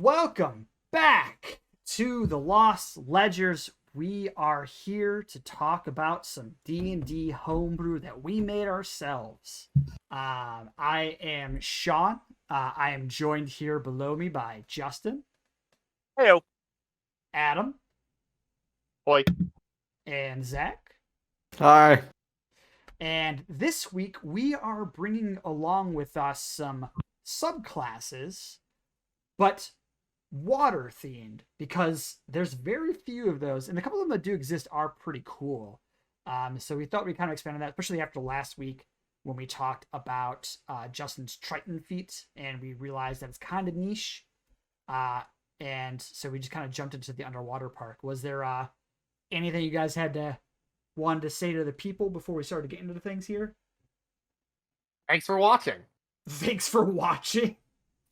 Welcome back to the Lost Ledgers. We are here to talk about some D&D homebrew that we made ourselves. I am Shawn. I am joined here below me by Justin. Heyo. Adam. Hoi. And Zach. Hi. And this week we are bringing along with us some subclasses, but water themed, because there's very few of those, and a couple of them that do exist are pretty cool. So we thought we'd kind of expand on that, especially after last week when we talked about Justin's Triton feat, and we realized that it's kind of niche. And so we just kind of jumped into the underwater park. Was there anything you guys wanted to say to the people before we started getting into things here? Thanks for watching. Thanks for watching.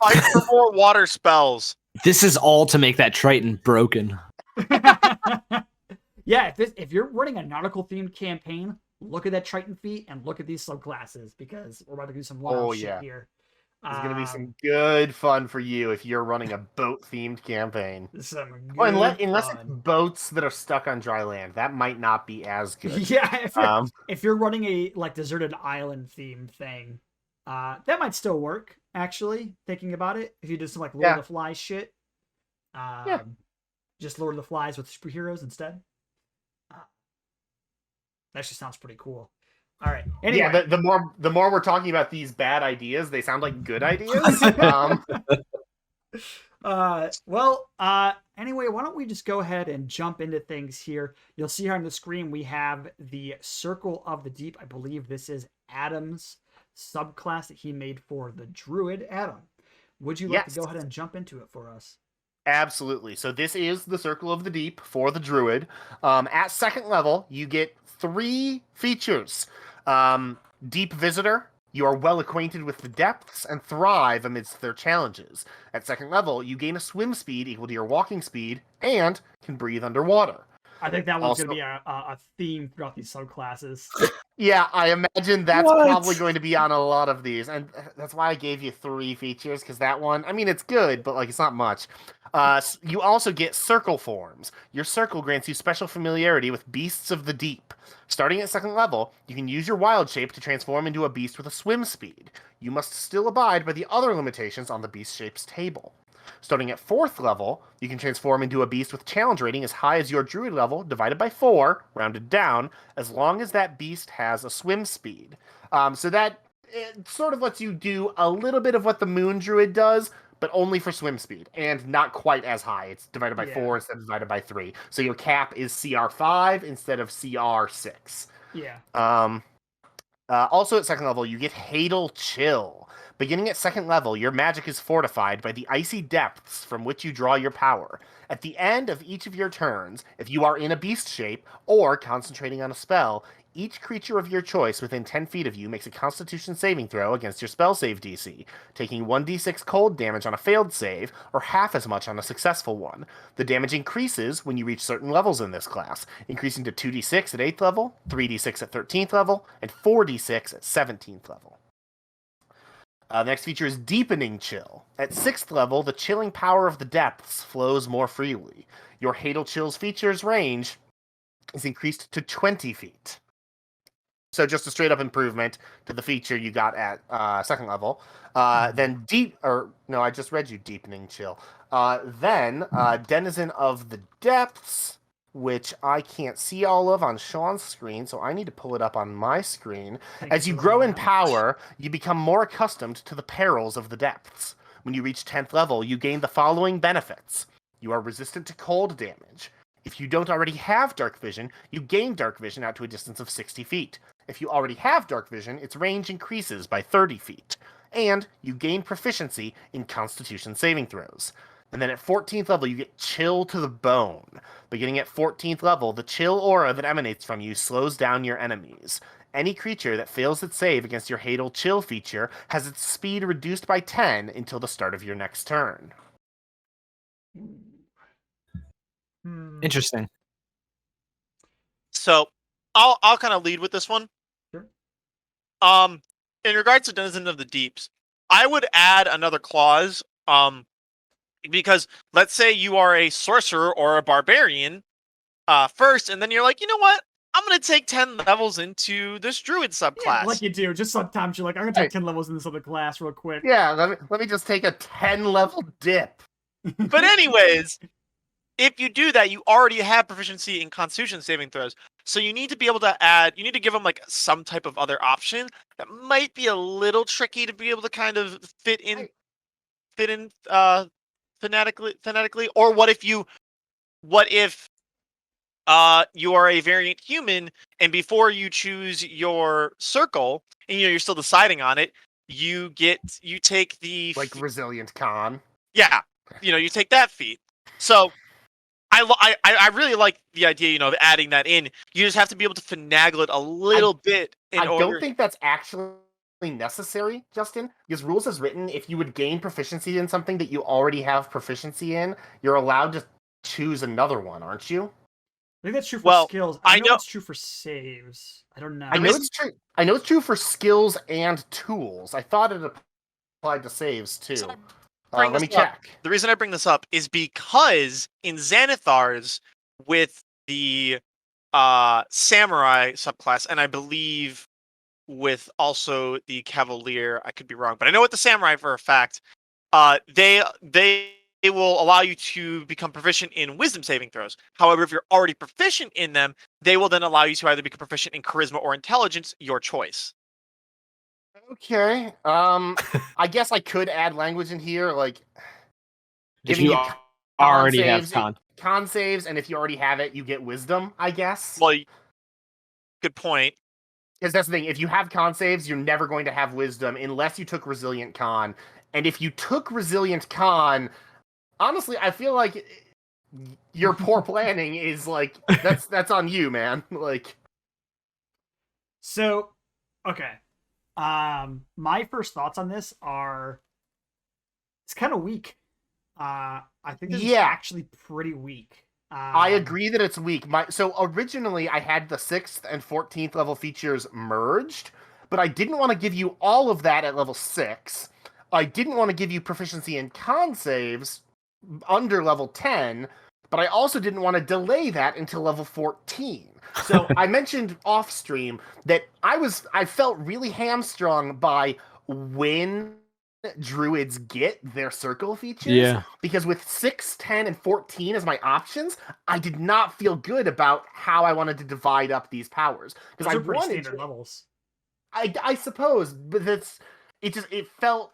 Fight for more water spells. This is all to make that Triton broken. Yeah, if you're running a nautical themed campaign, look at that Triton feat and look at these subclasses, because we're about to do some wild shit here. There's going to be some good fun for you if you're running a boat-themed campaign. Unless it's boats that are stuck on dry land. That might not be as good. Yeah, if you're running a deserted island themed thing, that might still work, actually, thinking about it. If you did some Lord of the Flies shit. Just Lord of the Flies with superheroes instead. That actually sounds pretty cool. All right. Anyway. Yeah, the more we're talking about these bad ideas, they sound like good ideas. Anyway, why don't we just go ahead and jump into things here. You'll see here on the screen we have the Circle of the Deep. I believe this is Adam's subclass that he made for the Druid. Adam, would you like to go ahead and jump into it for us? Absolutely. So this is the Circle of the Deep for the Druid. At second level, you get 3 features. Deep Visitor. You are well acquainted with the depths and thrive amidst their challenges. At second level, you gain a swim speed equal to your walking speed and can breathe underwater. I think that one's going to be a theme throughout these subclasses. Yeah, I imagine that's probably going to be on a lot of these. And that's why I gave you 3 features, because that one, I mean, it's good, but it's not much. You also get circle forms. Your circle grants you special familiarity with beasts of the deep. Starting at second level, you can use your wild shape to transform into a beast with a swim speed. You must still abide by the other limitations on the beast shapes table. Starting at 4th level, you can transform into a beast with challenge rating as high as your druid level, divided by 4, rounded down, as long as that beast has a swim speed. So that it sort of lets you do a little bit of what the moon druid does, but only for swim speed, and not quite as high. It's divided by 4 instead of divided by 3. So your cap is CR5 instead of CR6. Yeah. Also at second level, you get Hadal Chill. Beginning at second level, your magic is fortified by the icy depths from which you draw your power. At the end of each of your turns, if you are in a beast shape or concentrating on a spell, each creature of your choice within 10 feet of you makes a Constitution saving throw against your spell save DC, taking 1d6 cold damage on a failed save, or half as much on a successful one. The damage increases when you reach certain levels in this class, increasing to 2d6 at 8th level, 3d6 at 13th level, and 4d6 at 17th level. The next feature is Deepening Chill. At 6th level, the chilling power of the depths flows more freely. Your Hadal Chill's features range is increased to 20 feet. So just a straight-up improvement to the feature you got at second level. I just read you Deepening Chill. Then Denizen of the Depths, which I can't see all of on Shawn's screen, so I need to pull it up on my screen. As you grow in power, you become more accustomed to the perils of the depths. When you reach 10th level, you gain the following benefits. You are resistant to cold damage. If you don't already have Dark Vision, you gain Dark Vision out to a distance of 60 feet. If you already have Dark Vision, its range increases by 30 feet. And you gain proficiency in Constitution saving throws. And then at 14th level, you get Chill to the Bone. Beginning at 14th level, the chill aura that emanates from you slows down your enemies. Any creature that fails its save against your Hadal Chill feature has its speed reduced by 10 until the start of your next turn. Interesting. So I'll kind of lead with this one. Sure. In regards to Denizen of the Deeps, I would add another clause because let's say you are a sorcerer or a barbarian first, and then you're like, you know what? I'm gonna take 10 levels into this druid subclass. Yeah, like you do. Just sometimes you're like, I'm gonna take 10 levels in this other class real quick. Yeah, let me just take a 10-level dip. But anyways, if you do that, you already have proficiency in Constitution saving throws. So you need to be able to add. You need to give them like some type of other option that might be a little tricky to be able to kind of fit in phonetically. Or what if you are a variant human, and before you choose your circle, and you're still deciding on it, you take the Like Resilient Con. yeah, you take that feat. So I really like the idea, of adding that in. You just have to be able to finagle it a little bit. I don't think that's actually necessary, Justin, because rules as written, if you would gain proficiency in something that you already have proficiency in, you're allowed to choose another one, aren't you? I think that's true for skills. I know it's true for saves. I don't know. I know it's true. I know it's true for skills and tools. I thought it applied to saves too. Let me check. The reason I bring this up is because in Xanathar's, with the samurai subclass, and I believe with also the cavalier, I could be wrong, but I know with the samurai for a fact, they will allow you to become proficient in wisdom saving throws. However, if you're already proficient in them, they will then allow you to either become proficient in charisma or intelligence, your choice. Okay. I guess I could add language in here, like If you already have con saves, and if you already have it, you get wisdom, I guess. Well, good point. Because that's the thing, if you have con saves, you're never going to have wisdom unless you took Resilient Con. And if you took Resilient Con, honestly, I feel like your poor planning is like that's on you, man. Like, so, okay. My first thoughts on this are it's kind of weak. I think this is actually pretty weak. I agree that it's weak. So originally I had the 6th and 14th level features merged, but I didn't want to give you all of that at level 6. I didn't want to give you proficiency in con saves under level 10, but I also didn't want to delay that until level 14. So I mentioned off stream that I felt really hamstrung by when druids get their circle features. Yeah. Because with 6, 10, and 14 as my options, I did not feel good about how I wanted to divide up these powers. Because I wanted standard levels. I suppose, but it felt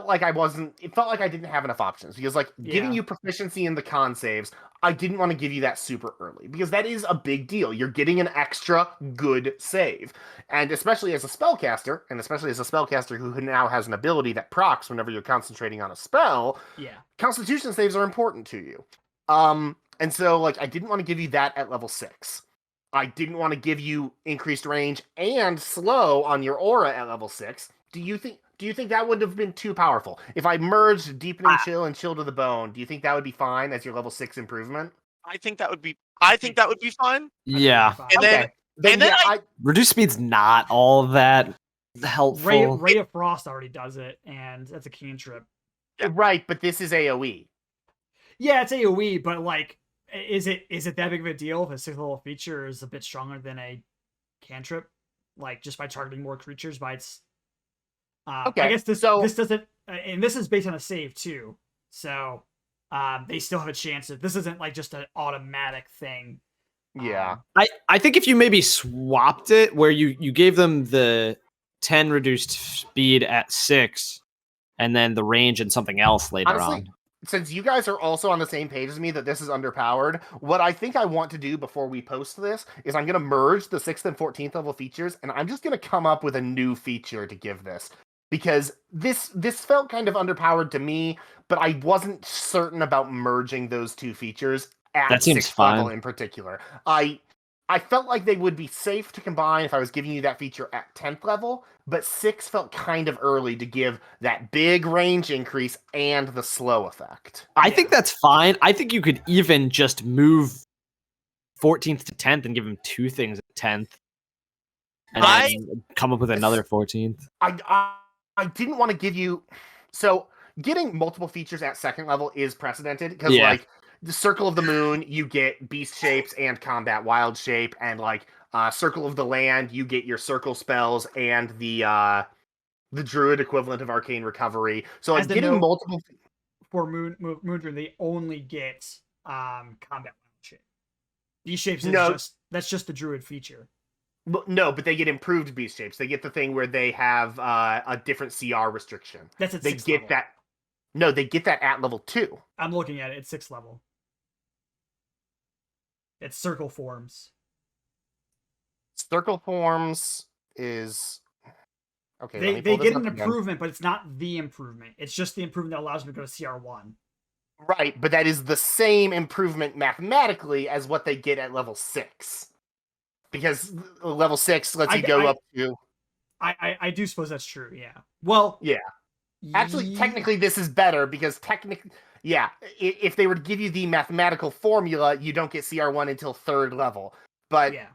like I didn't have enough options, because giving you proficiency in the con saves, I didn't want to give you that super early, because that is a big deal. You're getting an extra good save. And especially as a spellcaster, who now has an ability that procs whenever you're concentrating on a spell, Constitution saves are important to you. And so I didn't want to give you that at level 6. I didn't want to give you increased range and slow on your aura at level 6. Do you think that would have been too powerful? If I merged Deepening Chill and Chill to the Bone, do you think that would be fine as your level 6 improvement? I think that would be fine. Yeah. And then reduce speed's not all that helpful. Ray of Frost already does it, and that's a cantrip. Yeah. Right, but this is AoE. Yeah, it's AoE, but is it that big of a deal if a 6th level feature is a bit stronger than a cantrip? Just by targeting more creatures by its okay. I guess this doesn't, and this is based on a save too. So they still have a chance. This isn't just an automatic thing. Yeah. I think if you maybe swapped it where you gave them the 10 reduced speed at 6 and then the range and something else later on. Since you guys are also on the same page as me that this is underpowered, what I think I want to do before we post this is I'm going to merge the 6th and 14th level features, and I'm just going to come up with a new feature to give this. Because this felt kind of underpowered to me, but I wasn't certain about merging those two features at 6th level in particular. I felt like they would be safe to combine if I was giving you that feature at 10th level, but 6 felt kind of early to give that big range increase and the slow effect. I think that's fine. I think you could even just move 14th to 10th and give them 2 things at 10th. And then come up with another 14th. I didn't want to give you... So getting multiple features at second level is precedented because Yeah. like the Circle of the Moon, you get beast shapes and combat wild shape, and like Circle of the Land, you get your circle spells and the druid equivalent of arcane recovery. So As like a getting note, multiple. for Moondrew, they only get combat wild shape. These shapes is No. that's just the druid feature. No, but they get improved beast shapes. They get the thing where they have a different CR restriction. That's at They 6th get level. that. No, they get that at level 2. I'm looking at it. It's 6th level. It's circle forms. Circle forms is okay. They let me pull this get up an again. improvement, but it's not the improvement. It's just the improvement that allows them to go to CR1. Right, but that is the same improvement mathematically as what they get at level 6. Because level 6 lets you go up to. I do suppose that's true. Yeah. Well. Yeah. Actually, technically, this is better because technically, yeah, if they were to give you the mathematical formula, you don't get CR1 until 3rd level. But yeah.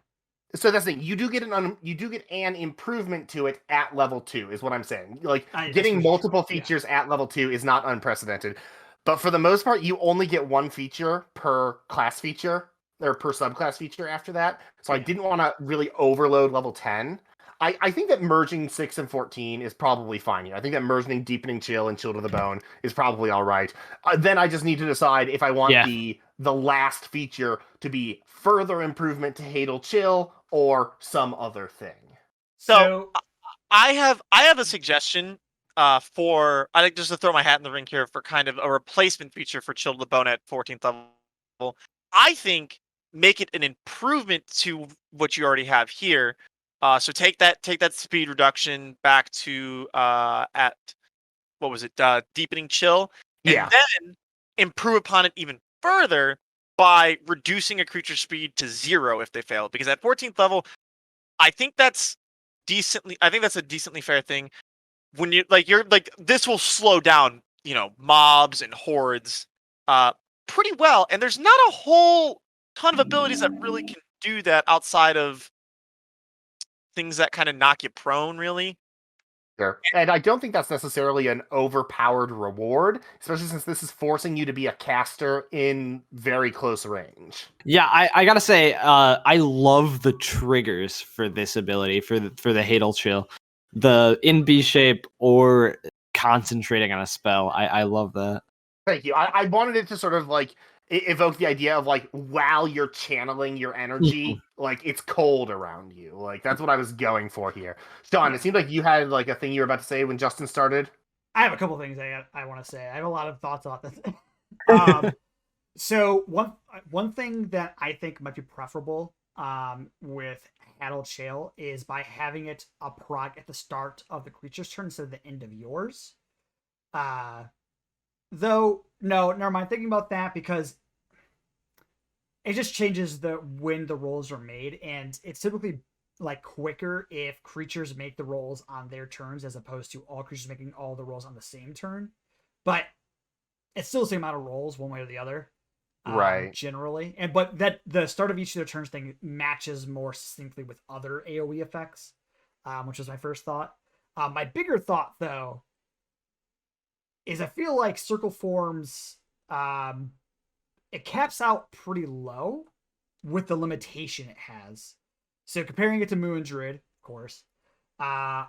So that's the thing. You do get an improvement to it at level 2, is what I'm saying. Like getting multiple features at level 2 is not unprecedented. But for the most part, you only get one feature per class feature or per subclass feature after that. So I didn't want to really overload level 10. I think that merging 6 and 14 is probably fine here. I think that merging Deepening Chill and Chill to the Bone is probably all right. Then I just need to decide if I want the last feature to be further improvement to Hadal Chill or some other thing. So I have a suggestion for, I think, just to throw my hat in the ring here for kind of a replacement feature for Chill to the Bone at 14th level. I think make it an improvement to what you already have here. So take that speed reduction back to at what was it? Deepening Chill, and then improve upon it even further by reducing a creature's speed to 0 if they fail. Because at 14th level, I think that's a decently fair thing. When you're like this will slow down, mobs and hordes pretty well, and there's not a whole ton of abilities that really can do that outside of things that kind of knock you prone, really. Sure. And I don't think that's necessarily an overpowered reward, especially since this is forcing you to be a caster in very close range. Yeah, I gotta say, I love the triggers for this ability, for the Hadal Chill. The in B shape or concentrating on a spell. I love that. Thank you. I wanted it to sort of like evoke the idea of like while you're channeling your energy, like it's cold around you. Like that's what I was going for here. Shawn, it seemed like you had like a thing you were about to say when Justin started. I have a couple things I want to say. I have a lot of thoughts about this. So one thing that I think might be preferable with Hadal Chill is by having it a proc at the start of the creature's turn instead of the end of yours. Though, no, never mind. Thinking about that because it just changes when the rolls are made, and it's typically like quicker if creatures make the rolls on their turns as opposed to all creatures making all the rolls on the same turn. But it's still the same amount of rolls one way or the other, right? Generally, but that the start of each of their turns thing matches more succinctly with other AOE effects, which was my first thought. My bigger thought, though, is I feel like circle forms, it caps out pretty low with the limitation it has. So comparing it to Moon Druid, of course,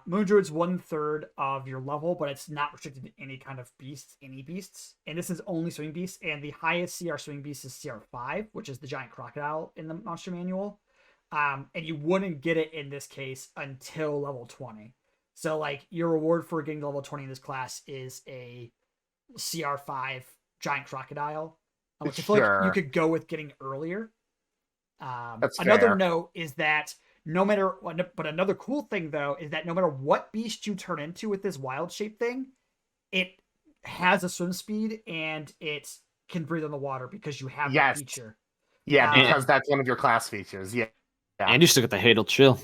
Moon Druid's 1/3 of your level, but it's not restricted to any kind of beasts, and this is only swing beasts, and the highest CR swing beast is CR5, which is the giant crocodile in the monster manual, and you wouldn't get it in this case until level 20. So, like, your reward for getting to level 20 in this class is a CR5 giant crocodile, which I feel like you could go with getting earlier. Another note is that another cool thing, though, is that no matter what beast you turn into with this wild shape thing, it has a swim speed and it can breathe on the water because you have that feature. Yeah, because that's one of your class features. Yeah. And you still get the Hadal Chill.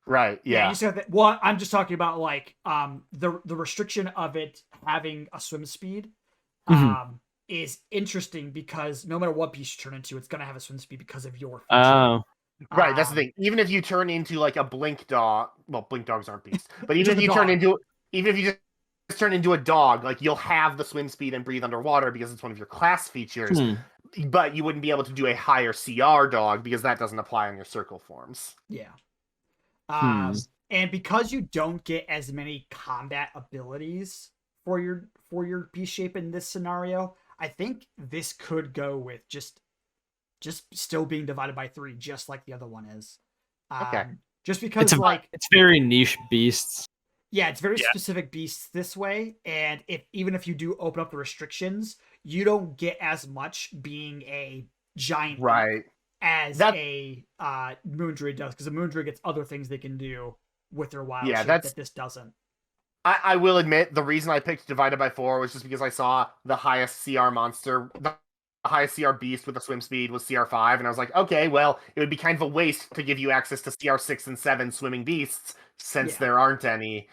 Right. Yeah. You still have that. Well, I'm just talking about like the restriction of it having a swim speed is interesting because no matter what beast you turn into, it's gonna have a swim speed because of your feature. Oh. Right, that's the thing. Even if you turn into like a blink dog, well, blink dogs aren't beasts, but even if you just turn into a dog, like you'll have the swim speed and breathe underwater because it's one of your class features, but you wouldn't be able to do a higher CR dog because that doesn't apply on your circle forms. Yeah. And because you don't get as many combat abilities for your beast shape in this scenario, I think this could go with just still being divided by 3, just like the other one is. Okay. Just because it's very niche beasts. Yeah, it's very specific beasts this way, and even if you do open up the restrictions, you don't get as much being a giant right as a moon druid does, because a moon druid gets other things they can do with their wild shape that this doesn't. I will admit the reason I picked divided by 4 was just because I saw the highest CR monster, the highest CR beast with a swim speed was CR5, and I was like, okay, well, it would be kind of a waste to give you access to CR6 and 7 swimming beasts since there aren't any.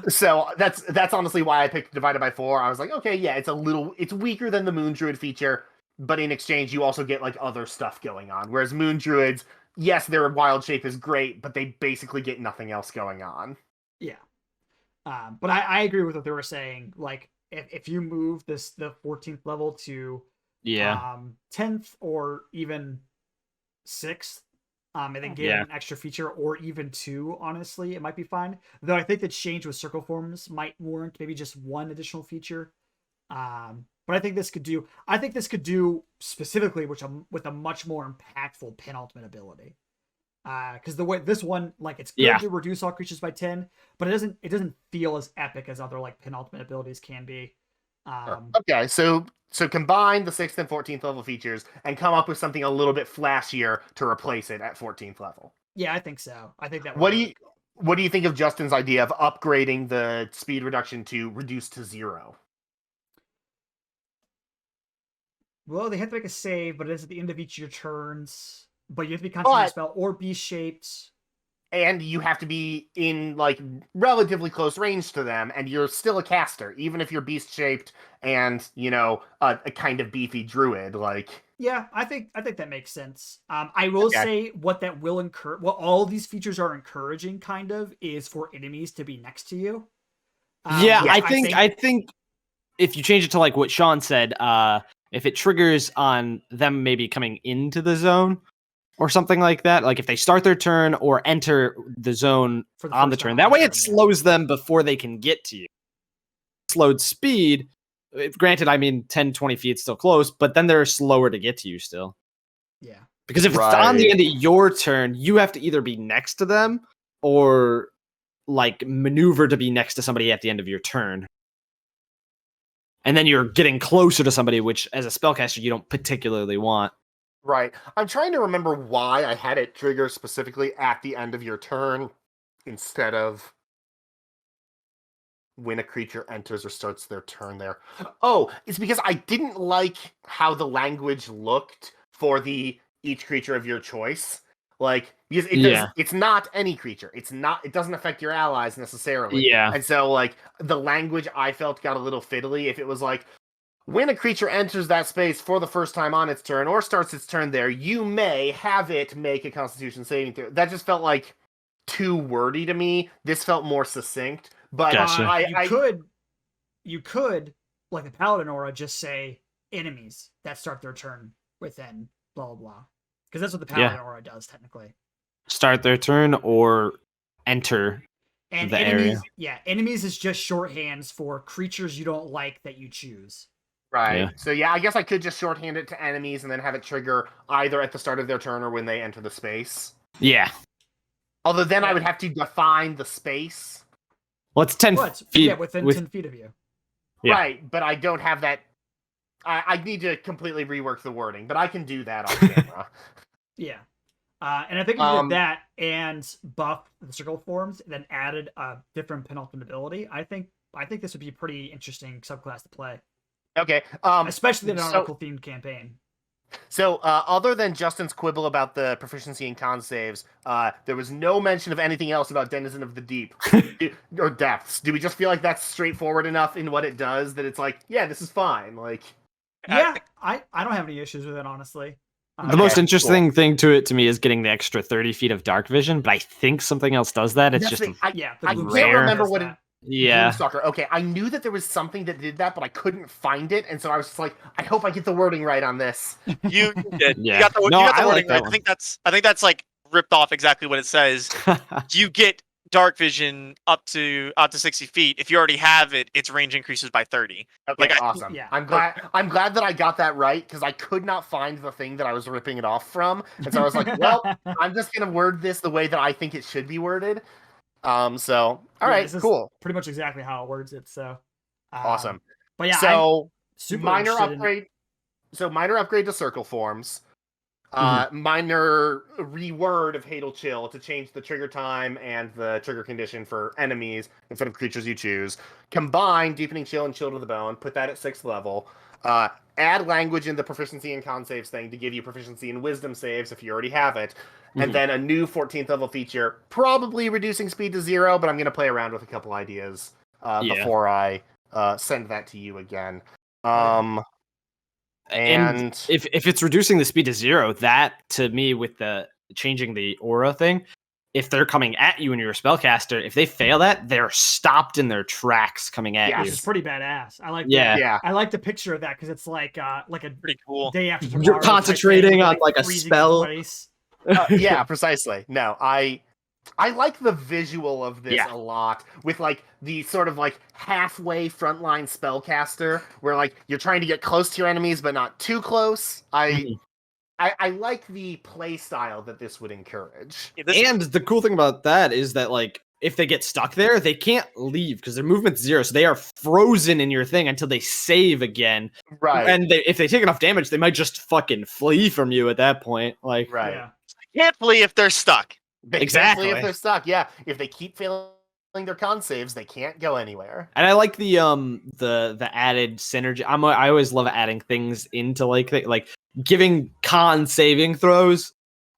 So that's honestly why I picked divided by 4. I was like, okay, yeah, it's weaker than the moon druid feature, but in exchange you also get like other stuff going on. Whereas moon druids, yes, their wild shape is great, but they basically get nothing else going on. Yeah. But I agree with what they were saying. Like, if you move the 14th level to 10th or even 6th, and then get an extra feature, or even 2, honestly, it might be fine. Though I think the change with circle forms might warrant maybe just 1 additional feature. But I think this could do specifically with a much more impactful penultimate ability. Because the way this one, like, it's good to reduce all creatures by 10, but it doesn't feel as epic as other like penultimate abilities can be. Okay, so combine the 6th and 14th level features and come up with something a little bit flashier to replace it at 14th level. Yeah, I think so. I think that. What do you think of Justin's idea of upgrading the speed reduction to reduce to 0? Well, they have to make a save, but it is at the end of each of your turns. But you have to be concentrating spell or beast shaped. And you have to be in like relatively close range to them, and you're still a caster, even if you're beast shaped and a kind of beefy druid. Like, yeah, I think that makes sense. I will say what that will encourage. What all of these features are encouraging, kind of, is for enemies to be next to you. I think if you change it to like what Shawn said, if it triggers on them maybe coming into the zone or something like that, like if they start their turn or enter the zone on the turn, that way it slows them before they can get to you. Slowed speed, granted, I mean 10, 20 feet still close, but then they're slower to get to you still. Yeah. Because if it's on the end of your turn, you have to either be next to them or like maneuver to be next to somebody at the end of your turn. And then you're getting closer to somebody, which as a spellcaster, you don't particularly want. Right. I'm trying to remember why I had it trigger specifically at the end of your turn instead of when a creature enters or starts their turn there. Oh, it's because I didn't like how the language looked for each creature of your choice. Like, because it's not any creature. It doesn't affect your allies necessarily. Yeah. And so, like, the language I felt got a little fiddly if it was like, when a creature enters that space for the first time on its turn or starts its turn there, you may have it make a Constitution saving throw. That just felt like too wordy to me. This felt more succinct. But you could, like the Paladin aura, just say enemies that start their turn within blah blah blah. Because that's what the Paladin aura does technically. Start their turn or enter the area. Yeah, enemies is just shorthands for creatures you don't like that you choose. Right. Yeah. So I guess I could just shorthand it to enemies and then have it trigger either at the start of their turn or when they enter the space. Yeah. Although then I would have to define the space. Well, it's 10 feet. Yeah, within 10 feet of you. Yeah. Right, but I don't have that. I need to completely rework the wording, but I can do that on camera. Yeah. And I think if you did that and buff the circle forms, then added a different penultimate ability, I think this would be a pretty interesting subclass to play. Okay. Especially in an Oracle-themed campaign. So, other than Justin's quibble about the proficiency and con saves, there was no mention of anything else about Denizen of the Deep or Depths. Do we just feel like that's straightforward enough in what it does that it's like, yeah, this is fine? Like, yeah, I don't have any issues with it, honestly. The most interesting thing to me is getting the extra 30 feet of dark vision, but I think something else does that. It's just I can't remember what it. Yeah. Broomstalker. Okay, I knew that there was something that did that, but I couldn't find it, and so I was just like, I hope I get the wording right on this. You did. Yeah. You got the, No, you got the I wording like right. that I think that's like ripped off exactly what it says. You get dark vision up to 60 feet. If you already have it, its range increases by 30. Okay, Like, awesome. yeah. I'm glad that I got that right because I could not find the thing that I was ripping it off from, and so I was like, well, I'm just gonna word this the way that I think it should be worded. So all right, this is cool, pretty much exactly how it words it. So awesome. But yeah, I'm So super minor interested in- upgrade. So minor upgrade to circle forms. Minor reword of Hadal Chill to change the trigger time and the trigger condition for enemies instead of creatures you choose. Combine Deepening Chill and Chill to the Bone. Put that at 6th level. Add language in the proficiency and con saves thing to give you proficiency in wisdom saves if you already have it. And then a new 14th level feature, probably reducing speed to 0, but I'm going to play around with a couple ideas before I send that to you again. And if it's reducing the speed to 0, that to me with the changing the aura thing, if they're coming at you and you're a spellcaster, if they fail that, they're stopped in their tracks coming at Yes. you. Which is pretty badass. I like Yeah. that. Yeah. I like the picture of that because it's like a pretty cool. day after You're tomorrow. type concentrating thing, on, like, a freezing spell. place. Yeah, precisely. No, I like the visual of this a lot with like the sort of like halfway frontline spellcaster where like you're trying to get close to your enemies but not too close. I like the play style that this would encourage. Yeah, And the cool thing about that is that like if they get stuck there, they can't leave because their movement's 0, so they are frozen in your thing until they save again. Right. And if they take enough damage, they might just fucking flee from you at that point. Like, Right. Yeah. can't flee if they're stuck. They Exactly. can't flee if they're stuck. Yeah. If they keep failing their con saves, they can't go anywhere. and I like the added synergy. I always love adding things into like giving con saving throws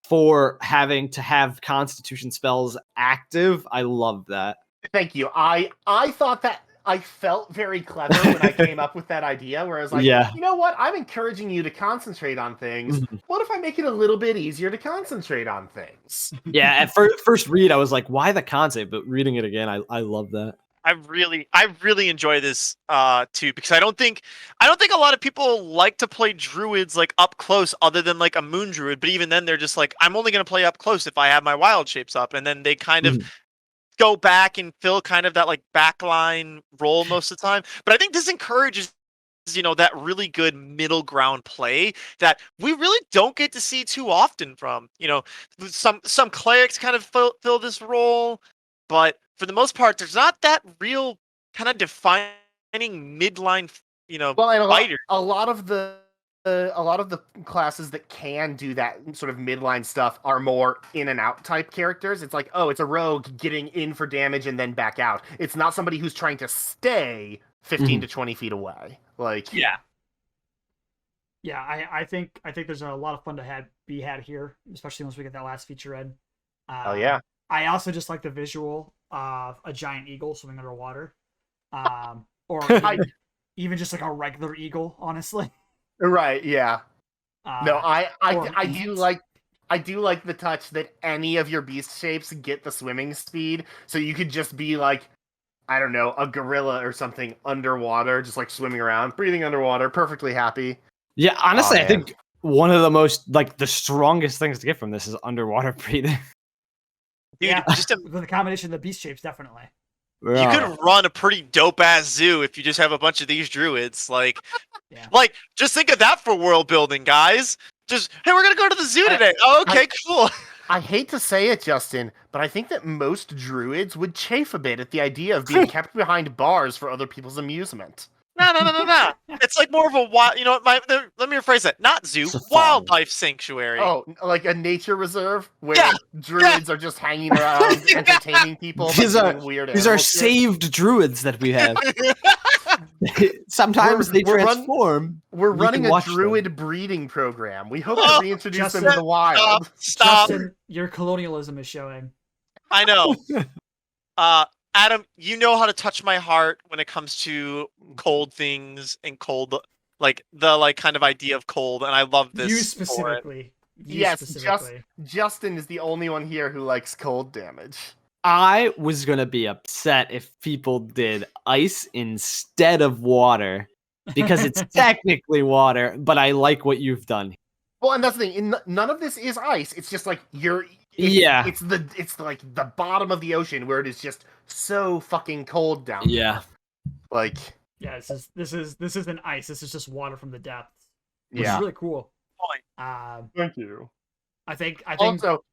for having to have Constitution spells active. I love that. Thank you. I thought that I felt very clever when I came up with that idea where I was like, Yeah. you know what? I'm encouraging you to concentrate on things. What if I make it a little bit easier to concentrate on things? Yeah, at first read, I was like, why the con save? But reading it again, I love that. I really enjoy this too because I don't think a lot of people like to play druids like up close other than like a moon druid, but even then they're just like, I'm only going to play up close if I have my wild shapes up, and then they kind of go back and fill kind of that like backline role most of the time. But I think this encourages that really good middle ground play that we really don't get to see too often from some clerics kind of fill this role, but for the most part there's not that real kind of defining midline Well, and fighter. a lot of the classes that can do that sort of midline stuff are more in and out type characters. It's like, oh, it's a rogue getting in for damage and then back out. It's not somebody who's trying to stay 15 to 20 feet away. Like, Yeah, I think there's a lot of fun to be had here, especially once we get that last feature in. oh yeah. I also just like the visual of a giant eagle swimming underwater, or even just like a regular eagle, honestly. Right, yeah. No, I do like the touch that any of your beast shapes get the swimming speed, so you could just be like, I don't know, a gorilla or something underwater, just like swimming around, breathing underwater, perfully happy. Yeah, honestly, Oh, I think one of the most the strongest things to get from this is underwater breathing. Dude, Yeah, just with the combination of the beast shapes, definitely. you could run a pretty dope ass zoo if you just have a bunch of these druids. Like, like just think of that for world building, guys. Just, hey, we're gonna go to the zoo today. Oh, okay, cool. I hate to say it, Justin, but I think that most druids would chafe a bit at the idea of being kept behind bars for other people's amusement. No. It's like more of a wild. Let me rephrase that. Not zoo, wildlife sanctuary. Oh, like a nature reserve where druids are just hanging around, entertaining people. These are weird. These are saved druids that we have. Sometimes they transform. We're running a druid breeding program. We hope to reintroduce them to the wild. Stop. Justin, your colonialism is showing. I know. Adam, you know how to touch my heart when it comes to cold things and cold, like the kind of idea of cold, and I love this. You specifically. Yes, Justin is the only one here who likes cold damage. I was gonna be upset if people did ice instead of water because it's technically water, but I like what you've done. Well, and that's the thing. None of this is ice. It's just like Yeah. It's like the bottom of the ocean where it is just so fucking cold down there. Yeah. Like, Yeah, this isn't ice. This is just water from the depths. Which yeah. is really cool. Point. Thank you. I think Also,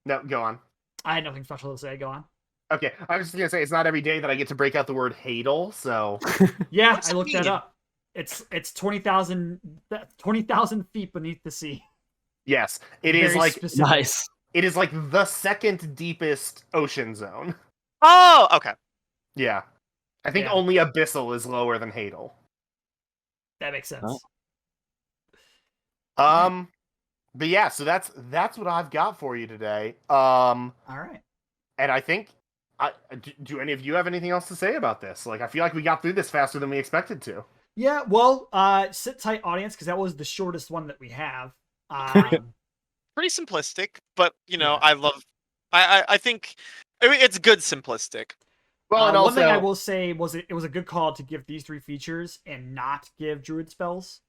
no, go on. I had nothing special to say. Go on. Okay, I was just gonna say it's not every day that I get to break out the word hadal, so Yeah, What's I looked that mean? up. It's 20,000 feet beneath the sea. yes, it is Very like specific. Nice. it is like the second deepest ocean zone. Oh, okay. Yeah, I think Yeah. only abyssal is lower than hadal. That makes sense. Oh. But yeah, so that's what I've got for you today. All right. And I think, do any of you have anything else to say about this? Like, I feel like we got through this faster than we expected to. Yeah, well, sit tight, audience, because that was the shortest one that we have. Pretty simplistic, but Yeah. I love. I think it's good simplistic. Well, and one also, thing I will say was it was a good call to give these 3 features and not give druid spells.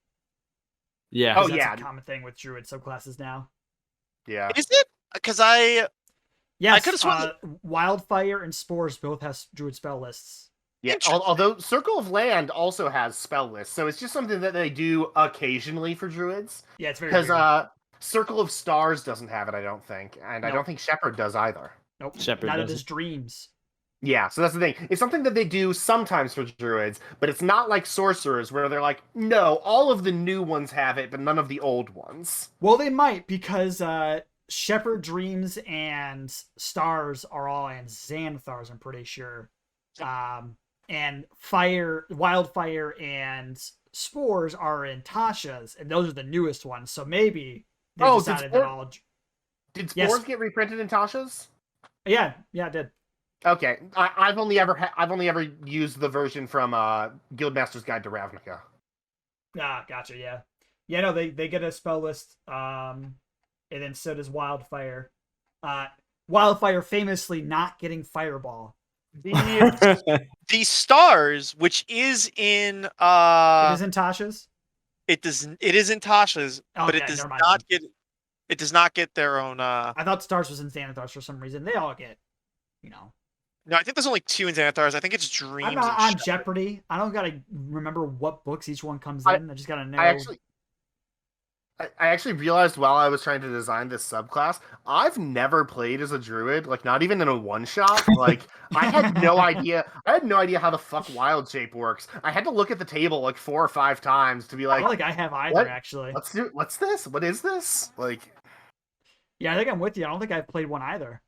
Yeah. Oh, 'cause that's yeah. a common thing with druid subclasses now. yeah, Is it? Because Yes, could've sworn wildfire and spores both have druid spell lists. yeah. Interesting. Although Circle of Land also has spell lists, so it's just something that they do occasionally for druids. Yeah, it's very Because weird. Circle of Stars doesn't have it, I don't think, and I Nope. don't think Shepherd does either. Nope, Shepherd neither doesn't. does dreams. Yeah, so that's the thing. It's something that they do sometimes for druids, but it's not like sorcerers where they're like, no, all of the new ones have it, but none of the old ones. Well, they might because Shepherd, Dreams, and Stars are all in Xanathar's, I'm pretty sure. And Wildfire, and Spores are in Tasha's, and those are the newest ones. So maybe they Oh, decided that all. Did Yes. Spores get reprinted in Tasha's? Yeah, it did. Okay, I've only ever used the version from Guildmaster's Guide to Ravnica. Ah, gotcha. Yeah, no, they get a spell list. And then so does Wildfire. Wildfire famously not getting Fireball. the stars, which is in It is in Tasha's. it is in Tasha's, but it Okay, does never mind not then. get their own. I thought Stars was in Xanathar's for some reason. They all get, No, I think there's only 2 in Xanathar's. I think it's Dreams. I'm not and on Shepherd. Jeopardy. I don't gotta remember what books each one comes I- in. I just gotta know. I actually realized while I was trying to design this subclass, I've never played as a druid, like not even in a one shot. Like I had no idea. I had no idea how the fuck wild shape works. I had to look at the table like 4 or 5 times to be I like, don't think I have either, what? actually. What's this? What is this? Like, Yeah, I think I'm with you. I don't think I've played one either.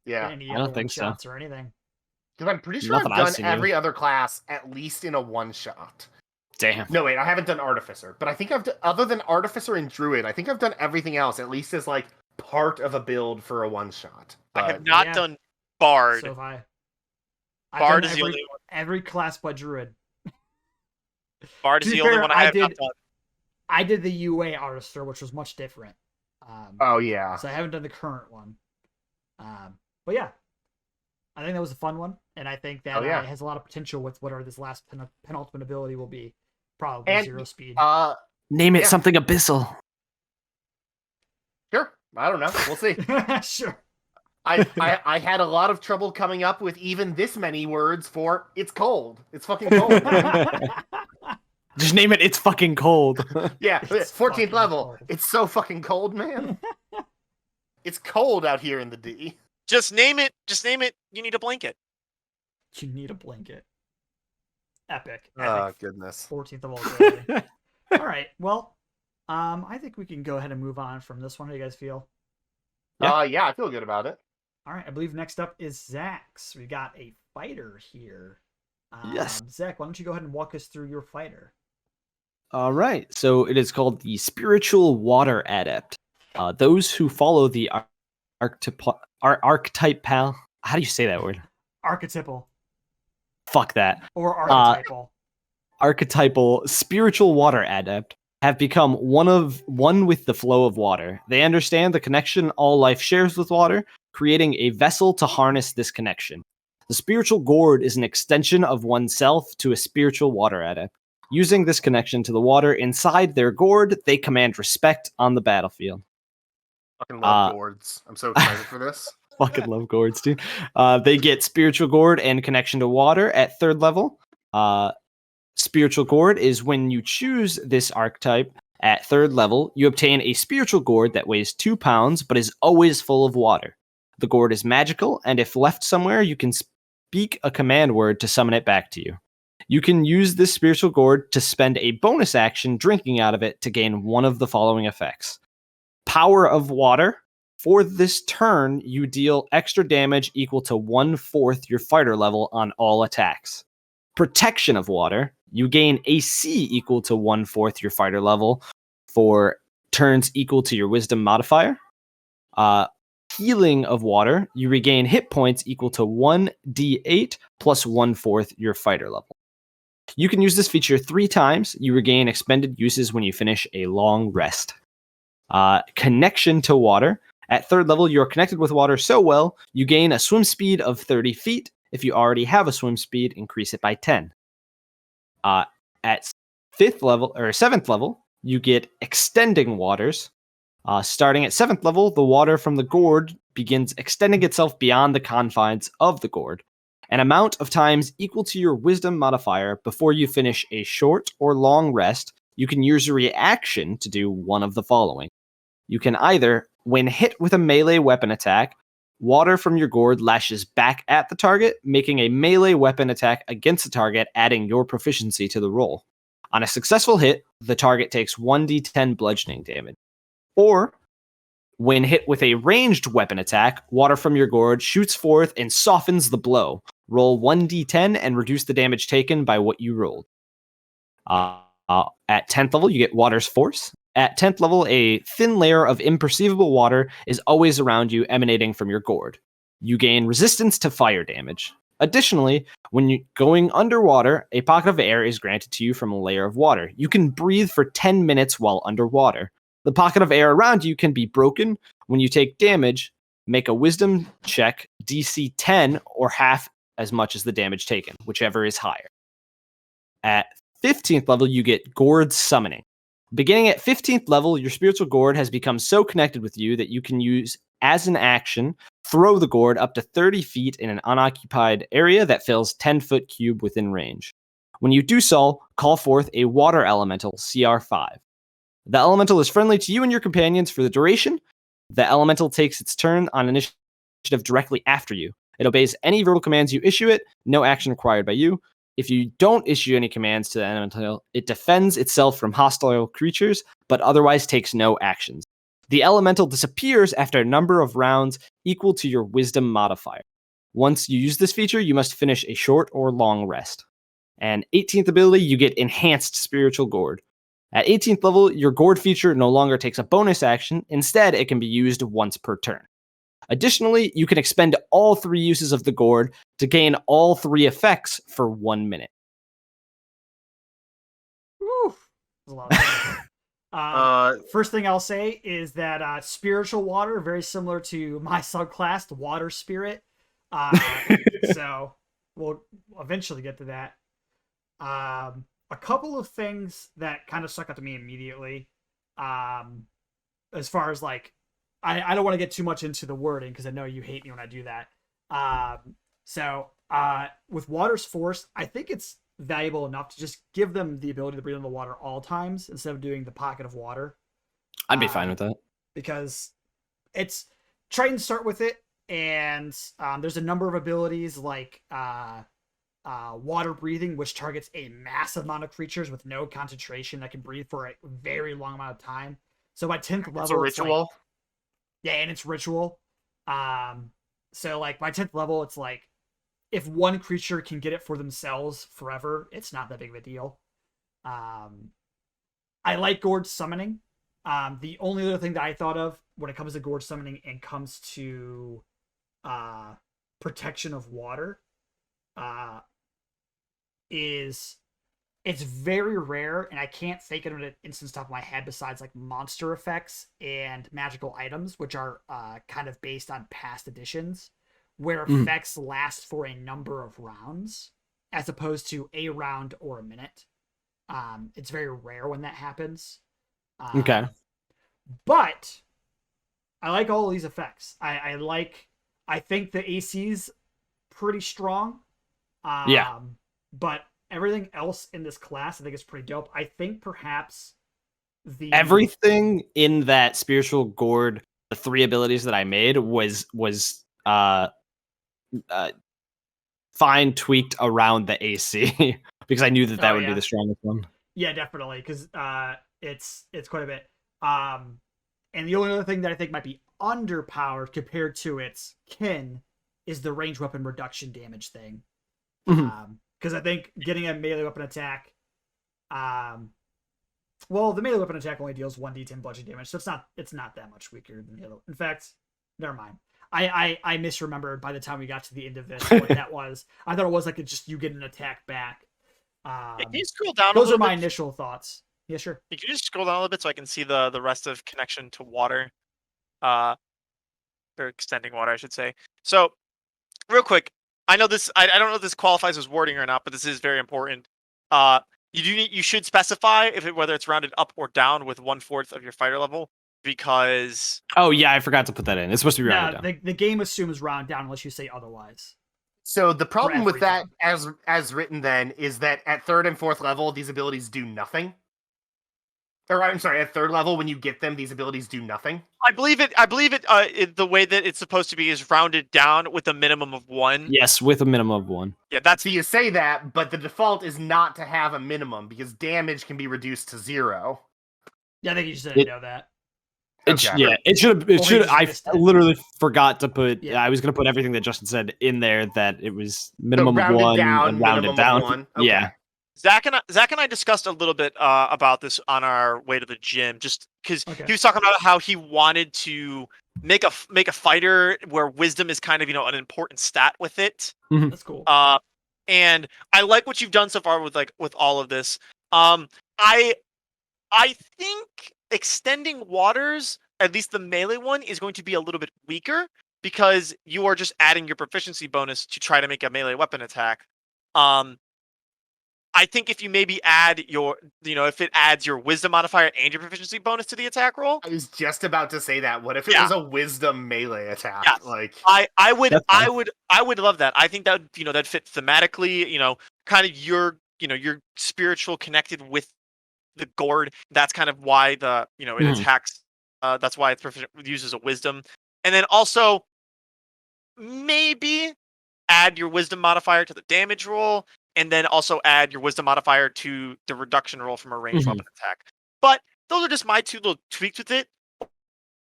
yeah, Any I don't other think so. shots or anything. because I'm pretty sure Nothing I've I've done seen every other class at least in a one shot. Damn. No, wait, I haven't done Artificer, but I think other than Artificer and Druid, I think I've done everything else at least as like part of a build for a one shot. I have not Yeah. done Bard. So have I. Bard done is the only one. every class but Druid. Bard To is be the only fair, one I have not did- done. I did the UA Artister, which was much different. Oh yeah. So I haven't done the current one. But yeah, I think that was a fun one, and I think that Oh, yeah. it has a lot of potential with whatever this last penultimate ability will be. Probably And, 0 speed. Name it Yeah. something abyssal. Sure. I don't know. We'll see. Sure. I had a lot of trouble coming up with even this many words for it's cold. It's fucking cold. Just name it. It's fucking cold. Yeah, It's 14th fucking level. cold. It's so fucking cold, man. It's cold out here in the D. Just name it. You need a blanket. You need a blanket. Epic. Oh Epic. goodness. 14th of all ability. All right. Well, I think we can go ahead and move on from this one. How do you guys feel? Yeah, I feel good about it. All right. I believe next up is Zach's. We got a fighter here. Yes. Zach, why don't you go ahead and walk us through your fighter? All right. So it is called the Spiritual Water Adept. Those who follow the archetype pal. How do you say that word? Archetypal Fuck that. or archetypal. Archetypal spiritual water adept have become one with the flow of water. They understand the connection all life shares with water, creating a vessel to harness this connection. The spiritual gourd is an extension of oneself to a spiritual water adept. Using this connection to the water inside their gourd, they command respect on the battlefield. Fucking love gourds. I'm so excited for this. Fucking love gourds, dude. They get spiritual gourd and connection to water at 3rd level. Spiritual gourd is when you choose this archetype at 3rd level, you obtain a spiritual gourd that weighs 2 pounds but is always full of water. The gourd is magical, and if left somewhere, you can speak a command word to summon it back to you. You can use this spiritual gourd to spend a bonus action drinking out of it to gain one of the following effects. Power of water. For this turn, you deal extra damage equal to 1/4 your fighter level on all attacks. Protection of water. You gain AC equal to 1/4 your fighter level for turns equal to your wisdom modifier. Healing of water. You regain hit points equal to 1d8 plus 1/4 your fighter level. You can use this feature 3 times. You regain expended uses when you finish a long rest. Connection to water. At 3rd level, you're connected with water so well, you gain a swim speed of 30 feet. If you already have a swim speed, increase it by 10. At 5th level or 7th level, you get extending waters. Starting at 7th level, the water from the gourd begins extending itself beyond the confines of the gourd. An amount of times equal to your wisdom modifier before you finish a short or long rest, you can use a reaction to do one of the following. You can either, when hit with a melee weapon attack, water from your gourd lashes back at the target, making a melee weapon attack against the target, adding your proficiency to the roll. On a successful hit, the target takes 1d10 bludgeoning damage. Or, when hit with a ranged weapon attack, water from your gourd shoots forth and softens the blow. Roll 1d10 and reduce the damage taken by what you rolled. At 10th level, you get Water's Force. At 10th level, a thin layer of imperceivable water is always around you, emanating from your gourd. You gain resistance to fire damage. Additionally, when you're going underwater, a pocket of air is granted to you from a layer of water. You can breathe for 10 minutes while underwater. The pocket of air around you can be broken. When you take damage, make a wisdom check, DC 10, or half as much as the damage taken, whichever is higher. At 15th level, you get Gourd Summoning. Beginning at 15th level, your spiritual gourd has become so connected with you that you can use, as an action, throw the gourd up to 30 feet in an unoccupied area that fills 10-foot cube within range. When you do so, call forth a water elemental, CR5. The elemental is friendly to you and your companions for the duration. The elemental takes its turn on initiative directly after you. It obeys any verbal commands you issue it, no action required by you. If you don't issue any commands to the elemental, it defends itself from hostile creatures, but otherwise takes no actions. The elemental disappears after a number of rounds equal to your wisdom modifier. Once you use this feature, you must finish a short or long rest. And 18th ability, you get Enhanced Spiritual Gourd. At 18th level, your gourd feature no longer takes a bonus action. Instead, it can be used once per turn. Additionally, you can expend all 3 uses of the gourd to gain all 3 effects for 1 minute. Whew. That's a lot of things. First thing I'll say is that spiritual water, very similar to my subclass, the water spirit. So we'll eventually get to that. A couple of things that kind of stuck out to me immediately. As far as like, I don't want to get too much into the wording because I know you hate me when I do that. So with Water's Force, I think it's valuable enough to just give them the ability to breathe on the water all times instead of doing the pocket of water. I'd be fine with that. Because it's try and start with it, and there's a number of abilities like water breathing, which targets a massive amount of creatures with no concentration that can breathe for a very long amount of time. So by 10th level, it's a ritual. Like, yeah, and it's ritual. So like by 10th level, it's like if one creature can get it for themselves forever, it's not that big of a deal. I like Gourd Summoning. The only other thing that I thought of when it comes to Gourd Summoning and comes to protection of water is It's very rare, and I can't think of an instance top of my head besides like monster effects and magical items, which are kind of based on past editions, where effects last for a number of rounds as opposed to a round or a minute. It's very rare when that happens. Okay. But I like all of these effects. I think the AC's pretty strong. Yeah. But everything else in this class I think is pretty dope. I think perhaps everything in that spiritual gourd, the 3 abilities that I made was fine tweaked around the AC because I knew that would be the strongest one. Yeah, definitely, because it's quite a bit. And the only other thing that I think might be underpowered compared to its kin is the range weapon reduction damage thing. Because I think getting a melee weapon attack, well, the melee weapon attack only deals 1d10 bludgeoning damage, so it's not that much weaker than the other. In fact, never mind. I misremembered by the time we got to the end of this what that was. I thought it was like just you get an attack back. Can you scroll down? Those are my initial thoughts. Yeah, sure. Can you just scroll down a little bit so I can see the rest of connection to water, or extending water, I should say. So, real quick, I know this. I don't know if this qualifies as wording or not, but this is very important. You should specify whether it's rounded up or down with 1/4 of your fighter level, because oh yeah, I forgot to put that in. It's supposed to be rounded down. The game assumes round down unless you say otherwise. So the problem with that, as written, then, is that at 3rd and 4th level, these abilities do nothing. Or I'm sorry, at 3rd level, when you get them, these abilities do nothing. I believe it. The way that it's supposed to be is rounded down with a minimum of 1. Yes, with a minimum of 1. Yeah, that's. So you say that, but the default is not to have a minimum because damage can be reduced to 0. Yeah, I think you just didn't know that. It should. I literally forgot to put. Yeah. I was going to put everything that Justin said in there. That it was minimum of 1 and rounded down. 1. Okay. Yeah. Zach and I discussed a little bit about this on our way to the gym, just because he was talking about how he wanted to make a fighter where wisdom is kind of an important stat with it. That's cool. And I like what you've done so far with all of this. I think extending waters, at least the melee one, is going to be a little bit weaker because you are just adding your proficiency bonus to try to make a melee weapon attack. I think if you maybe add if it adds your wisdom modifier and your proficiency bonus to the attack roll. I was just about to say that. What if it was a wisdom melee attack? Yeah. Like I would love that. I think that that'd fit thematically, kind of your spiritual connected with the gourd. That's kind of why it attacks. That's why it uses a wisdom. And then also maybe add your wisdom modifier to the damage roll. And then also add your wisdom modifier to the reduction roll from a ranged weapon attack. But those are just my 2 little tweaks with it.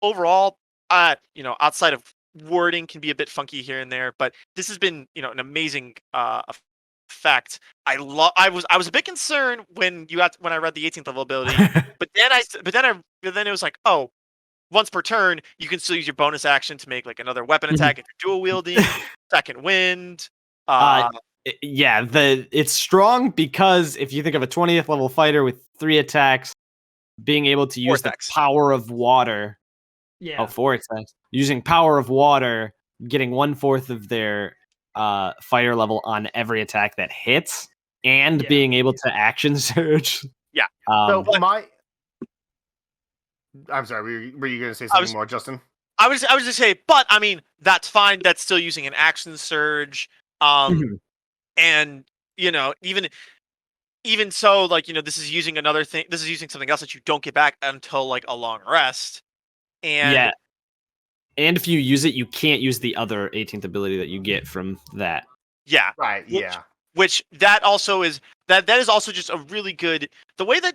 Overall, outside of wording can be a bit funky here and there, but this has been, an amazing effect. I was a bit concerned when I read the 18th level ability, but then it was like, oh, once per turn, you can still use your bonus action to make like another weapon attack if you're dual wielding, second wind. Yeah, it's strong because if you think of a 20th level fighter with 3 attacks, being able to use the power of water. Yeah. Oh, 4 attacks. Using power of water, getting 1/4 of their fighter level on every attack that hits, and being able to action surge. Yeah. I'm sorry, were you going to say something more, Justin? I was just say, but I mean, that's fine. That's still using an action surge. And even so, this is using another thing. This is using something else that you don't get back until like a long rest. And and if you use it, you can't use the other 18th ability that you get from that. Yeah, right. Which that also is that is also just a really good the way that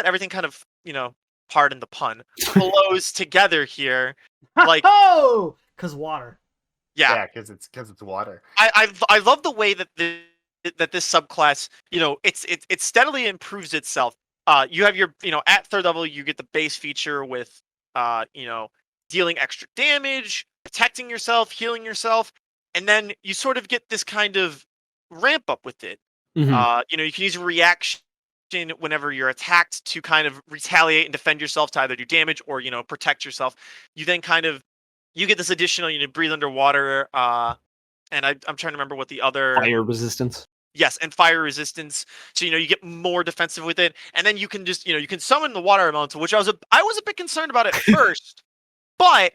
everything kind of pardon the pun flows together here. Like because water. Yeah, because it's water. I love the way that this subclass, it steadily improves itself. You have your, at 3rd level, you get the base feature with, dealing extra damage, protecting yourself, healing yourself, and then you sort of get this kind of ramp up with it, Mhm. You can use a reaction whenever you're attacked to kind of retaliate and defend yourself to either do damage or protect yourself. You then you get this additional breathe underwater. And I'm trying to remember what the other. Fire resistance. Yes, and fire resistance. So you get more defensive with it, and then you can just you can summon the water elemental, which I was a bit concerned about at first, but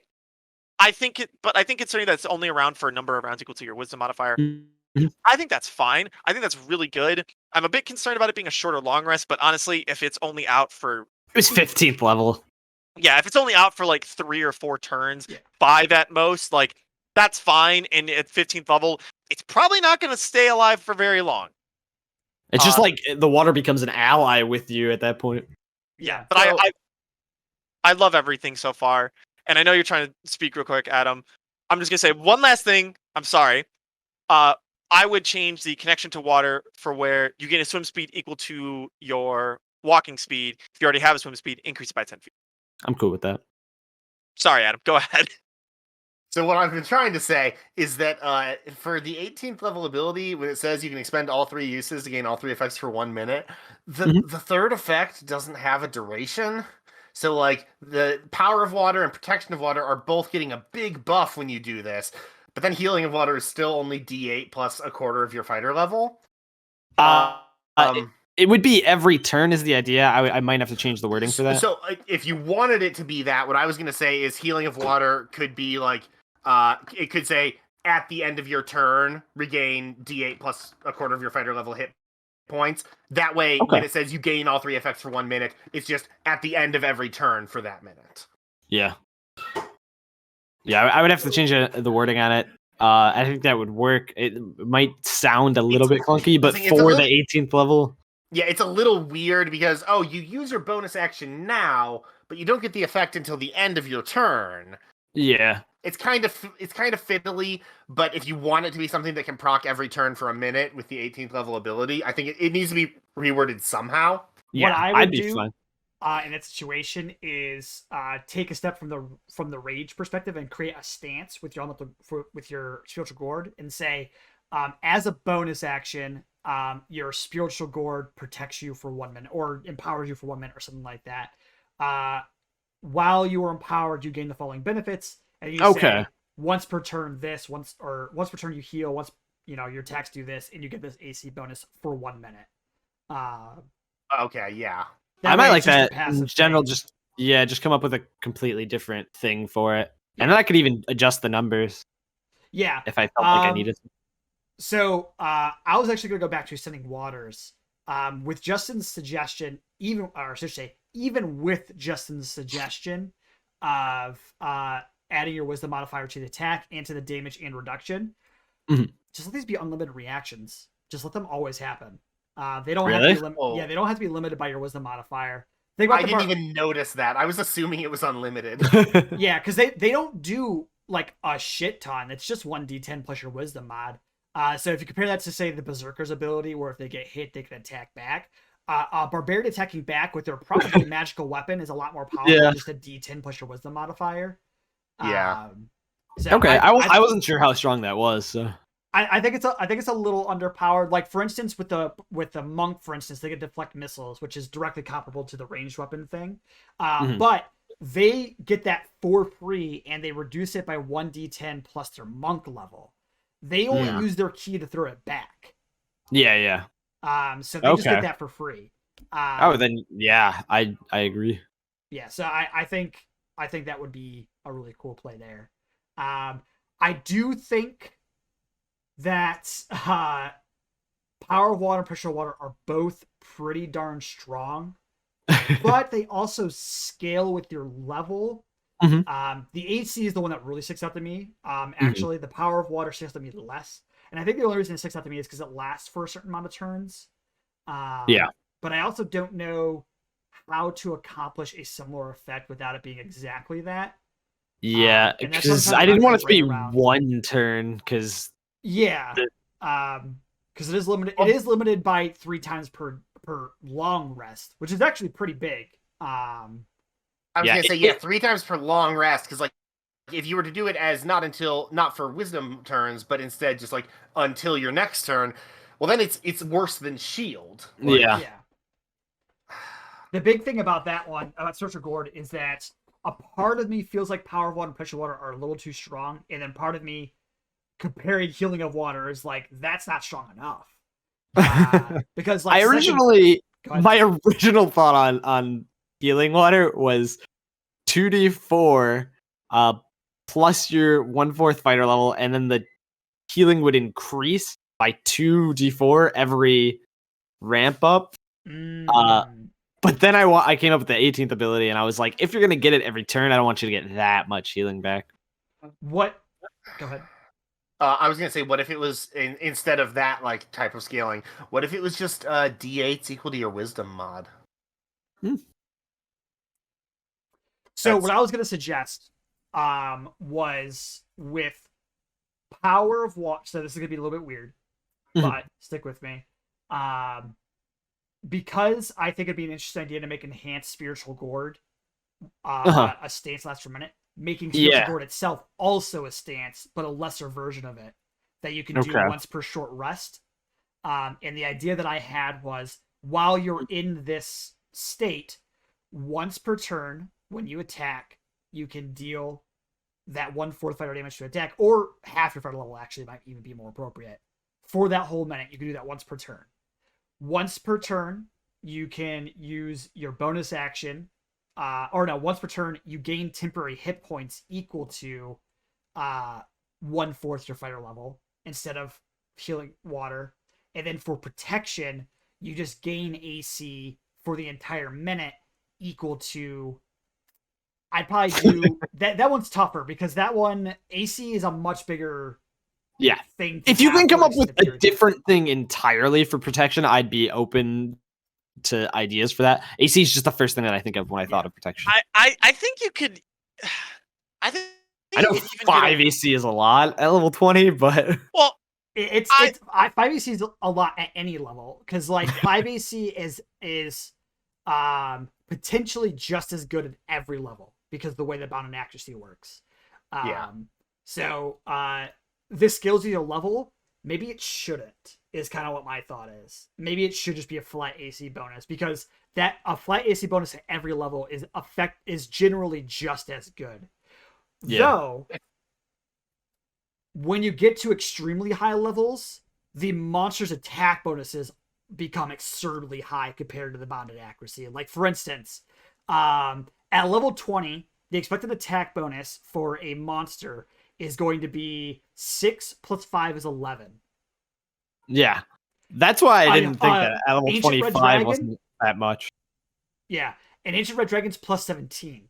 I think it's something that's only around for a number of rounds equal to your wisdom modifier. Mhm. I think that's fine. I think that's really good. I'm a bit concerned about it being a short or long rest, but honestly, if it's only out for It was 15th level. if it's only out for like 3 or 4 turns, Yeah. 5 at most, like that's fine. And at 15th level, it's probably not going to stay alive for very long. It's just like the water becomes an ally with you at that point. Yeah, but so- I love everything so far. And I know you're trying to speak real quick, Adam. I'm just gonna say one last thing. I'm sorry. I would change the connection to water for where you gain a swim speed equal to your walking speed. If you already have a swim speed, increase it by 10 feet. I'm cool with that. Sorry, Adam. Go ahead. So what I've been trying to say is that for the 18th level ability, when it says you can expend all 3 uses to gain all 3 effects for 1 minute, the third effect doesn't have a duration. So like the power of water and protection of water are both getting a big buff when you do this, but then healing of water is still only D8 plus a quarter of your fighter level. It would be every turn is the idea. I might have to change the wording for that. So if you wanted it to be that, what I was going to say is healing of water could be like, it could say at the end of your turn, regain D8 plus a quarter of your fighter level hit points. That way, when it says you gain all 3 effects for 1 minute, it's just at the end of every turn for that minute. Yeah. Yeah, I would have to change the wording on it. I think that would work. It might sound a little bit clunky, but for the 18th level... Yeah, it's a little weird because, you use your bonus action now, but you don't get the effect until the end of your turn. Yeah. It's kind of fiddly, but if you want it to be something that can proc every turn for a minute with the 18th level ability, I think it needs to be reworded somehow. Yeah, what I would I'd be do fine. in that situation is take a step from the rage perspective and create a stance with your spiritual gourd and say, as a bonus action, your spiritual gourd protects you for 1 minute or empowers you for 1 minute or something like that. While you are empowered, you gain the following benefits. And you say once per turn once per turn you heal, once your attacks do this, and you get this AC bonus for 1 minute. Okay, yeah. I might like that in general. Thing. Just come up with a completely different thing for it, and then I could even adjust the numbers. Yeah, if I felt like I needed to. So I was actually going to go back to Ascending Waters. With Justin's suggestion, even with Justin's suggestion of adding your wisdom modifier to the attack and to the damage and reduction, just let these be unlimited reactions. Just let them always happen. They don't have to be they don't have to be limited by your wisdom modifier. I didn't even notice that. I was assuming it was unlimited. Yeah, because they don't do like a shit ton. It's just 1d10 plus your wisdom mod. So if you compare that to, say, the Berserker's ability, where if they get hit, they can attack back. Barbarian attacking back with their probably magical weapon is a lot more powerful than just a d10 plus your wisdom modifier. Yeah. I wasn't sure how strong that was. So. I think it's a little underpowered. Like, for instance, with the monk, for instance, they can deflect missiles, which is directly comparable to the ranged weapon thing. But they get that for free, and they reduce it by 1d10 plus their monk level. They only use their key to throw it back. Yeah. So they just get that for free. Then I agree. Yeah, so I think that would be a really cool play there. I do think that Power of Water and Pressure of Water are both pretty darn strong, but they also scale with your level. The AC is the one that really sticks out to me. Actually, the Power of Water sticks out to me less. And I think the only reason it sticks out to me is because it lasts for a certain amount of turns. But I also don't know how to accomplish a similar effect without it being exactly that. Yeah, because I didn't want it to be one turn, because... Yeah, because it is limited. It is limited by 3 times per long rest, which is actually pretty big. I was gonna say 3 times per long rest, because like if you were to do it as not for wisdom turns, but instead just like until your next turn, Well, then it's worse than shield. Yeah. The big thing about that one, about Spiritual Gourd, is that a part of me feels like Power of Water and Pressure Water are a little too strong, and then part of me, comparing Healing of Water, is like, that's not strong enough. Because like my original thought on Healing Water was 2d4 plus your 1/4 fighter level, and then the healing would increase by 2d4 every ramp up. But then I came up with the 18th ability, and I was like, if you're gonna get it every turn, I don't want you to get that much healing back. What? Go ahead. I was gonna say, what if it was instead of that like type of scaling? What if it was just D8s equal to your Wisdom mod? So what I was gonna suggest, was with Power of Water. So this is gonna be a little bit weird, but stick with me. Because I think it'd be an interesting idea to make Enhanced Spiritual Gourd a stance lasts for a minute, making Spiritual Gourd itself also a stance, but a lesser version of it that you can do once per short rest. And the idea that I had was, while you're in this state, once per turn, when you attack, you can deal that 1/4 fighter damage to attack, or half your fighter level, actually might even be more appropriate. For that whole minute, you can do that once per turn. Once per turn, you can use your bonus action, once per turn, you gain temporary hit points equal to 1/4 your fighter level instead of Healing Water. And then for protection, you just gain AC for the entire minute equal to... I'd probably do... that one's tougher, because that one, AC is a much bigger... thing. If you can come up with a different thing entirely for protection, I'd be open to ideas for that. AC is just the first thing that I think of when I thought of protection. I think you could. I know 5 AC is a lot at level 20, but well, it's 5 AC is a lot at any level, because like 5 AC is potentially just as good at every level because the way that bound and accuracy works. So this scales you to level. Maybe it shouldn't, is kind of what my thought is. Maybe it should just be a flat AC bonus, because that a flat AC bonus at every level is generally just as good. Though, when you get to extremely high levels, the monster's attack bonuses become absurdly high compared to the bounded accuracy. Like, for instance, at level 20, the expected attack bonus for a monster is going to be 6 plus 5 is 11. Yeah. That's why I didn't think that at level 25 wasn't that much. Yeah. And Ancient Red Dragon's plus 17.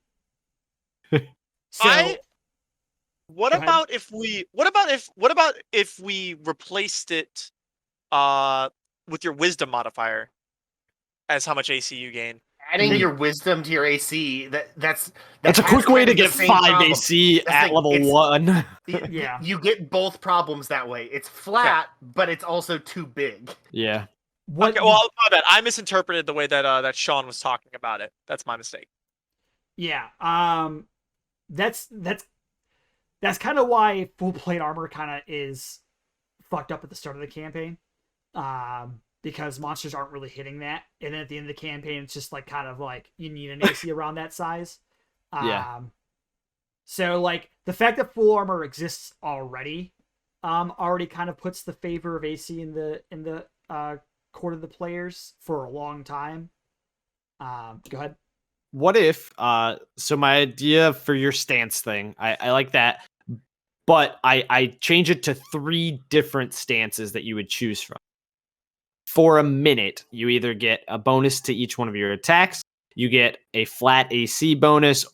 What about if we replaced it with your Wisdom modifier as how much AC you gain? Adding your Wisdom to your AC, that's a quick way to get 5 AC at level 1. You get both problems that way. It's flat, but it's also too big. Yeah. Okay, well, my bad. I misinterpreted the way that Shawn was talking about it. That's my mistake. Yeah. That's kind of why full plate armor kind of is fucked up at the start of the campaign. Because monsters aren't really hitting that, and then at the end of the campaign, it's just like kind of like you need an AC around that size. So like the fact that full armor exists already kind of puts the favor of AC in the court of the players for a long time. Go ahead. What if so my idea for your stance thing, I like that, but I change it to 3 different stances that you would choose from. For a minute, you either get a bonus to each one of your attacks, you get a flat AC bonus,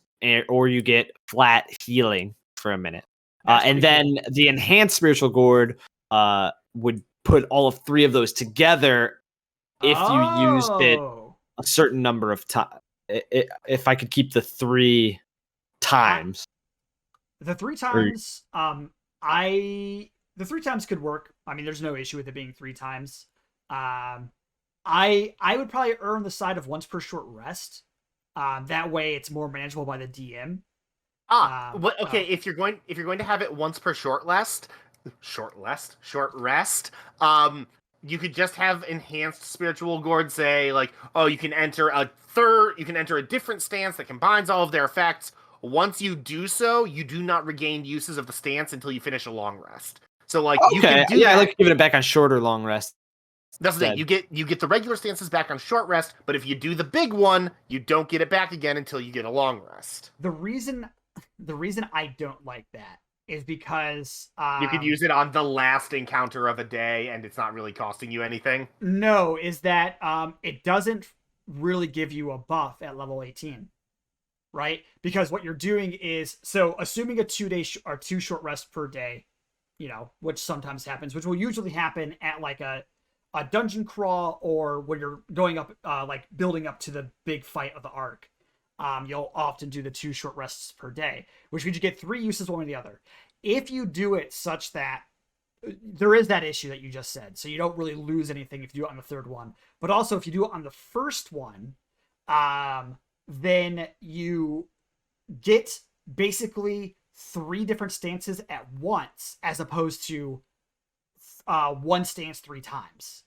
or you get flat healing for a minute. And then the Enhanced Spiritual Gourd would put all of 3 of those together if you used it a certain number of times. If I could keep the 3 times. The 3 times, the 3 times could work. I mean, there's no issue with it being 3 times. I would probably err on the side of once per short rest. That way it's more manageable by the DM. If you're going to have it once per short rest, you could just have enhanced spiritual gourd say like, oh, you can enter a different stance that combines all of their effects. Once you do so, you do not regain uses of the stance until you finish a long rest. So like you Okay, can do yeah, that. I like giving it back on shorter long rest. That's the thing. You get the regular stances back on short rest, but if you do the big one, you don't get it back again until you get a long rest. The reason I don't like that is because You could use it on the last encounter of a day, and it's not really costing you anything. No, is that it doesn't really give you a buff at level 18, right? Because what you're doing is, so assuming a 2-day or 2 short rests per day, you know, which sometimes happens, which will usually happen at like a dungeon crawl or when you're going up, like building up to the big fight of the arc. You'll often do the 2 short rests per day, which means you get 3 uses one or the other. If you do it such that there is that issue that you just said, so you don't really lose anything if you do it on the third one, but also if you do it on the first one, then you get basically 3 different stances at once as opposed to 1 stance 3 times.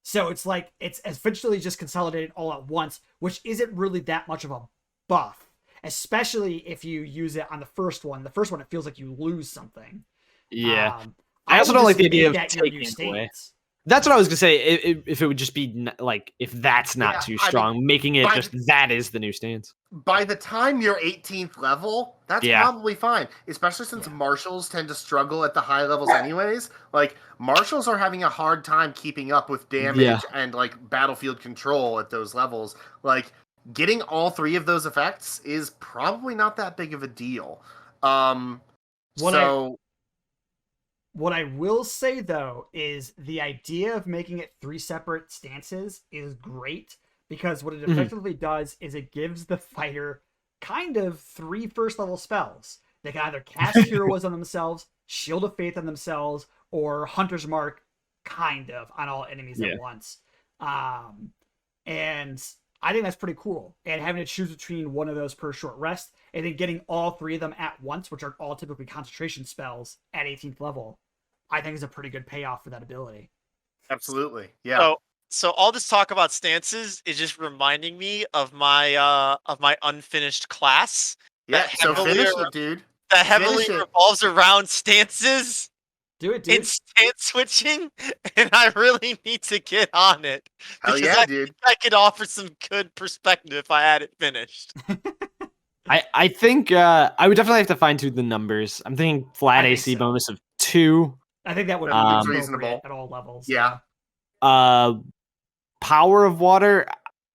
So it's like it's essentially just consolidated all at once, which isn't really that much of a buff, especially if you use it on the first one. The first one, it feels like you lose something. Yeah. I also would don't just like the idea make of that your taking new it away. stance. That's what I was gonna say. If it would just be like, if that's not Yeah, too I mean, strong, making it by just that is the new stance. By the time you're 18th level, that's Yeah. probably fine. Especially since marshals tend to struggle at the high levels anyways. Like, marshals are having a hard time keeping up with damage and, like, battlefield control at those levels. Like, getting all 3 of those effects is probably not that big of a deal. What I will say, though, is the idea of making it 3 separate stances is great, because what it effectively does is it gives the fighter kind of 3 first-level spells. They can either cast Heroism on themselves, Shield of Faith on themselves, or Hunter's Mark, kind of, on all enemies at once. And I think that's pretty cool. And having to choose between one of those per short rest, and then getting all 3 of them at once, which are all typically concentration spells at 18th level, I think is a pretty good payoff for that ability. Absolutely, yeah. So all this talk about stances is just reminding me of my unfinished class. Yeah, so finish it, dude. That heavily revolves around stances. Do it, dude. And stance switching, and I really need to get on it. Hell yeah, dude. I could offer some good perspective if I had it finished. I think I would definitely have to fine tune the numbers. I'm thinking flat AC bonus of 2. I think that would be reasonable at all levels. Yeah. Power of water.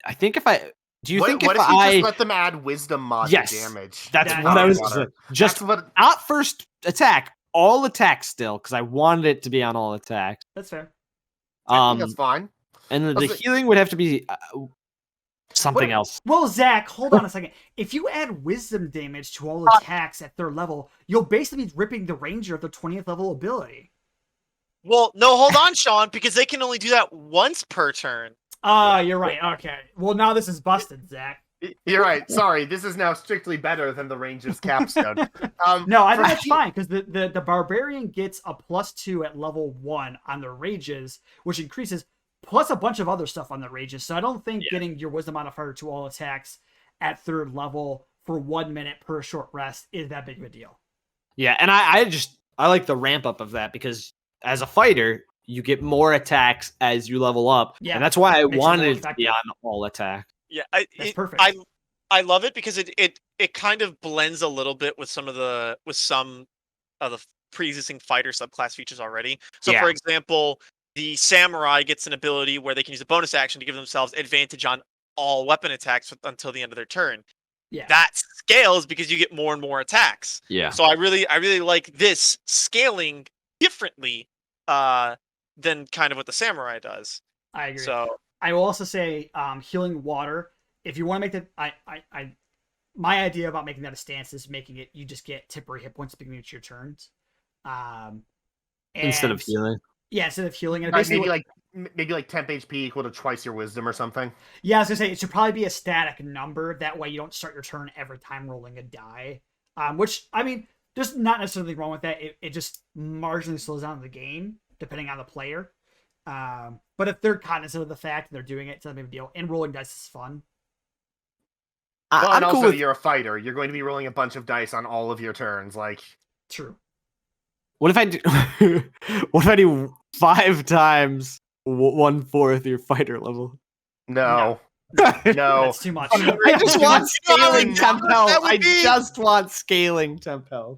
I think if I think what if if you I just let them add wisdom mod to damage? That's what I was just not first attack, all attacks still, because I wanted it to be on all attacks. That's fair. I think that's fine. And the healing would have to be something else. Well, Zach, hold on a second. If you add wisdom damage to all attacks at 3rd level, you'll basically be ripping the ranger of the 20th level ability. Well, no, hold on, Shawn, because they can only do that once per turn. You're right. Okay. Well, now this is busted, Zach. You're right. Sorry, this is now strictly better than the ranger's capstone. No, I think that's fine, because the barbarian gets a +2 at level 1 on their rages, which increases, plus a bunch of other stuff on the rages. So I don't think getting your wisdom modifier to all attacks at 3rd level for 1 minute per short rest is that big of a deal. Yeah, and I like the ramp up of that, because as a fighter, you get more attacks as you level up. Yeah, and that's why I wanted it to be on all attacks. Yeah, that's perfect. I love it because it kind of blends a little bit with some of the pre-existing fighter subclass features already. So for example, the samurai gets an ability where they can use a bonus action to give themselves advantage on all weapon attacks until the end of their turn. Yeah, that scales because you get more and more attacks. Yeah. So I really like this scaling differently than kind of what the samurai does. I agree. So I will also say healing water. If you want to make that, my idea about making that a stance is making it you just get temporary hit points at the beginning of your turns, instead of healing. Yeah, instead of healing, and maybe like temp HP equal to twice your wisdom or something. Yeah, I was gonna say it should probably be a static number. That way, you don't start your turn every time rolling a die. Which I mean, there's not necessarily wrong with that. It just marginally slows down the game depending on the player. But if they're cognizant of the fact they're doing it, it's not a big deal. And rolling dice is fun. Well, I'm and cool also with. you're a fighter. You're going to be rolling a bunch of dice on all of your turns. Like, True. What if I do? What if I do 5 times 1/4 your fighter level? no. No. No. That's too much. I just want You know how scaling temp health. that would I be? just want scaling temp health.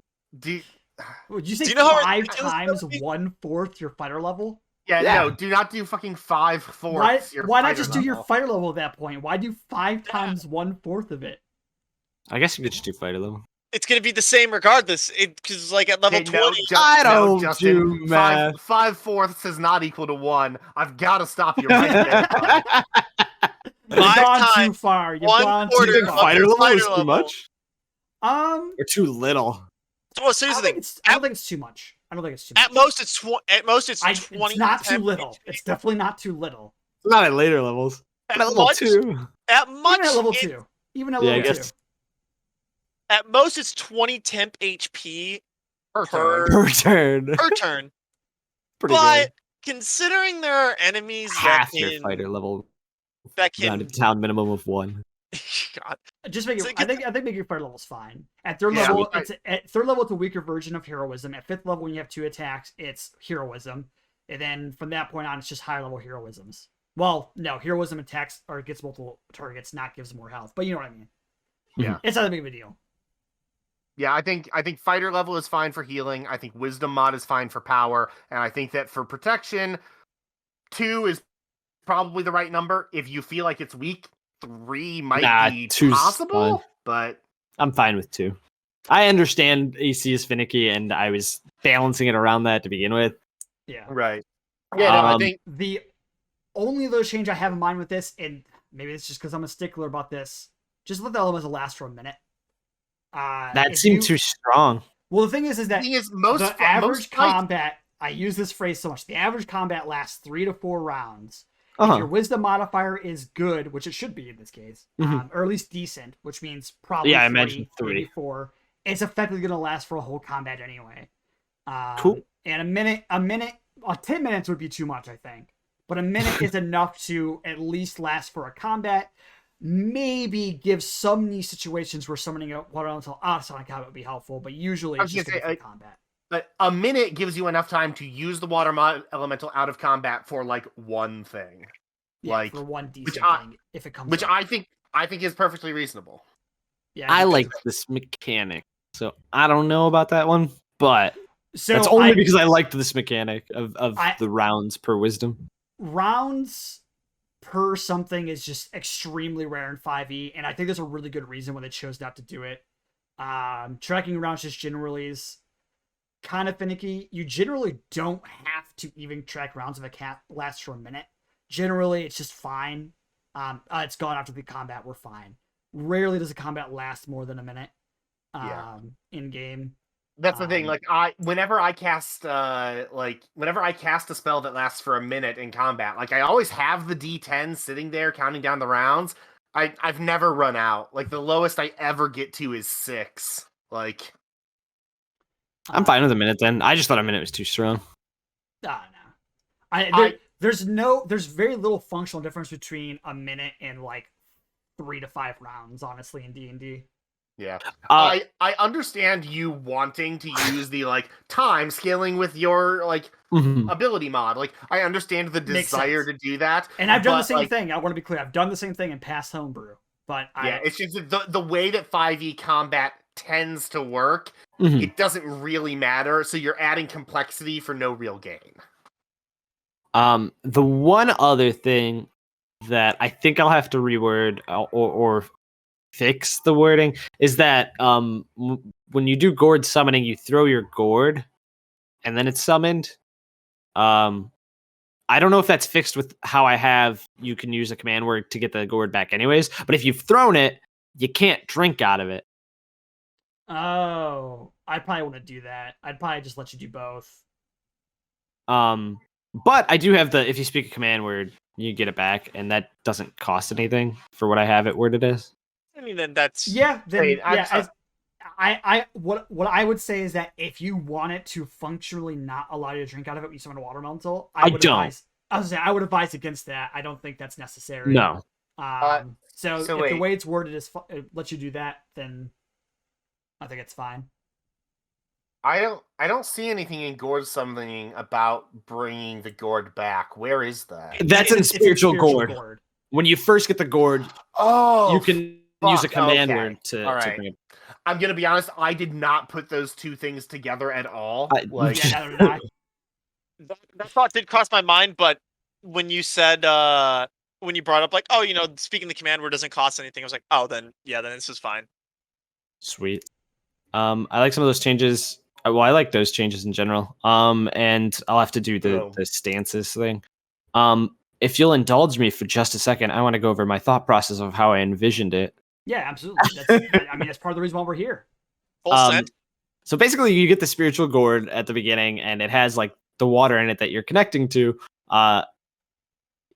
Would you say Do you know how 5 ridiculous that times would be? 1/4 your fighter level? Yeah, Yeah. no, do not do fucking 5/4 your Why not fighter just do your level. fighter level at that point? Why do 5 times 1/4 of it? I guess you could just do fighter level. It's gonna be the same regardless. Because like at level Okay, no, 20, I don't Justin, do math. 5/4 is not equal to 1. I've got to stop you right there, bud. You've 5 gone too times far. You've 1/4 gone Do you too think of far. fighter your level is fighter too level. much or too little? Well, so here's the thing. I don't think it's too much. I don't think it's too much. At most, it's 20. It's not too temp little. HP. It's definitely not too little. Not at later levels. At At level much- 2. At much, Even at level it- 2. Even at Yeah, I level 2. guess At most, it's 20 temp HP Per per turn. per turn. per turn. Pretty But good. considering there are enemies Half that your can fighter level that down can to town minimum of 1. God, Just make it. So I think make your fighter level's fine. At third Yeah, level, I- at third level, it's a weaker version of heroism. At 5th level, when you have 2 attacks, it's heroism, and then from that point on, it's just higher level heroisms. Well, no, heroism attacks or gets multiple targets, not gives more health. But you know what I mean. Yeah. It's not that big of a deal. Yeah, I think fighter level is fine for healing. I think wisdom mod is fine for power, and I think that for protection, 2 is probably the right number. If you feel like it's weak, 3 might Nah, be 2's possible, fine. but I'm fine with 2. I understand AC is finicky, and I was balancing it around that to begin with. Yeah. right. Yeah, no, I Um, think The only other change I have in mind with this, and maybe it's just because I'm a stickler about this, just let the elements last for a minute. That if seemed you- too strong. Well, the thing is the that thing is most the fi- average most fights- combat, I use this phrase so much, the average combat lasts 3 to 4 rounds. If Uh-huh. your wisdom modifier is good, which it should be in this case, or at least decent, which means probably Yeah, I 3, imagine 3. maybe 4, it's effectively going to last for a whole combat anyway. Cool. And 10 minutes would be too much, I think. But a minute is enough to at least last for a combat. Maybe give some niche situations where summoning a water elemental outside of combat would be helpful, but usually I it's was just gonna gonna say, be for combat. But a minute gives you enough time to use the water elemental out of combat for like one thing, Yeah, like for one decent I- thing, if it comes which up. I think is perfectly reasonable. Yeah, I think like that's- this mechanic, so I don't know about that one, but So that's only I- because I liked this mechanic of I- the rounds per wisdom. rounds per something is just extremely rare in 5e, and I think there's a really good reason why they chose not to do it. Tracking rounds just generally is kind of finicky. You generally don't have to even track rounds if a cat lasts for a minute. Generally, it's just fine. It's gone after the combat, we're fine. Rarely does a combat last more than a minute in game. That's the thing. Like whenever I cast a spell that lasts for a minute in combat, like I always have the D10 sitting there counting down the rounds. I've never run out. Like the lowest I ever get to is 6. Like I'm fine with a minute then. I just thought a minute was too strong. No. There's very little functional difference between a minute and like 3 to 5 rounds, honestly, in D&D. yeah. Uh, I understand you wanting to use the like time scaling with your like mhm. ability mod. Like I understand the Makes desire sense. to do that. And I've done the but, same like, thing. I want to be clear. I've done the same thing in past homebrew. But Yeah, it's just the way that 5e combat tends to work, Mhm. it doesn't really matter, so you're adding complexity for no real gain. The one other thing that I think I'll have to reword or fix the wording is that when you do gourd summoning, you throw your gourd and then it's summoned. I don't know if that's fixed with how I have you can use a command word to get the gourd back anyways, but if you've thrown it, you can't drink out of it. Oh, I probably wouldn't do that. I'd probably just let you do both. But I do have if you speak a command word, you get it back, and that doesn't cost anything for what I have it worded as. I mean, then that's Yeah, then Wait, I'm yeah. sorry. What I would say is that if you want it to functionally not allow you to drink out of it when you summon a water elemental, I would don't. advise I was gonna say, I would advise against that. I don't think that's necessary. No. So so if the wait. way it's worded is it lets you do that, then I think it's fine. I don't see anything in Gourd summoning about bringing the Gourd back. Where is that? That's in It's spiritual gourd. When you first get the gourd, Oh, you can use a fuck, command okay. word to bring it. I'm gonna be honest. I did not put those two things together at all. Yeah, neither did I. That thought did cross my mind, but when you said when you brought up like, oh, speaking the command word doesn't cost anything, I was like, oh, then this is fine. Sweet. I like some of those changes. Well, I like those changes in general. And I'll have to do the stances thing. If you'll indulge me for just a second, I want to go over my thought process of how I envisioned it. Yeah, absolutely. That's part of the reason why we're here. Full set. So basically, you get the spiritual gourd at the beginning, and it has like the water in it that you're connecting to.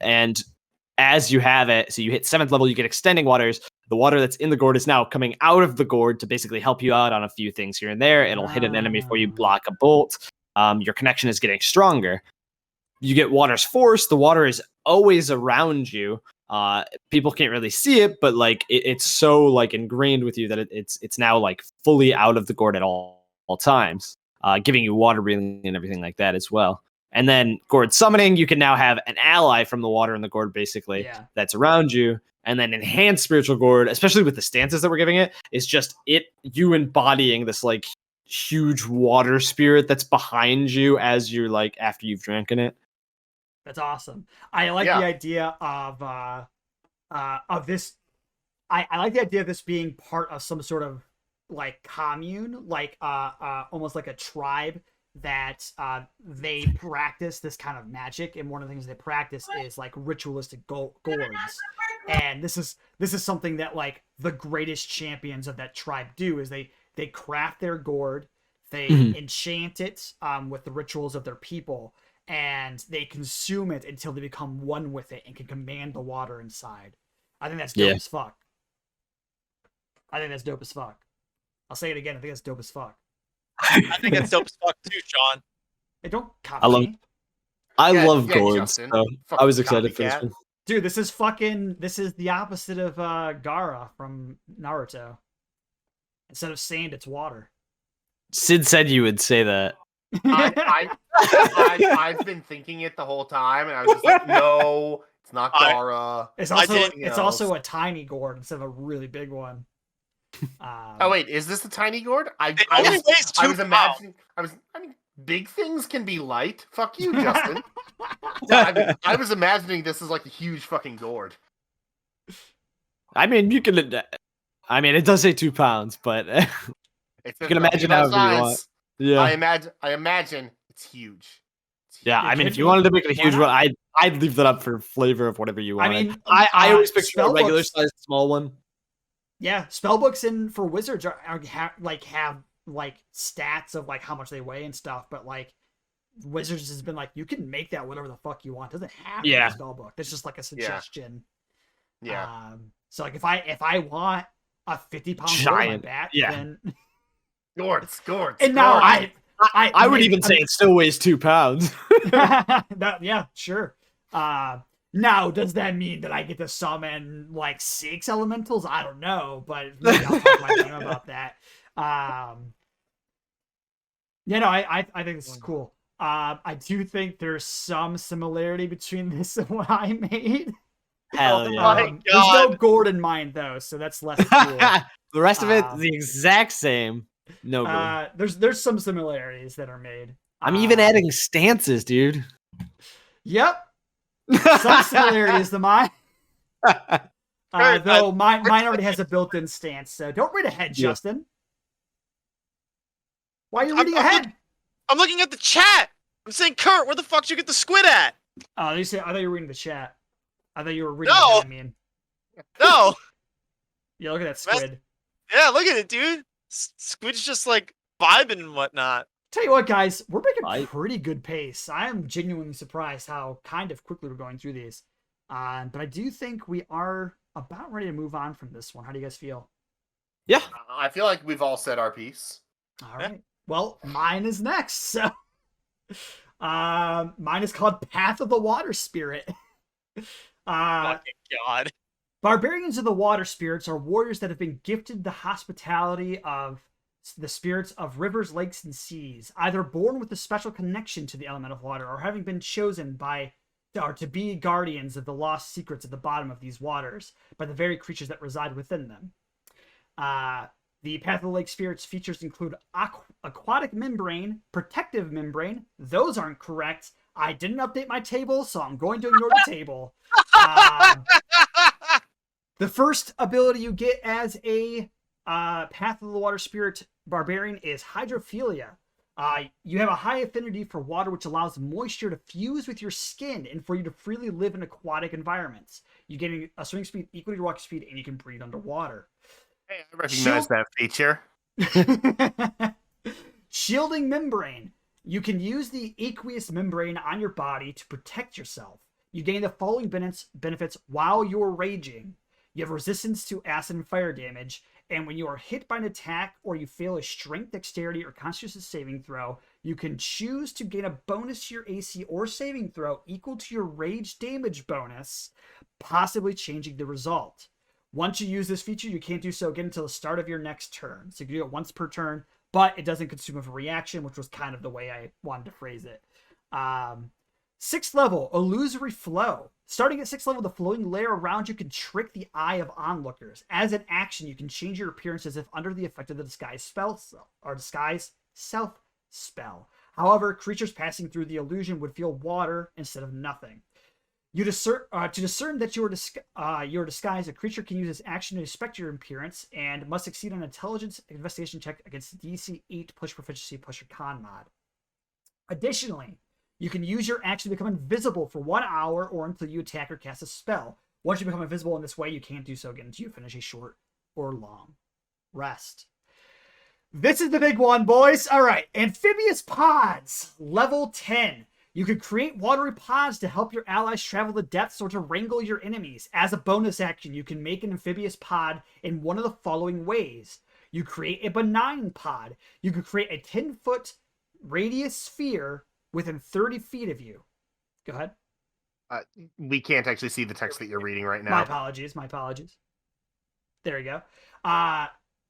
And as you have it, so you hit 7th level, you get extending waters. The water that's in the gourd is now coming out of the gourd to basically help you out on a few things here and there. It'll hit an enemy for you, block a bolt. Your connection is getting stronger. You get water's force. The water is always around you. People can't really see it, but like it's so like ingrained with you that it's now like fully out of the gourd at all times, giving you water breathing and everything like that as well. And then gourd summoning, you can now have an ally from the water in the gourd basically that's around you. And then enhanced spiritual gourd, especially with the stances that we're giving it, is just you embodying this like huge water spirit that's behind you as you're like after you've drinking it. That's awesome. I like the idea of this. I like the idea of this being part of some sort of like commune, like almost like a tribe that they practice this kind of magic, and one of the things they practice is like ritualistic gourds. And this is something that like the greatest champions of that tribe do is they craft their gourd, they enchant it with the rituals of their people, and they consume it until they become one with it and can command the water inside. I think that's dope as fuck. I'll say it again. I think that's dope as fuck. I think that's dope as fuck too, Shawn. Hey, don't copy me. I love gourds. So I was excited for this one. Dude, this is the opposite of Gaara from Naruto. Instead of sand, it's water. Sid said you would say that. I've been thinking it the whole time, and I was just like, no, it's not Gaara. It's also a tiny gourd instead of a really big one. Oh wait, is this the tiny gourd? I mean, big things can be light. Fuck you, Justin. I was imagining this as like a huge fucking gourd. I mean, you can. I mean, it does say 2 pounds, but you can imagine however you want. Yeah, I imagine it's huge. Yeah, I mean, if you wanted to make it a huge one, I'd leave that up for flavor of whatever you want. I mean, I always picture a regular sized small one. Yeah, spellbooks for wizards have stats of like how much they weigh and stuff, but like Wizards has been like, you can make that whatever the fuck you want. It doesn't have to be a spellbook. It's just like a suggestion. Yeah. So like if I want a 50-pound gourd on my back, then gourds. And now I would even say it still weighs 2 pounds. Yeah, sure. Now, does that mean that I get to summon like 6 elementals? I don't know, but maybe I'll talk to my team about that. I think this is cool. I do think there's some similarity between this and what I made. Hell yeah. There's no gourd in mine though, so that's less cool. The rest of it, the exact same. No gourd. There's some similarities that are made. I'm even adding stances, dude. Yep. Some similarities to mine. Though mine already has a built-in stance, so don't read ahead, Justin. Why are you reading ahead? I'm looking at the chat. I'm saying, Kurt, where the fuck did you get the squid at? Oh, I thought you were reading the chat. I thought you were reading ahead, I mean. No. Yeah, look at that squid. Yeah, look at it, dude. Squid's just like vibing and whatnot. Tell you what, guys, we're making pretty good pace. I am genuinely surprised how kind of quickly we're going through these. But I do think we are about ready to move on from this one. How do you guys feel? Yeah. I feel like we've all said our piece. All right. Well, mine is next. So, Mine is called Path of the Water Spirit. Fucking God. Barbarians of the Water Spirits are warriors that have been gifted the hospitality of the spirits of rivers, lakes, and seas, either born with a special connection to the element of water or having been chosen to be guardians of the lost secrets at the bottom of these waters by the very creatures that reside within them. The Path of the Lake Spirits features include aquatic membrane, protective membrane. Those aren't correct. I didn't update my table, so I'm going to ignore the table. The first ability you get as a Path of the Water Spirit Barbarian is Hydrophilia. You have a high affinity for water, which allows moisture to fuse with your skin and for you to freely live in aquatic environments. You get a swimming speed equal to your walking speed, and you can breathe underwater. Hey, I recognize that feature. Shielding Membrane. You can use the aqueous membrane on your body to protect yourself. You gain the following benefits while you're raging. You have resistance to acid and fire damage, and when you are hit by an attack or you fail a strength, dexterity, or constitution saving throw, you can choose to gain a bonus to your AC or saving throw equal to your rage damage bonus, possibly changing the result. Once you use this feature, you can't do so again until the start of your next turn. So you can do it once per turn, but it doesn't consume of a reaction, which was kind of the way I wanted to phrase it. 6th level, Illusory Flow. Starting at 6th level, the flowing layer around you can trick the eye of onlookers. As an action, you can change your appearance as if under the effect of the disguise spell or disguise self spell. However, creatures passing through the illusion would feel water instead of nothing. To discern that you are disguised, a creature can use its action to inspect your appearance and must succeed an intelligence investigation check against DC 8 plus proficiency plus your con mod. Additionally, you can use your action to become invisible for 1 hour or until you attack or cast a spell. Once you become invisible in this way, you can't do so again until you finish a short or long rest. This is the big one, boys. All right, Amphibious Pods, level 10. You can create watery pods to help your allies travel the depths or to wrangle your enemies. As a bonus action, you can make an amphibious pod in one of the following ways. You create a benign pod. You can create a 10-foot radius sphere within 30 feet of you. Go ahead. We can't actually see the text that you're reading right now. My apologies. There you go.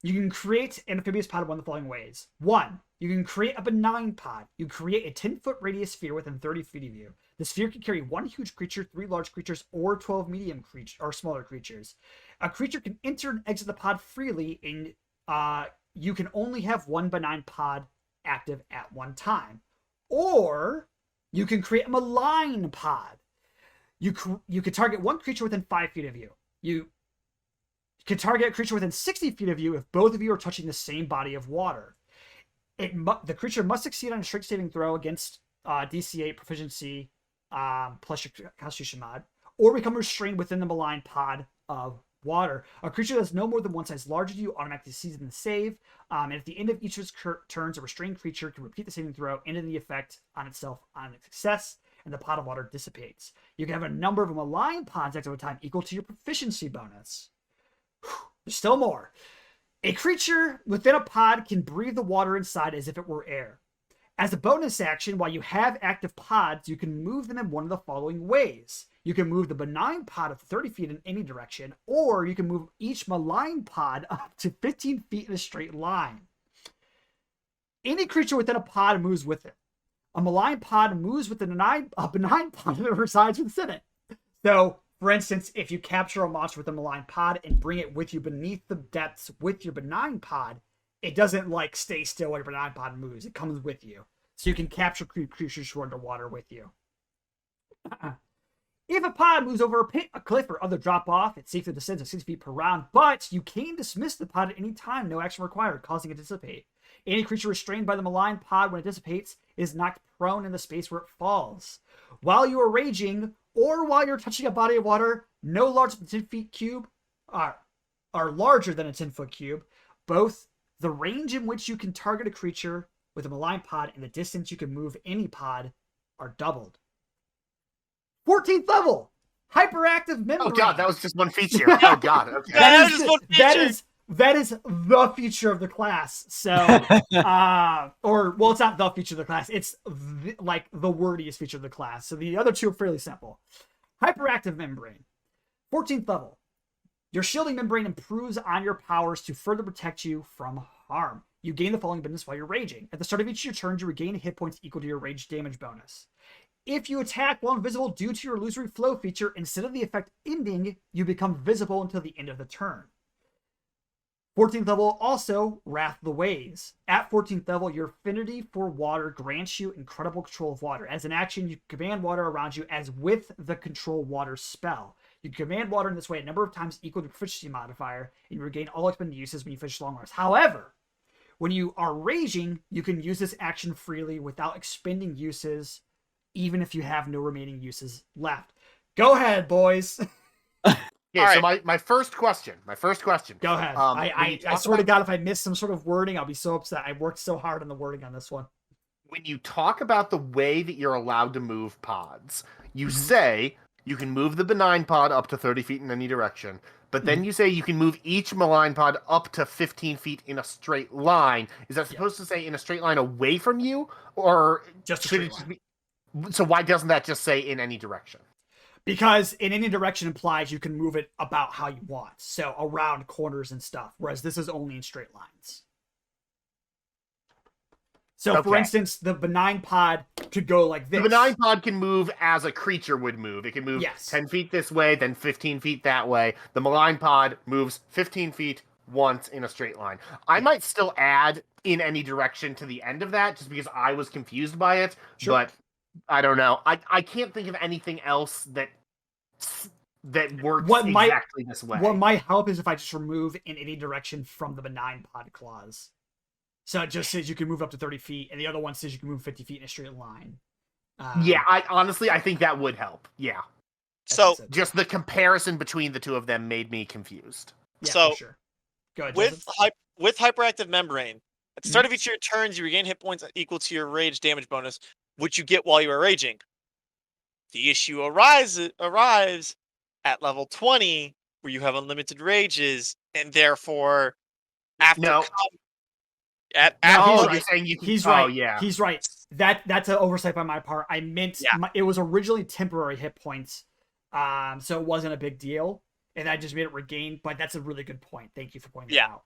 You can create an amphibious pod in one of the following ways. 1. You can create a benign pod. You create a 10-foot radius sphere within 30 feet of you. The sphere can carry 1 huge creature, 3 large creatures, or 12 medium creatures or smaller creatures. A creature can enter and exit the pod freely, and you can only have 1 benign pod active at one time. Or you can create a malign pod. You can target 1 creature within 5 feet of you. You can target a creature within 60 feet of you if both of you are touching the same body of water. The creature must succeed on a strength saving throw against DC 8 proficiency plus your constitution mod, or become restrained within the malign pod of water. A creature that's no more than 1 size larger than you automatically sees in the save, and at the end of each of its turns, a restrained creature can repeat the saving throw, ending the effect on itself on its success, and the pod of water dissipates. You can have a number of malign pods active at a time equal to your proficiency bonus. There's still more. A creature within a pod can breathe the water inside as if it were air. As a bonus action, while you have active pods, you can move them in one of the following ways. You can move the benign pod up to 30 feet in any direction, or you can move each malign pod up to 15 feet in a straight line. Any creature within a pod moves with it. A malign pod moves with a benign pod that resides within it. So, for instance, if you capture a monster with a malign pod and bring it with you beneath the depths with your benign pod, it doesn't stay still while your benign pod moves. It comes with you. So you can capture creatures who are underwater with you. If a pod moves over a pit, a cliff, or other drop off, it safely descends at 6 feet per round, but you can dismiss the pod at any time, no action required, causing it to dissipate. Any creature restrained by the malign pod when it dissipates is knocked prone in the space where it falls. While you are raging, or while you're touching a body of water no larger than 10 feet cube, are larger than a 10-foot cube, both the range in which you can target a creature with a malign pod and the distance you can move any pod are doubled. 14th level, Hyperactive Membrane. Oh god, that was just one feature. Oh god. Okay. That is just one feature. That is That is the feature of the class. So, it's not the feature of the class. It's like the wordiest feature of the class. So the other two are fairly simple. Hyperactive Membrane. 14th level. Your shielding membrane improves on your powers to further protect you from harm. You gain the following bonus while you're raging. At the start of each of your turns, you regain hit points equal to your rage damage bonus. If you attack while invisible due to your illusory flow feature, instead of the effect ending, you become visible until the end of the turn. 14th level, also, Wrath of the Waves. At 14th level, your affinity for water grants you incredible control of water. As an action, you command water around you as with the Control Water spell. You command water in this way a number of times equal to the proficiency modifier, and you regain all expended uses when you finish long rest. However, when you are raging, you can use this action freely without expending uses, even if you have no remaining uses left. Go ahead, boys. Yeah, so right. my first question. Go ahead. I swear to God, if I miss some sort of wording, I'll be so upset. I worked so hard on the wording on this one. When you talk about the way that you're allowed to move pods, you say you can move the benign pod up to 30 feet in any direction, but then you say you can move each malign pod up to 15 feet in a straight line. Is that supposed to say in a straight line away from you, or Just a should straight it just line. be? So why doesn't that just say in any direction? Because in any direction implies you can move it about how you want. So around corners and stuff. Whereas this is only in straight lines. So for instance, the benign pod could go like this. The benign pod can move as a creature would move. It can move 10 feet this way, then 15 feet that way. The malign pod moves 15 feet once in a straight line. I might still add in any direction to the end of that just because I was confused by it. Sure. But I don't know. I can't think of anything else that works exactly this way. What might help is if I just remove in any direction from the benign pod clause. So it just says you can move up to 30 feet, and the other one says you can move 50 feet in a straight line. Yeah, I think that would help. Yeah. So just the comparison between the two of them made me confused. Yeah, so for sure. Go ahead, with Hyperactive Membrane, at the start of each of your turns, you regain hit points equal to your rage damage bonus, which you get while you are raging. The issue arrives at level 20, where you have unlimited rages, and therefore, after you're saying you can. He's right. Oh, yeah, he's right. That's an oversight by my part. I meant it was originally temporary hit points, so it wasn't a big deal, and I just made it regain. But that's a really good point. Thank you for pointing that out.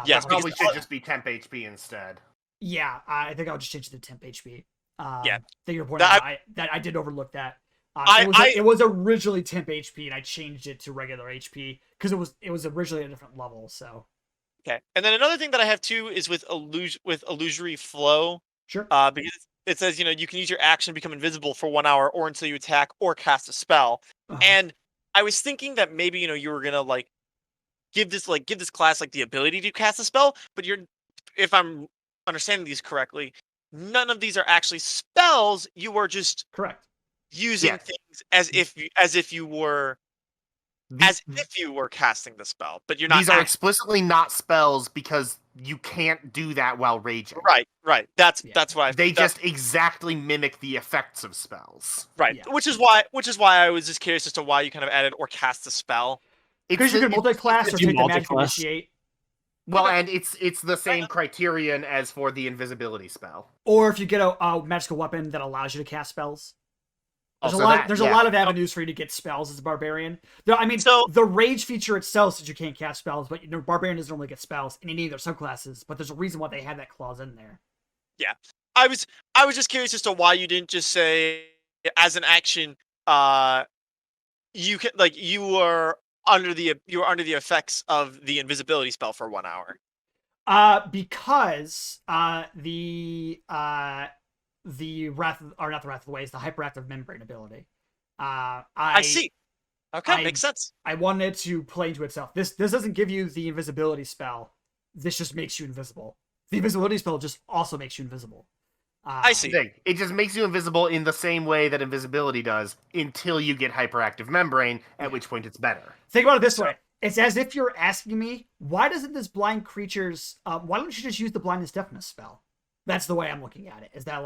Yes, probably should just be temp HP instead. Yeah, I think I'll just change it to temp HP. Thank you for pointing that I did overlook that. It was originally temp HP, and I changed it to regular HP because it was originally a different level. So. Okay, and then another thing that I have too is with illusory flow. Sure. Because it says you can use your action to become invisible for 1 hour or until you attack or cast a spell. And I was thinking that maybe you were gonna give this class the ability to cast a spell, but if I'm understanding these correctly, none of these are actually spells. You are just correct using things as if you were casting the spell, but you're not. These are explicitly not spells because you can't do that while raging. Right. That's why they just exactly mimic the effects of spells. Right. Yeah. Which is why I was just curious as to why you kind of added or cast a spell. Because you can multi-class or take the magic initiate. Well, and it's the same criterion as for the invisibility spell. Or if you get a magical weapon that allows you to cast spells. There's a lot of avenues for you to get spells as a barbarian. The rage feature itself says you can't cast spells, but barbarian doesn't normally get spells in any of their subclasses. But there's a reason why they have that clause in there. Yeah, I was just curious as to why you didn't just say as an action, you can you were under the effects of the invisibility spell for 1 hour. Because the Wrath of the Waves, the hyperactive membrane ability. I see. Okay, makes sense. I wanted to play into itself. This doesn't give you the invisibility spell. This just makes you invisible. The invisibility spell just also makes you invisible. I see. It just makes you invisible in the same way that invisibility does until you get hyperactive membrane, at which point it's better. Think about it this way. It's as if you're asking me, why doesn't this blind creatures... why don't you just use the blindness deafness spell? That's the way I'm looking at it. Is that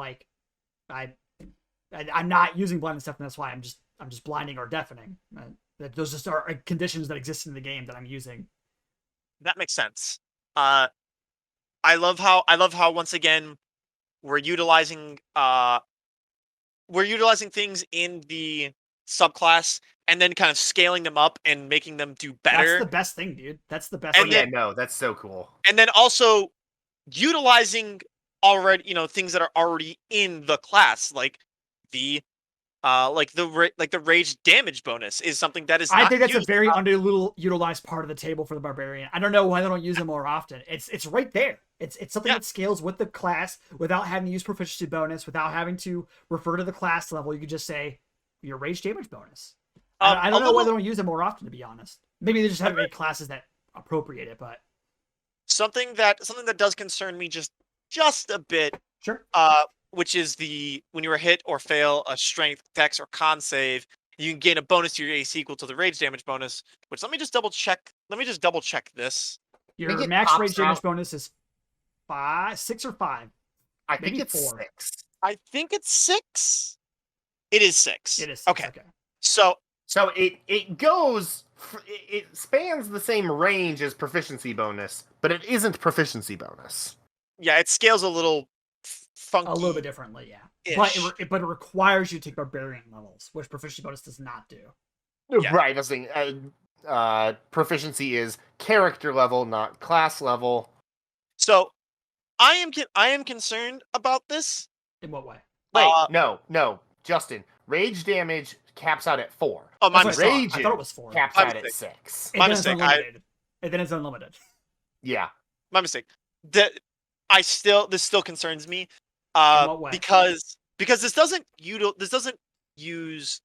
I'm not using blindness deafness, that's why I'm just blinding or deafening. Those just are conditions that exist in the game that I'm using. That makes sense. I love how once again we're utilizing things in the subclass and then kind of scaling them up and making them do better. That's the best thing, dude. That's the best Oh And thing. yeah, then- no, that's so cool. And then also utilizing already, things that are already in the class, like the rage damage bonus is something that is I not think that's a used. very underutilized part of the table for the barbarian. I don't know why they don't use it more often. It's right there. It's something Yeah. that scales with the class without having to use proficiency bonus, without having to refer to the class level. You could just say your rage damage bonus. I don't know why they don't use it more often, to be honest. Maybe they just haven't made classes that appropriate it, but Something that does concern me just a bit, sure. which is when you are hit or fail a strength, dex, or con save, you can gain a bonus to your AC equal to the rage damage bonus. Which let me just double check this. Your think it max pops rage damage out- bonus is 6 or 5. I think Maybe it's 4. 6. I think it's 6. It is 6. It is 6. Okay. So So it goes, it spans the same range as proficiency bonus, but it isn't proficiency bonus. yeah, it scales a little funky. A little bit differently, yeah. Ish. But it requires you to take barbarian levels, which proficiency bonus does not do. Yeah. Right, that's the thing. Proficiency is character level, not class level. So I am concerned about this. In what way? Wait, Uh, no, Justin. Rage damage caps out at 4. Oh, my That's what mistake. I thought it was 4. Caps My out at mistake. 6. And My then it's mistake, unlimited. And then it's unlimited. Yeah. My mistake. That this still concerns me. what way? Because this doesn't use,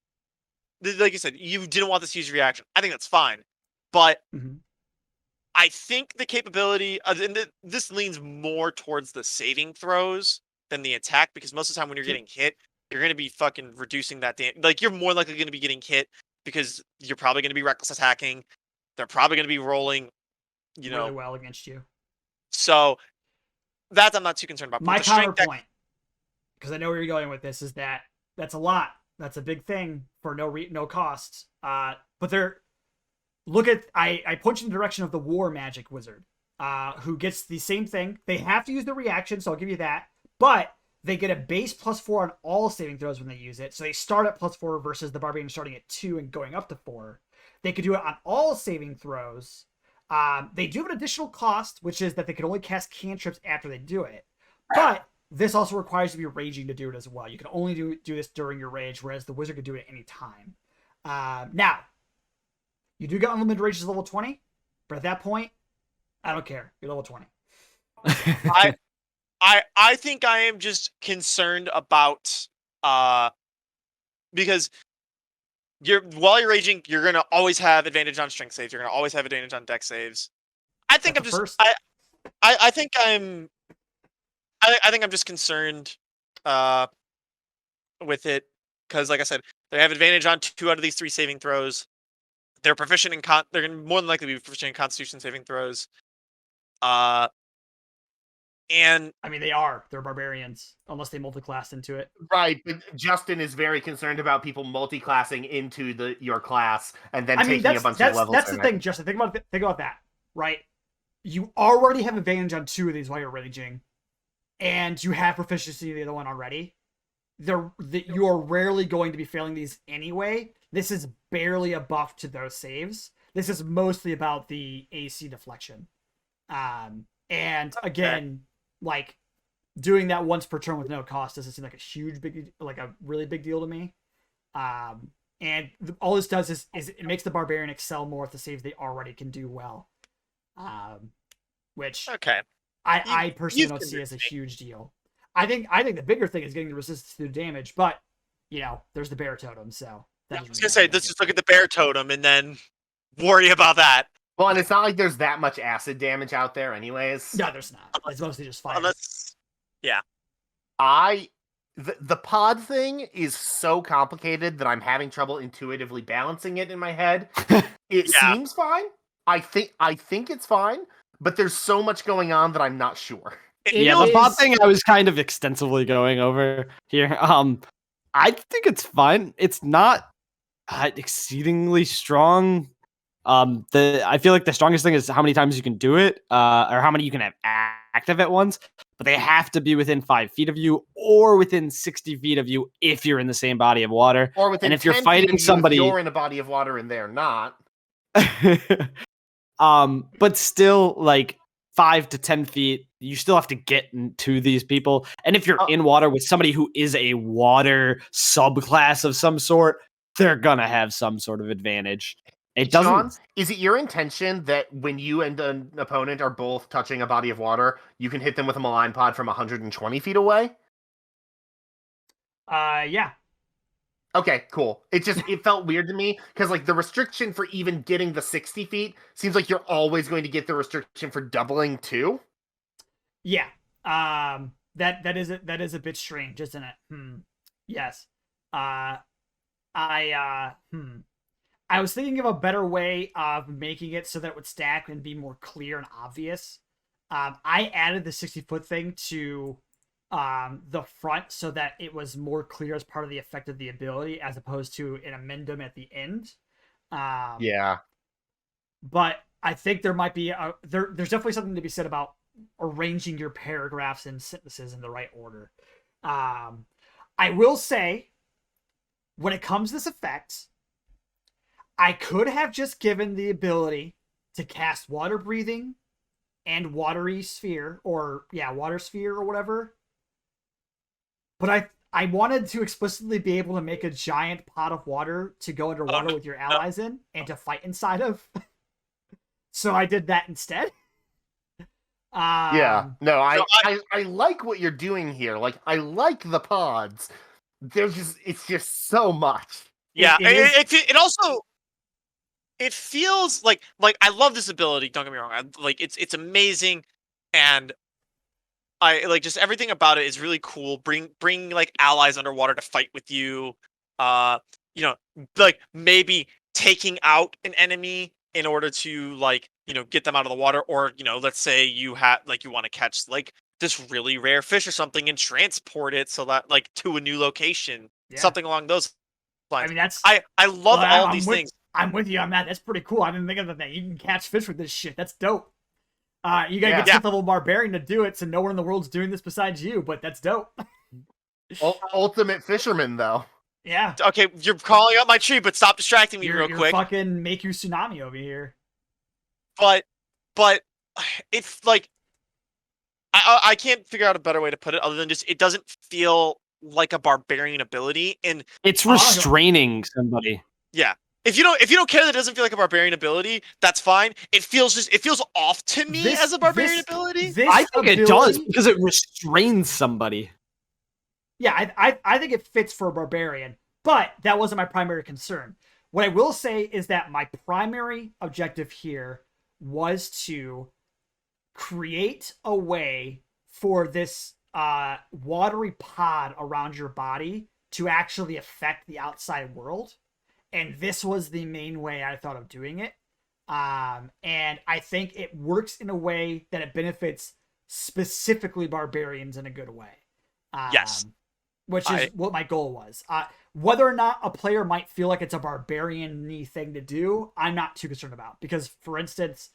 like you said, you didn't want this to use reaction. I think that's fine, but Mhm. I think the capability this leans more towards the saving throws than the attack, because most of the time when you're Sure. getting hit, you're going to be fucking reducing that damage. Like, you're more likely going to be getting hit because you're probably going to be reckless attacking. They're probably going to be rolling, really well against you. So that I'm not too concerned about. But My with the strength deck- counterpoint, because I know where you're going with this, is that's a lot. That's a big thing for no cost. But I point you in the direction of the war magic wizard, who gets the same thing. They have to use the reaction, so I'll give you that. But they get a base +4 on all saving throws when they use it. So they start at +4 versus the barbarian starting at 2 and going up to 4. They could do it on all saving throws. They do have an additional cost, which is that they can only cast cantrips after they do it. But this also requires you to be raging to do it as well. You can only do this during your rage, whereas the wizard can do it at any time. Now, you do get unlimited rages level 20, but at that point, I don't care. You're level 20. I think I am just concerned about because while you're raging, you're gonna always have advantage on strength saves. You're gonna always have advantage on dex saves. I think That's I'm the just first. I think I'm just concerned with it because, like I said, they have advantage on 2 out of these 3 saving throws. They're proficient in they're gonna more than likely be proficient in Constitution saving throws. And I mean, they're barbarians, unless they multi-class into it. Right, but Justin is very concerned about people multi-classing into your class and then taking a bunch of levels. That's the thing, Justin. Think about that, right? You already have advantage on 2 of these while you're raging, and you have proficiency in the other one already. You are rarely going to be failing these anyway. This is barely a buff to those saves. This is mostly about the AC deflection. And again, like, doing that once per turn with no cost doesn't seem like a really big deal to me. And all this does is it makes the barbarian excel more at the saves they already can do well. Which okay, I personally you've don't see as a convinced me. huge deal. I think the bigger thing is getting the resistance to the damage, but there's the bear totem, so I was gonna say, let's just look at the bear totem and then worry about that. Well, and it's not like there's that much acid damage out there anyways. No, there's not. It's mostly just fire. Unless, The pod thing is so complicated that I'm having trouble intuitively balancing it in my head. It Yeah. seems fine. I think it's fine, but there's so much going on that I'm not sure. Yeah, the pod thing I was kind of extensively going over here. I think it's fine. It's not exceedingly strong. I feel like the strongest thing is how many times you can do it, or how many you can have active at once. But they have to be within 5 feet of you, or within 60 feet of you if you're in the same body of water. Or within And if 10 you're fighting feet of you somebody, if you're in a body of water and they're not. but still, like 5 to 10 feet, you still have to get to these people. And if you're in water with somebody who is a water subclass of some sort, they're gonna have some sort of advantage. It doesn't. Shawn, is it your intention that when you and an opponent are both touching a body of water, you can hit them with a malign pod from 120 feet away? Yeah. Okay, cool. It felt weird to me because like the restriction for even getting the 60 feet seems like you're always going to get the restriction for doubling too. Yeah. That is a bit strange, isn't it? Yes. I was thinking of a better way of making it so that it would stack and be more clear and obvious. I added the 60-foot thing to the front so that it was more clear as part of the effect of the ability as opposed to an amendum at the end. Yeah. But I think there might be there's definitely something to be said about arranging your paragraphs and sentences in the right order. I will say, when it comes to this effect, I could have just given the ability to cast water breathing and watery sphere, or water sphere or whatever. But I wanted to explicitly be able to make a giant pot of water to go underwater with your allies in and to fight inside of. So I did that instead. Yeah. No, I like what you're doing here. Like, I like the pods. It's just so much. Yeah, it also it feels like I love this ability. Don't get me wrong. It's amazing, and I like just everything about it is really cool. Bring like allies underwater to fight with you. Like maybe taking out an enemy in order to get them out of the water, or let's say you want to catch like this really rare fish or something and transport it so that to a new location, something along those lines. I mean, that's I love all these things. I'm with you on that. That's pretty cool. I've been thinking of that. You can catch fish with this shit. That's dope. You gotta get 10th level barbarian to do it, so no one in the world's doing this besides you. But that's dope. Ultimate fisherman, though. Yeah. Okay, you're calling up my tree, but stop distracting me real quick. Fucking make you tsunami over here. But it's like I can't figure out a better way to put it other than just it doesn't feel like a barbarian ability, and it's restraining somebody. Yeah. If you don't care that it doesn't feel like a barbarian ability, that's fine. It feels off to me as a barbarian ability. I think it does because it restrains somebody. Yeah, I think it fits for a barbarian, but that wasn't my primary concern. What I will say is that my primary objective here was to create a way for this watery pod around your body to actually affect the outside world. And this was the main way I thought of doing it. And I think it works in a way that it benefits specifically barbarians in a good way. Yes. Which is what my goal was. Whether or not a player might feel like it's a barbarian-y thing to do, I'm not too concerned about. Because, for instance,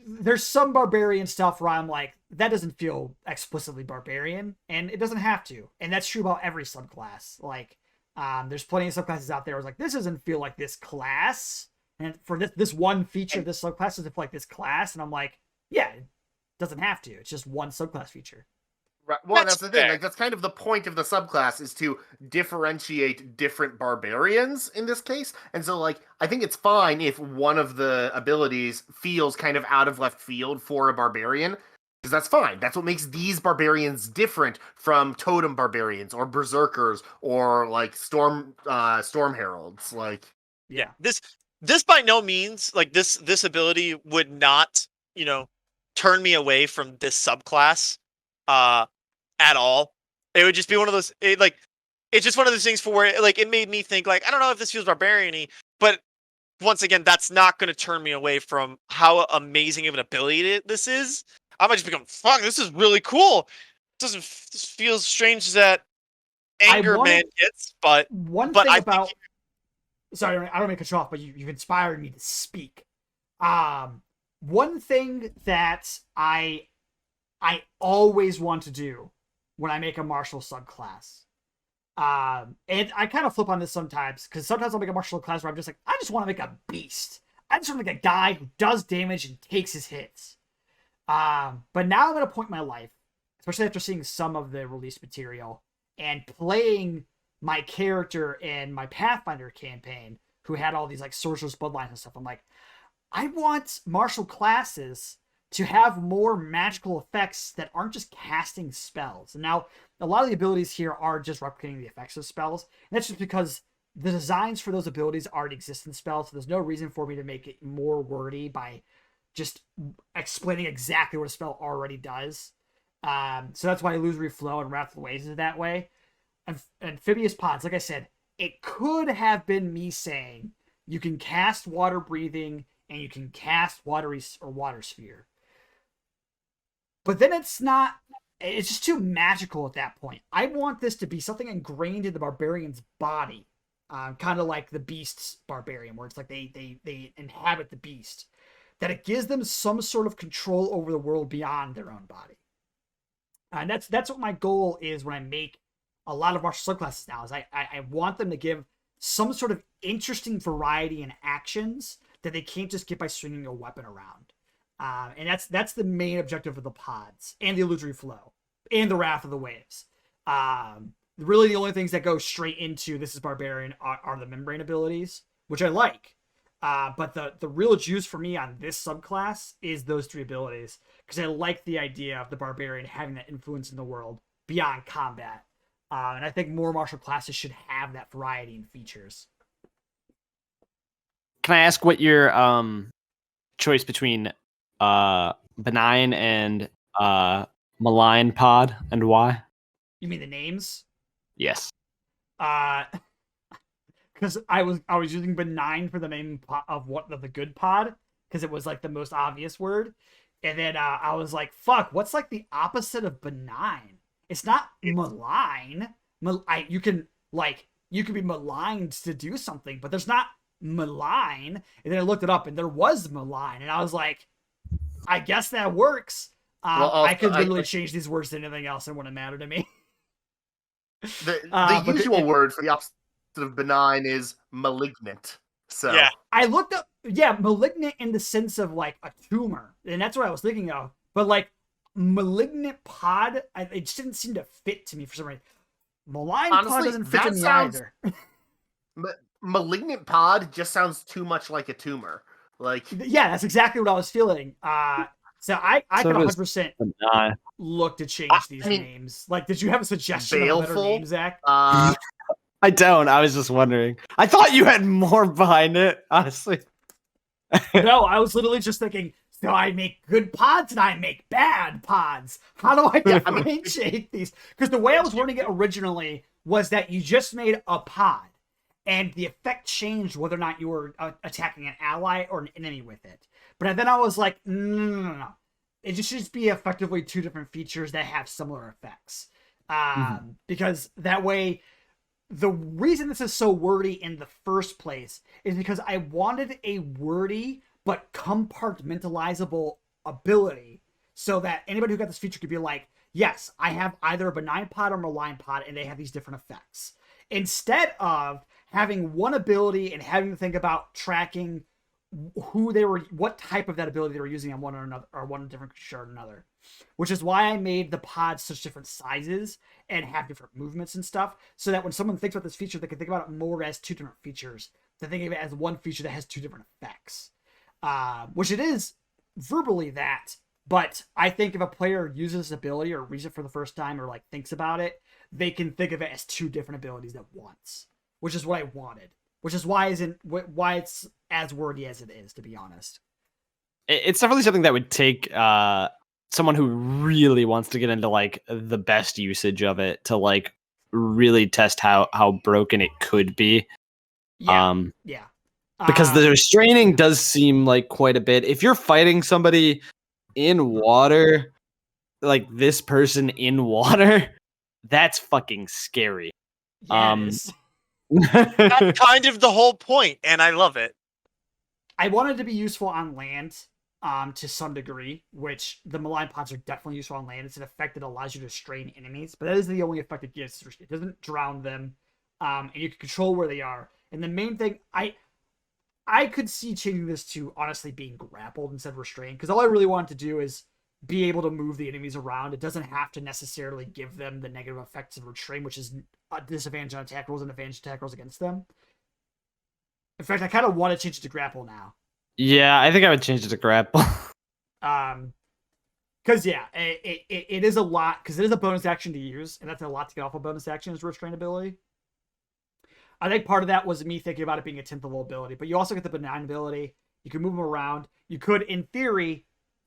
there's some barbarian stuff where I'm like, that doesn't feel explicitly barbarian, and it doesn't have to. And that's true about every subclass. Like, there's plenty of subclasses out there where it's like, this doesn't feel like this class. And for this one feature, this subclass doesn't feel like this class. And I'm like, yeah, it doesn't have to. It's just one subclass feature. Right. Well, that's the thing. Like, that's kind of the point of the subclass, is to differentiate different barbarians in this case. And so, like, I think it's fine if one of the abilities feels kind of out of left field for a barbarian, because that's fine. That's what makes these barbarians different from totem barbarians or berserkers or like storm heralds. Like, yeah, this by no means, like, this ability would not turn me away from this subclass at all. It would just be one of those, it's just one of those things for where it made me think, like, I don't know if this feels barbarian-y, but once again, that's not going to turn me away from how amazing of an ability this is. I might just become, fuck, this is really cool. This feels strange that anger wanted- man gets, but One but thing I about think sorry, I don't mean to cut you off, but you've inspired me to speak. One thing that I always want to do when I make a martial subclass, and I kind of flip on this sometimes because sometimes I'll make a martial class where I'm just like, I just want to make a beast. I just want to make a guy who does damage and takes his hits. But now I'm at a point in my life, especially after seeing some of the release material and playing my character in my Pathfinder campaign, who had all these like sorcerer's bloodlines and stuff. I'm like, I want martial classes to have more magical effects that aren't just casting spells. And now, a lot of the abilities here are just replicating the effects of spells. And that's just because the designs for those abilities already exist in spells, so there's no reason for me to make it more wordy by just explaining exactly what a spell already does. So that's why Illusory Flow and Wrath of the Waves is that way. Amphibious Pods, like I said, it could have been me saying you can cast Water Breathing and you can cast Water Sphere. But then it's just too magical at that point. I want this to be something ingrained in the barbarian's body. Kind of like the beast's barbarian, where it's like they inhabit the beast. That it gives them some sort of control over the world beyond their own body. And that's what my goal is when I make a lot of martial subclasses now, is I want them to give some sort of interesting variety in actions that they can't just get by swinging a weapon around. And that's the main objective of the pods and the Illusory Flow and the Wrath of the Waves. Really the only things that go straight into this is Barbarian are the membrane abilities, which I like. But the real juice for me on this subclass is those 3 abilities, because I like the idea of the Barbarian having that influence in the world beyond combat. And I think more martial classes should have that variety in features. Can I ask what your choice between benign and malign pod and why? You mean the names? Yes. Because I was using benign for the name of the good pod, because it was like the most obvious word, and then I was like, fuck, what's like the opposite of benign? It's not malign. You can be maligned to do something, but there's not malign. And then I looked it up, and there was malign, and I was like, I guess that works. I could literally change these words to anything else, and it wouldn't matter to me. The usual word for the opposite of benign is malignant. So yeah. I looked up, malignant in the sense of like a tumor, and that's what I was thinking of. But like malignant pod, it just didn't seem to fit to me for some reason. Malign pod doesn't fit to me either. Malignant pod just sounds too much like a tumor. Like, yeah, that's exactly what I was feeling. So I could 100% look to change these names. Like, did you have a suggestion of a better name, Zach? I don't. I was just wondering. I thought you had more behind it, honestly. No, I was literally just thinking, so I make good pods and I make bad pods. How do I differentiate these? Because the way I was wording it originally was that you just made a pod, and the effect changed whether or not you were attacking an ally or an enemy with it. But then I was like, no. It just should be effectively 2 different features that have similar effects. Because that way, the reason this is so wordy in the first place is because I wanted a wordy but compartmentalizable ability, so that anybody who got this feature could be like, yes, I have either a benign pod or malign pod, and they have these different effects. Instead of having one ability and having to think about tracking what type of that ability they were using on one or another, or one different creature or another. Which is why I made the pods such different sizes and have different movements and stuff, so that when someone thinks about this feature, they can think about it more as 2 different features than thinking of it as one feature that has 2 different effects. Which it is verbally that, but I think if a player uses this ability or reads it for the first time or like thinks about it, they can think of it as 2 different abilities at once, which is what I wanted. Which is why it's as wordy as it is, to be honest. It's definitely something that would take someone who really wants to get into like the best usage of it to like really test how broken it could be. Yeah. Because the restraining does seem like quite a bit. If you're fighting somebody in water, like this person in water, that's fucking scary. Yeah, it is. That's kind of the whole point, and I love it. I wanted to be useful on land, to some degree, which the malign pots are definitely useful on land. It's an effect that allows you to strain enemies, but that is the only effect it gives. It doesn't drown them, and you can control where they are. And the main thing, I could see changing this to honestly being grappled instead of restrained, because all I really want to do is be able to move the enemies around. It doesn't have to necessarily give them the negative effects of restraint, which is a disadvantage on attack rolls and advantage attack rolls against them. In fact, I kind of want to change it to grapple now. Yeah, I think I would change it to grapple. Because yeah, it is a lot, because it is a bonus action to use, and that's a lot to get off a bonus action is restraint ability. I think part of that was me thinking about it being a 10th level ability, but you also get the benign ability. You can move them around. You could, in theory,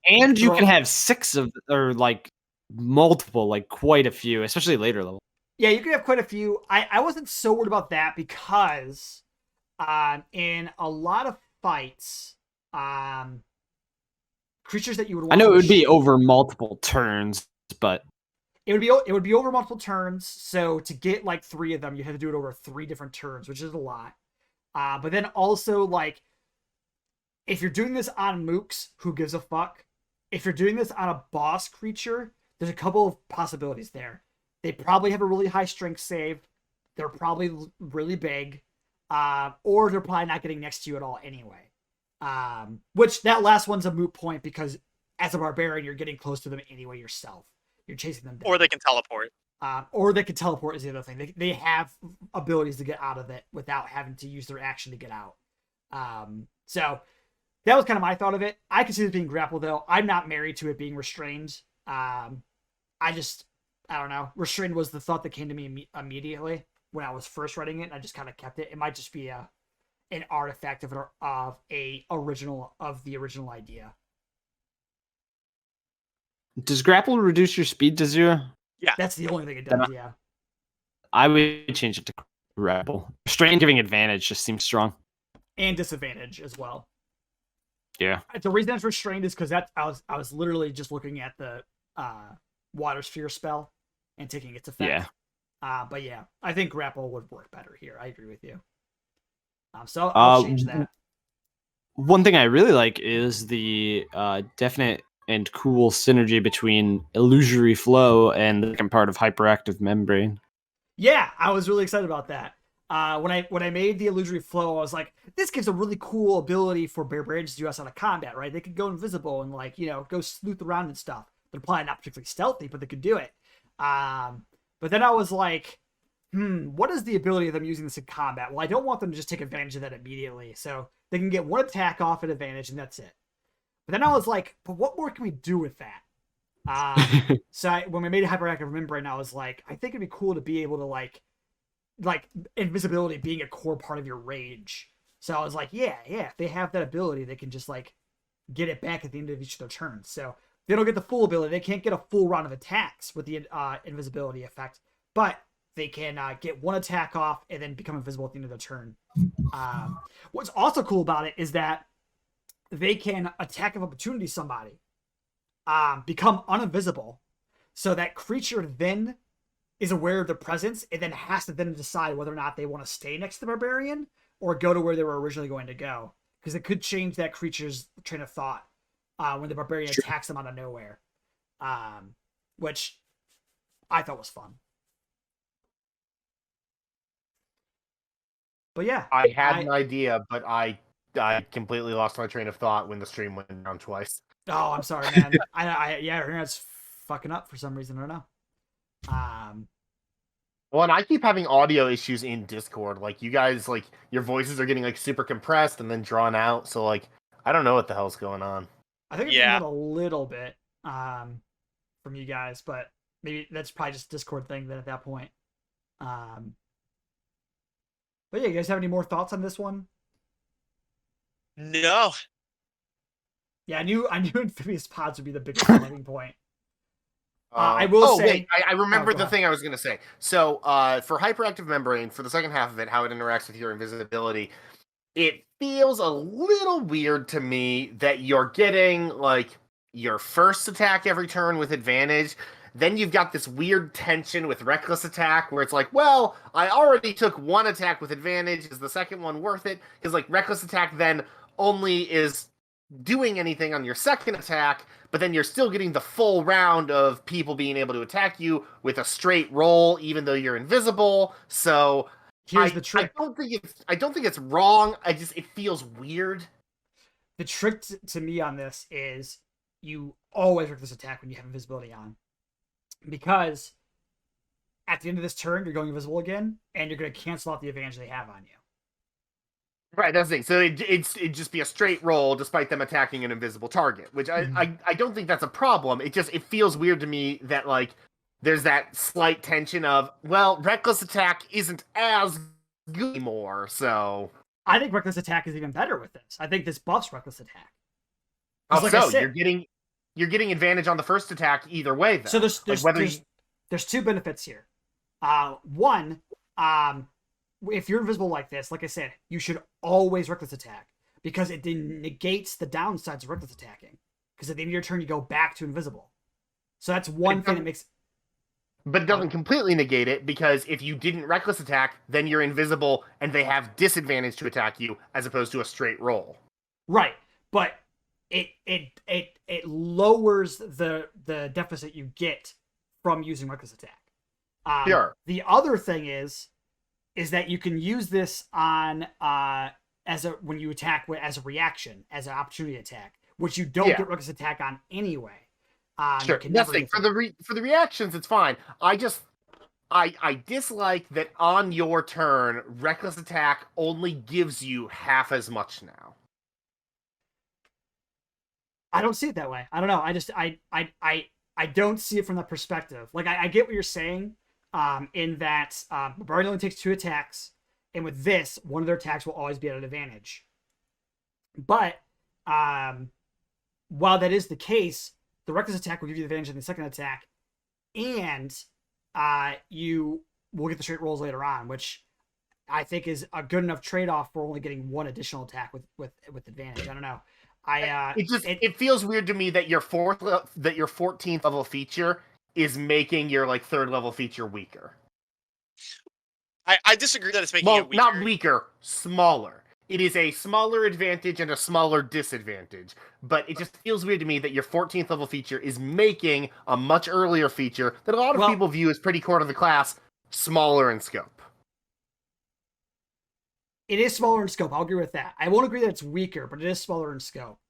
And you can have 6 of, or like multiple, like quite a few, especially later level. Yeah, you can have quite a few. I wasn't so worried about that because in a lot of fights, creatures that you would want I know to it would be over multiple turns, but it would be over multiple turns. So to get like 3 of them, you had to do it over 3 different turns, which is a lot. But then also, like, if you're doing this on mooks, who gives a fuck? If you're doing this on a boss creature, there's a couple of possibilities there. They probably have a really high strength save. They're probably really big. Or they're probably not getting next to you at all anyway. Which that last one's a moot point, because as a barbarian, you're getting close to them anyway yourself. You're chasing them down. Or they can teleport. Or they can teleport is the other thing. They have abilities to get out of it without having to use their action to get out. So that was kind of my thought of it. I consider it being grappled, though. I'm not married to it being restrained. I don't know. Restrained was the thought that came to me immediately when I was first writing it, and I just kind of kept it. It might just be an artifact of the original idea. does grapple reduce your speed to 0? Yeah. That's the only thing it does, yeah. I would change it to grapple. Restraint giving advantage just seems strong. And disadvantage as well. Yeah. The reason it's restrained is because I was literally just looking at the water sphere spell and taking its effect. Yeah. But yeah, I think grapple would work better here. I agree with you. So I'll change that. One thing I really like is the definite and cool synergy between illusory flow and the second part of hyperactive membrane. Yeah, I was really excited about that. When I made the illusory flow, I was like, this gives a really cool ability for barbarians to do outside of combat, right? They could go invisible and, like, go sleuth around and stuff. They're probably not particularly stealthy, but they could do it. But then I was like, what is the ability of them using this in combat? Well, I don't want them to just take advantage of that immediately. So they can get 1 attack off at advantage, and that's it. But then I was like, but what more can we do with that? So when we made a hyperactive membrane, I was like, I think it'd be cool to be able to like invisibility being a core part of your rage. So I was like, yeah, if they have that ability, they can just like get it back at the end of each of their turns. So they don't get the full ability. They can't get a full round of attacks with the invisibility effect, but they can get 1 attack off and then become invisible at the end of their turn. What's also cool about it is that they can attack of opportunity somebody, become uninvisible, so that creature then is aware of their presence and then has to then decide whether or not they want to stay next to the barbarian or go to where they were originally going to go, because it could change that creature's train of thought when the barbarian attacks them out of nowhere, which I thought was fun. But yeah, I had an idea, but I completely lost my train of thought when the stream went down twice. Oh, I'm sorry, man. It's fucking up for some reason. I don't know. Well, and I keep having audio issues in Discord. Like, you guys, like, your voices are getting like super compressed and then drawn out. So like, I don't know what the hell's going on. I think it's a little bit from you guys, but maybe that's probably just a Discord thing then at that point. But yeah, you guys have any more thoughts on this one? No. Yeah, I knew amphibious pods would be the biggest selling point. I will say. Wait, I remember the thing I was going to say. So, for hyperactive membrane, for the second half of it, how it interacts with your invisibility, it feels a little weird to me that you're getting like your first attack every turn with advantage. then you've got this weird tension with reckless attack where it's like, well, I already took one attack with advantage. Is the second one worth it? Because like reckless attack then only is doing anything on your second attack, but then you're still getting the full round of people being able to attack you with a straight roll, even though you're invisible. So Here's the trick. I don't think it's wrong. It feels weird. The trick to me on this is you always reckless attack when you have invisibility on, because at the end of this turn you're going invisible again, and you're going to cancel out the advantage they have on you. Right, that's the thing. So it'd just be a straight roll despite them attacking an invisible target, which I don't think that's a problem. It feels weird to me that like there's that slight tension of, well, reckless attack isn't as good anymore, so I think reckless attack is even better with this. I think this buffs reckless attack. You're getting advantage on the first attack either way, though. So there's two benefits here. One, if you're invisible like this, like I said, you should always reckless attack, because it negates the downsides of reckless attacking. Because at the end of your turn, you go back to invisible. So that's one thing that makes. But it doesn't completely negate it, because if you didn't reckless attack, then you're invisible and they have disadvantage to attack you as opposed to a straight roll. Right, but it lowers the deficit you get from using reckless attack. Sure. The other thing is that you can use this on when you attack as a reaction, as an opportunity attack, which you don't get reckless attack on anyway. Sure. Nothing for the reactions. It's fine. I dislike that on your turn, reckless attack only gives you half as much now. I don't see it that way. I don't know. I don't see it from that perspective. Like I get what you're saying, in that Barbarian only takes 2 attacks, and with this, one of their attacks will always be at an advantage. But while that is the case, the reckless attack will give you the advantage in the second attack, and you will get the straight rolls later on, which I think is a good enough trade-off for only getting one additional attack with advantage. I don't know. It feels weird to me that your 14th level feature is making your like 3rd level feature weaker. I disagree that it's making it weaker. Not weaker, smaller. It is a smaller advantage and a smaller disadvantage, but it just feels weird to me that your 14th level feature is making a much earlier feature that a lot of people view as pretty core to the class smaller in scope. It is smaller in scope. I'll agree with that. I won't agree that it's weaker, but it is smaller in scope.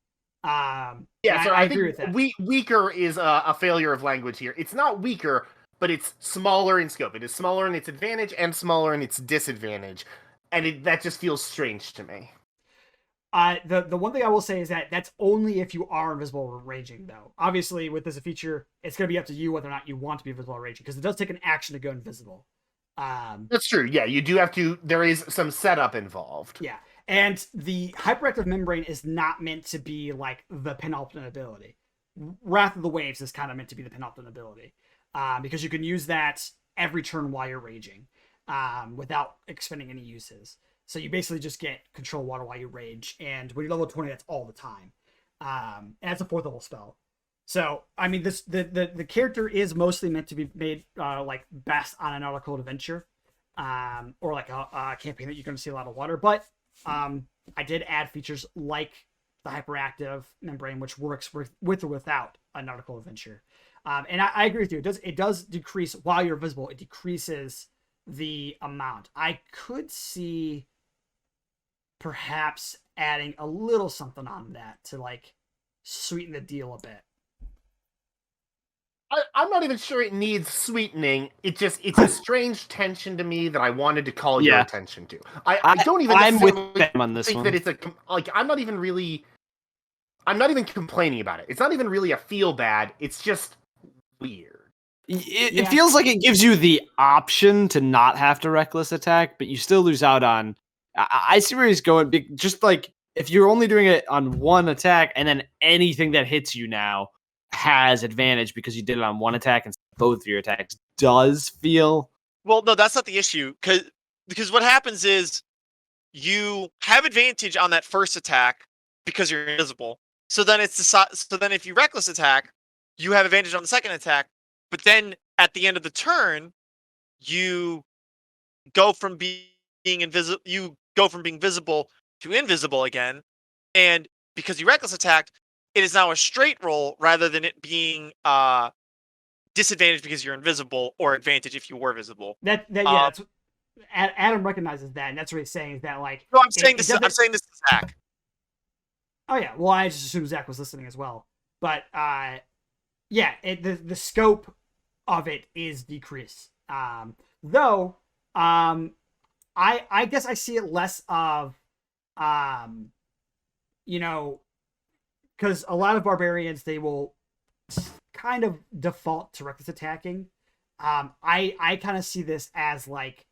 So I agree with that. Weaker is a failure of language here. It's not weaker, but it's smaller in scope. It is smaller in its advantage and smaller in its disadvantage. And that just feels strange to me. The one thing I will say is that that's only if you are invisible or raging, though. Obviously, with this feature, it's going to be up to you whether or not you want to be invisible or raging, because it does take an action to go invisible. That's true. Yeah, you do have to. There is some setup involved. Yeah, and the hyperactive membrane is not meant to be like the penultimate ability. Wrath of the Waves is kind of meant to be the penultimate ability, because you can use that every turn while you're raging. Without expending any uses. So you basically just get control water while you rage, and when you're level 20, that's all the time. And it's a 4th level spell. So I mean, the character is mostly meant to be made like best on an nautical adventure, or like a campaign that you're going to see a lot of water. But I did add features like the hyperactive membrane, which works with or without a nautical adventure. And I agree with you. It does decrease while you're visible. It decreases the amount. I could see perhaps adding a little something on that to like sweeten the deal a bit. I'm not even sure it needs sweetening. It's a strange tension to me that I wanted to call your attention to. I don't even. I'm with them on this think one. that it's I'm not even complaining about it. It's not even really a feel bad. It's just weird. It feels like it gives you the option to not have to reckless attack, but you still lose out on. I see where he's going. Just like if you're only doing it on one attack, and then anything that hits you now has advantage because you did it on one attack, and both of your attacks does feel. Well, no, that's not the issue, because what happens is you have advantage on that first attack because you're invisible. So then if you reckless attack, you have advantage on the second attack but then at the end of the turn, you go from being invisible. You go from being visible to invisible again, and because you reckless attacked, it is now a straight roll rather than it being disadvantage because you're invisible or advantage if you were visible. Yeah, that's Adam recognizes that, and that's what he's saying is that like. No, I'm saying it this. I'm saying this to Zach. Oh yeah, well I just assumed Zach was listening as well, but yeah, the scope of it is decreased. Though I guess I see it less of you know, because a lot of barbarians they will kind of default to reckless attacking. I kind of see this as like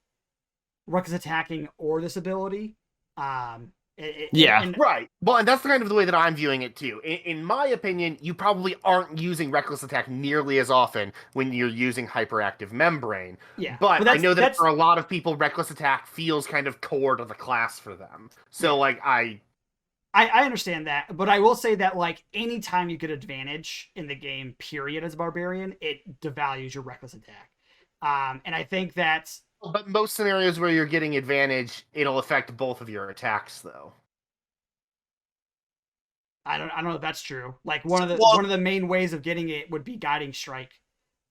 reckless attacking or this ability. Yeah. Right. Well, and that's kind of the way that I'm viewing it too. In my opinion, you probably aren't using Reckless Attack nearly as often when you're using Hyperactive Membrane. Yeah. But I know that for a lot of people, Reckless Attack feels kind of core to the class for them. So, yeah. like, I understand that, but I will say that like anytime you get advantage in the game, period, as a barbarian, it devalues your reckless attack. And I think that. But most scenarios where you're getting advantage, it'll affect both of your attacks, though. I don't know if that's true. Like one of the main ways of getting it would be guiding strike,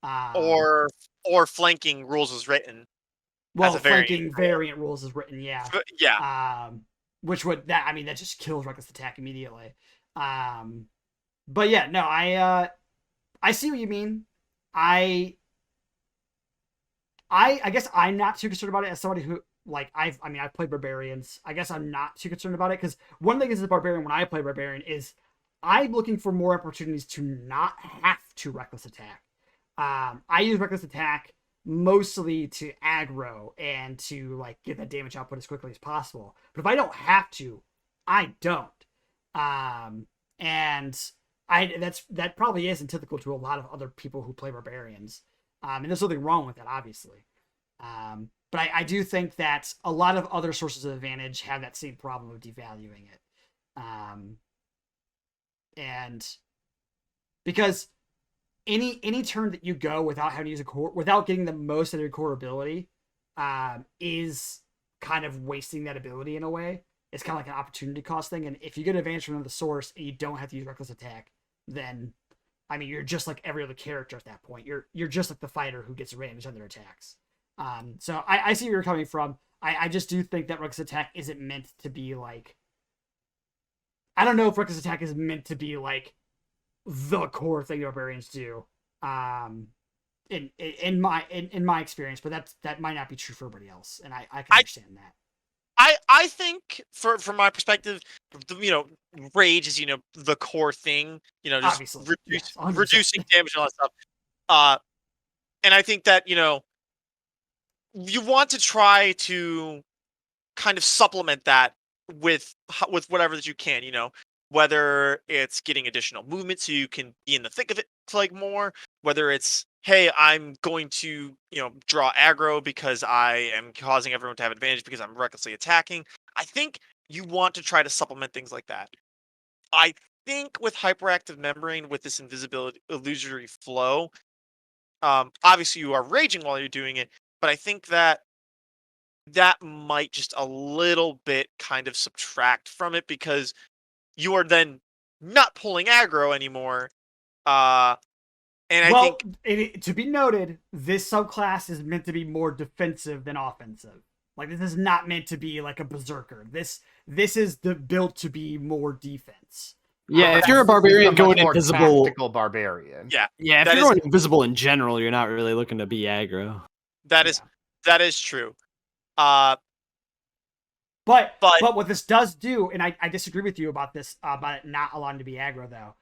or flanking rules as written. Well, flanking variant rules is written, yeah. Yeah. Which would that just kills reckless attack immediately. But yeah, no, I see what you mean. I guess I'm not too concerned about it as somebody who like I've played barbarians. I guess I'm not too concerned about it because one thing is a barbarian when I play barbarian is I'm looking for more opportunities to not have to reckless attack. I use reckless attack mostly to aggro and to like get that damage output as quickly as possible. But if I don't have to, I don't. And that probably is antithetical to a lot of other people who play barbarians. And there's nothing wrong with that, obviously. But I do think that a lot of other sources of advantage have that same problem of devaluing it. And because any turn that you go without having to use a core, without getting the most out of your core ability, is kind of wasting that ability in a way. It's kind of like an opportunity cost thing. And if you get advantage from another source and you don't have to use reckless attack, then you're just like every other character at that point. You're just like the fighter who gets advantage on their attacks. So I see where you're coming from. I just do think that reckless attack isn't meant to be like. I don't know if reckless attack is meant to be like the core thing barbarians do. In my experience, but that might not be true for everybody else, and I can understand that. I think from my perspective, rage is the core thing. Just obviously reducing damage and all that stuff. And I think that you want to try to kind of supplement that with whatever that you can. Whether it's getting additional movement so you can be in the thick of it like more, whether it's hey, I'm going to, draw aggro because I am causing everyone to have advantage because I'm recklessly attacking. I think you want to try to supplement things like that. I think with hyperactive membrane, with this invisibility illusory flow, obviously you are raging while you're doing it, but I think that might just a little bit kind of subtract from it because you are then not pulling aggro anymore. And I think to be noted, this subclass is meant to be more defensive than offensive. Like this is not meant to be like a berserker. This is built to be more defense. Yeah, if you're a barbarian going invisible, tactical barbarian. Yeah. If you're going invisible in general, you're not really looking to be aggro. That is true. But what this does do, and I disagree with you about this, about it not allowing to be aggro though.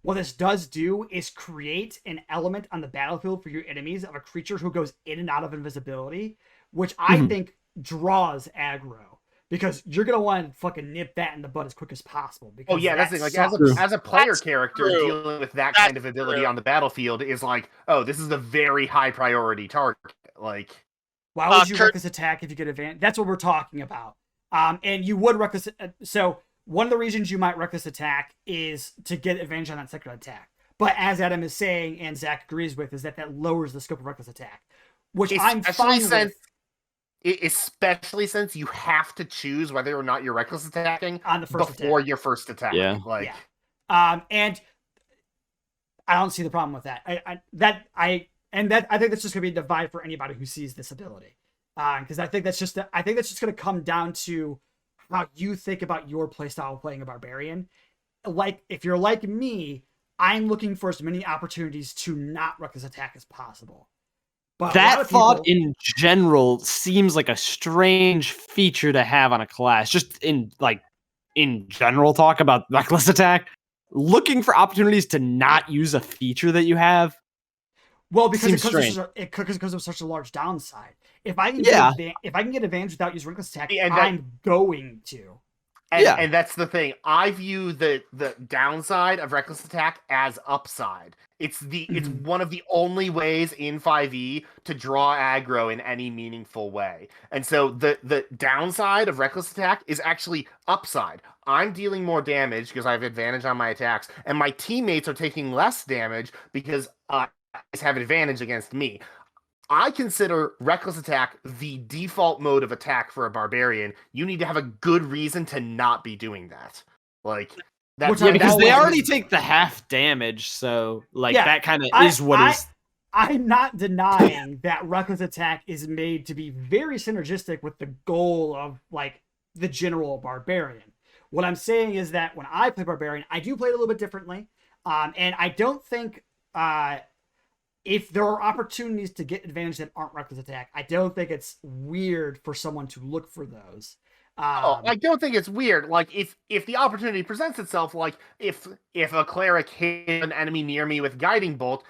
What this does do is create an element on the battlefield for your enemies of a creature who goes in and out of invisibility, which I think draws aggro. Because you're gonna want to fucking nip that in the butt as quick as possible. Because that's the thing. Like as a player character, dealing with that kind of ability on the battlefield is like, oh, this is a very high priority target. Like, why would you reckless attack if you get advantage? That's what we're talking about. And you would reckless. So one of the reasons you might reckless attack is to get advantage on that second attack. But as Adam is saying, and Zach agrees with, is that lowers the scope of reckless attack, which I'm Especially fine with especially since you have to choose whether or not you're reckless attacking on the first before attack. your first attack. Yeah. Like, And I don't see the problem with that. I think that's just gonna be a divide for anybody who sees this ability, because I think that's just gonna come down to how you think about your playstyle of playing a barbarian. Like, if you're like me, I'm looking for as many opportunities to not reckless attack as possible. But that thought in general seems like a strange feature to have on a class. Just in general talk about reckless attack, looking for opportunities to not use a feature that you have. Well, because it because of such a large downside. If I can get advantage without using reckless attack, I'm going to. And that's the thing. I view the downside of reckless attack as upside. It's one of the only ways in 5e to draw aggro in any meaningful way. And so the downside of reckless attack is actually upside. I'm dealing more damage because I have advantage on my attacks, and my teammates are taking less damage because I have advantage against me. I consider reckless attack the default mode of attack for a barbarian. You need to have a good reason to not be doing that. Like that, because they already take the half damage, so that kind of is what is. I'm not denying that reckless attack is made to be very synergistic with the goal of the general barbarian. What I'm saying is that when I play barbarian, I do play it a little bit differently, and I don't think. If there are opportunities to get advantage that aren't reckless attack, I don't think it's weird for someone to look for those. I don't think it's weird. Like if the opportunity presents itself, like if a cleric hit an enemy near me with guiding bolt,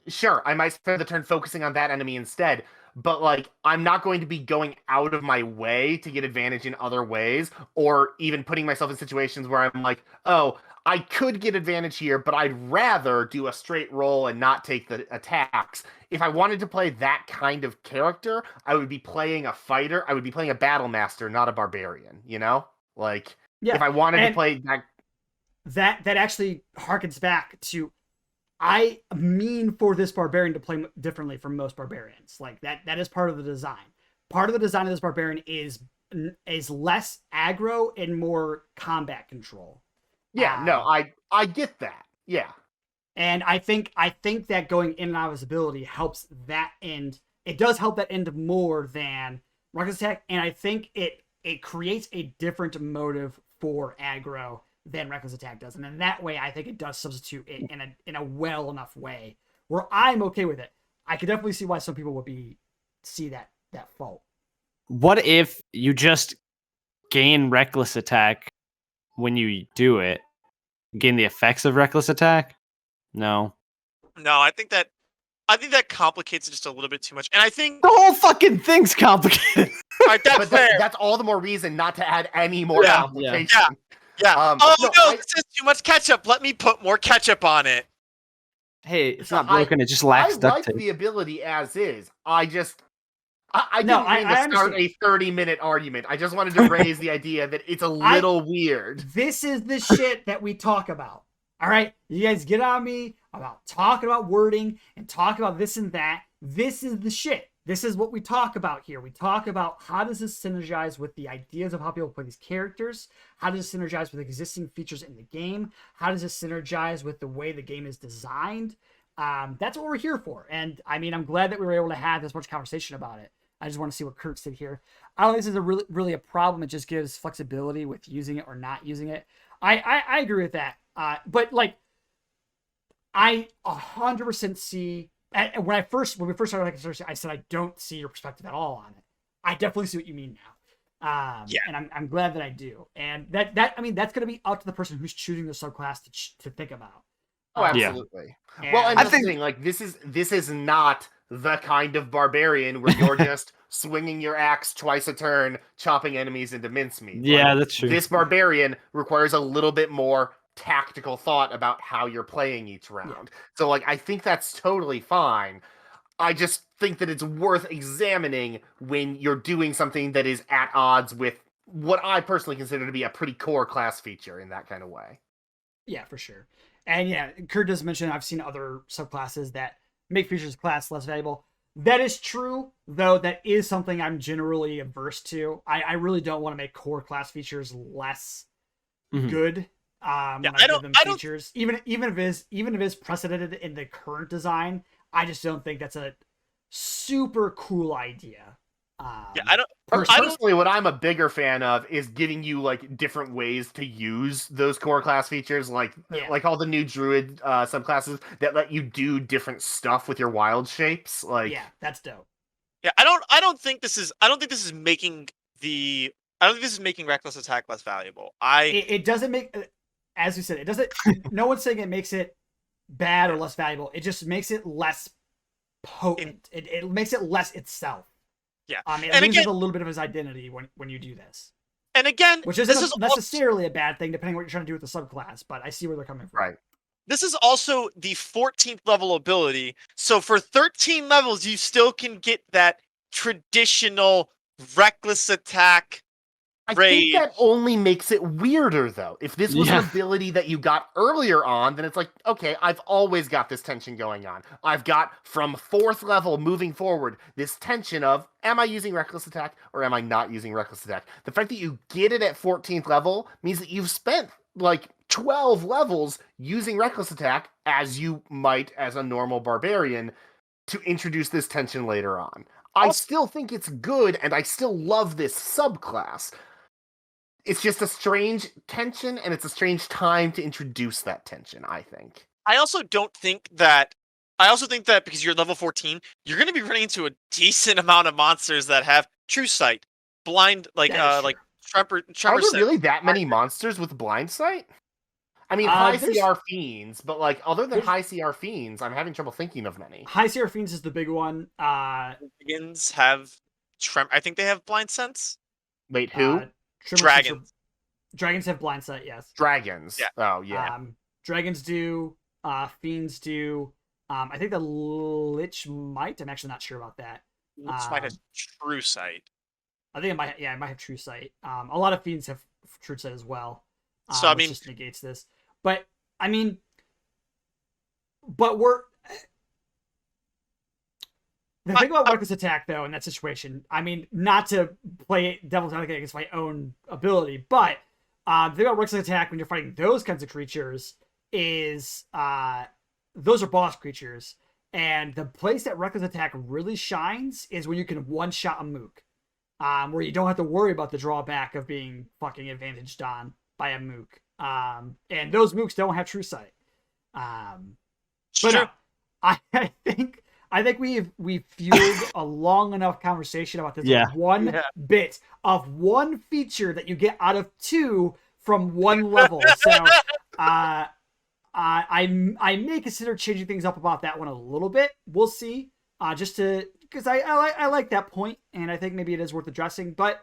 sure, I might spend the turn focusing on that enemy instead. But I'm not going to be going out of my way to get advantage in other ways, or even putting myself in situations where I'm like, oh, I could get advantage here, but I'd rather do a straight roll and not take the attacks. If I wanted to play that kind of character, I would be playing a fighter. I would be playing a battle master, not a barbarian, you know? If I wanted to play that actually harkens back to, I mean, for this barbarian to play differently from most barbarians. That is part of the design. Part of the design of this barbarian is less aggro and more combat control. Yeah, no, I get that. Yeah. And I think that going in and out of his ability helps that end. It does help that end more than reckless attack, and I think it creates a different motive for aggro than reckless attack does. And in that way, I think it does substitute it in a well enough way where I'm okay with it. I could definitely see why some people would see that fault. What if you just gain reckless attack when you do it? Gain the effects of reckless attack? No, I think that complicates it just a little bit too much, and I think the whole fucking thing's complicated. That's fair. That's all the more reason not to add any more complication. Yeah. This is too much ketchup. Let me put more ketchup on it. Hey, it's not broken. It just lacks duct tape. I like the ability as is. I didn't mean to start a 30-minute argument. I just wanted to raise the idea that it's a little weird. This is the shit that we talk about. All right? You guys get on me about talking about wording and talk about this and that. This is the shit. This is what we talk about here. We talk about how does this synergize with the ideas of how people play these characters? How does it synergize with existing features in the game? How does it synergize with the way the game is designed? That's what we're here for. And I mean, I'm glad that we were able to have this much conversation about it. I just want to see what Kurt said here. I don't think this is really a problem. It just gives flexibility with using it or not using it. I agree with that. But I 100% see. When we first started, I said I don't see your perspective at all on it. I definitely see what you mean now. And I'm glad that I do. And that's going to be up to the person who's choosing the subclass to think about. Oh, absolutely. Yeah. Well, and I think this is not the kind of barbarian where you're just swinging your axe twice a turn, chopping enemies into mincemeat. Yeah, that's true. This barbarian requires a little bit more tactical thought about how you're playing each round. Yeah. So I think that's totally fine. I just think that it's worth examining when you're doing something that is at odds with what I personally consider to be a pretty core class feature in that kind of way. Yeah, for sure. And yeah, Kurt does mention I've seen other subclasses that make features of class less valuable. That is true, though. That is something I'm generally averse to. I really don't want to make core class features less good. Yeah, When I give them features, even if it is precedented in the current design, I just don't think that's a super cool idea. Yeah, I don't. Personally, what I'm a bigger fan of is giving you like different ways to use those core class features, like all the new Druid subclasses that let you do different stuff with your wild shapes. Like, yeah, that's dope. Yeah, I don't think this is. I don't think this is making the. I don't think this is making reckless attack less valuable. It doesn't make, as you said, it doesn't. No one's saying it makes it bad or less valuable. It just makes it less potent. It makes it less itself. Yeah, it loses a little bit of his identity when you do this. And again, which isn't necessarily a bad thing, depending on what you're trying to do with the subclass. But I see where they're coming from. Right. This is also the 14th level ability. So for 13 levels, you still can get that traditional reckless attack rage. I think that only makes it weirder, though. If this was an ability that you got earlier on, then it's like, okay, I've always got this tension going on. I've got, from 4th level moving forward, this tension of, am I using reckless attack or am I not using reckless attack? The fact that you get it at 14th level means that you've spent, like, 12 levels using reckless attack, as you might as a normal barbarian, to introduce this tension later on. I still think it's good, and I still love this subclass. It's just a strange tension, and it's a strange time to introduce that tension, I think. I also think that because you're level 14, you're going to be running into a decent amount of monsters that have True Sight, blind, Tremor. Are there really that many monsters with blind sight? I mean, high CR fiends, but like other than high CR fiends, I'm having trouble thinking of many. High CR fiends is the big one. Dragons have I think they have blind sense. Wait, who? Dragons. Dragons have blind sight, yes. Dragons. Yeah. Oh, yeah. Dragons do. Fiends do. I think the Lich might. I'm actually not sure about that. Lich might have True Sight. I think it might. Yeah, it might have True Sight. A lot of fiends have True Sight as well. So I mean, which just negates this. But I mean, we're. The thing about reckless attack, though, in that situation, I mean, not to play devil's advocate against my own ability, but the thing about reckless attack when you're fighting those kinds of creatures is those are boss creatures, and the place that reckless attack really shines is when you can one-shot a mook, where you don't have to worry about the drawback of being fucking advantaged on by a mook, and those mooks don't have true sight. But no, I think we've fueled a long enough conversation about this bit of one feature that you get out of 2 from 1 level. So I may consider changing things up about that one a little bit. We'll see. Just to because I like that point, and I think maybe it is worth addressing. But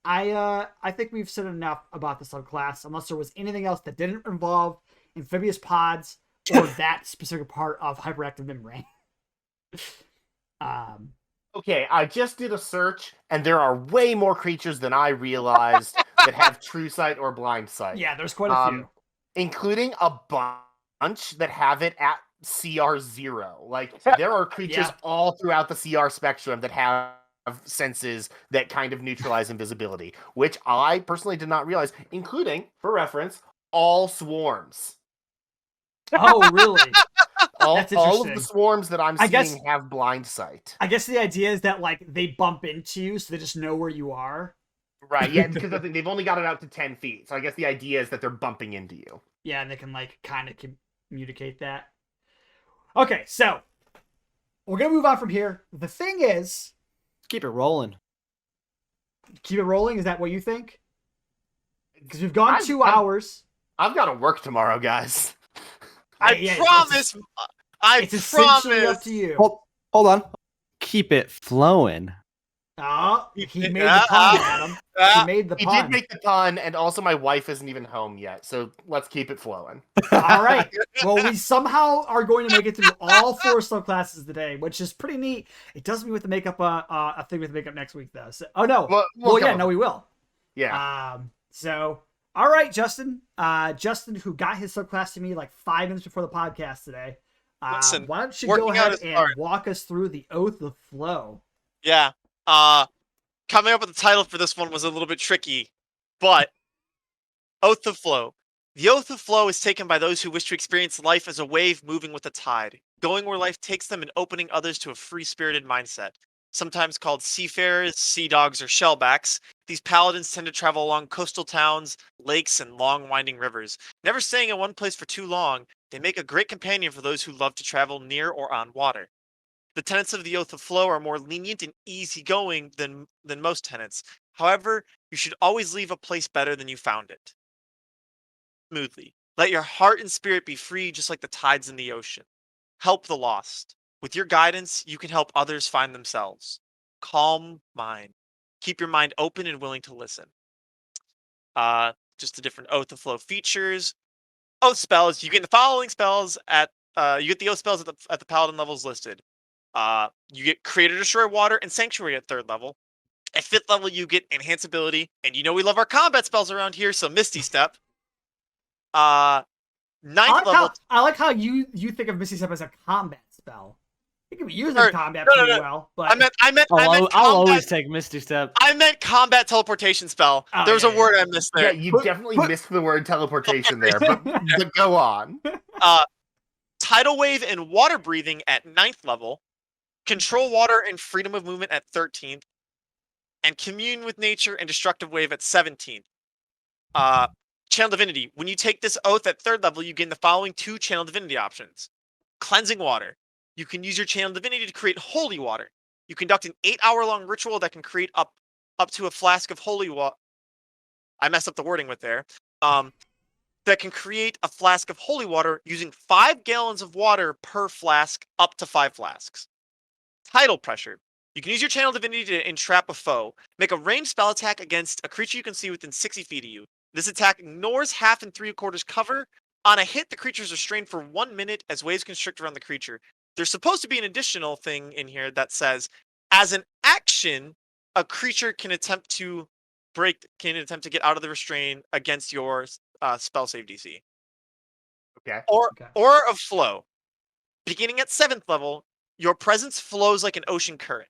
I think we've said enough about the subclass, unless there was anything else that didn't involve amphibious pods or that specific part of hyperactive membrane. Okay, I just did a search, and there are way more creatures than I realized that have true sight or blind sight. Yeah, there's quite a few. Including a bunch that have it at CR0. Like, there are creatures all throughout the CR spectrum that have senses that kind of neutralize invisibility, which I personally did not realize, including, for reference, all swarms. Oh, really? All of the swarms that I'm seeing have blind sight. I guess the idea is that, like, they bump into you, so they just know where you are. Right, yeah, because they've only got it out to 10 feet. So I guess the idea is that they're bumping into you. Yeah, and they can, like, kind of communicate that. Okay, so we're going to move on from here. The thing is... Keep it rolling. Keep it rolling? Is that what you think? Because we've gone 2 hours. I've got to work tomorrow, guys. I promise. It's essentially up to you. Hold on. Keep it flowing. Oh, he made the pun, Adam. He made the pun. He did make the pun, and also my wife isn't even home yet, so let's keep it flowing. All right. Well, we somehow are going to make it through all 4 subclasses today, which is pretty neat. It doesn't mean with the makeup a thing with makeup next week, though. So, oh no. Well, yeah, no, we will. Yeah. So All right, Justin. Justin, who got his subclass to me like 5 minutes before the podcast today. Listen, Why don't you go working out ahead is and hard. walk us through the Oath of Flow? Yeah. Coming up with the title for this one was a little bit tricky, but Oath of Flow. The Oath of Flow is taken by those who wish to experience life as a wave moving with the tide, going where life takes them and opening others to a free-spirited mindset. Sometimes called seafarers, sea dogs, or shellbacks, these paladins tend to travel along coastal towns, lakes, and long winding rivers. Never staying in one place for too long, they make a great companion for those who love to travel near or on water. The tenets of the Oath of Flow are more lenient and easygoing than most tenets. However, you should always leave a place better than you found it. Smoothly. Let your heart and spirit be free just like the tides in the ocean. Help the lost. With your guidance, you can help others find themselves. Calm mind. Keep your mind open and willing to listen. Just the different Oath of Flow features. Oath spells. You get the following spells you get the oath spells at the paladin levels listed. You get Create or Destroy Water and Sanctuary at 3rd level. At 5th level, you get Enhance Ability, and you know we love our combat spells around here, so Misty Step. 9th level. I like how you think of Misty Step as a combat spell. It can be used Or- in combat no, pretty no. well, but I meant I'll combat. always take Misty Step. I meant combat teleportation spell. Oh, There was yeah, a word yeah. I missed Yeah, there. you Put- definitely put- missed the word teleportation there, but go on. Tidal Wave and Water Breathing at 9th level. Control Water and Freedom of Movement at 13th. And Commune with Nature and Destructive Wave at 17th. Channel Divinity. When you take this oath at 3rd level, you gain the following 2 Channel Divinity options. Cleansing Water. You can use your Channel Divinity to create holy water. You conduct an 8-hour-long ritual that can create up to a flask of holy water. I messed up the wording with there. That can create a flask of holy water using 5 gallons of water per flask, up to 5 flasks. Tidal Pressure. You can use your Channel Divinity to entrap a foe. Make a ranged spell attack against a creature you can see within 60 feet of you. This attack ignores 1/2 and 3/4 cover. On a hit, the creature is restrained for 1 minute as waves constrict around the creature. There's supposed to be an additional thing in here that says, as an action, a creature can attempt to get out of the restraint against your spell save DC. Okay. Okay. Aura of Flow. Beginning at 7th level, your presence flows like an ocean current.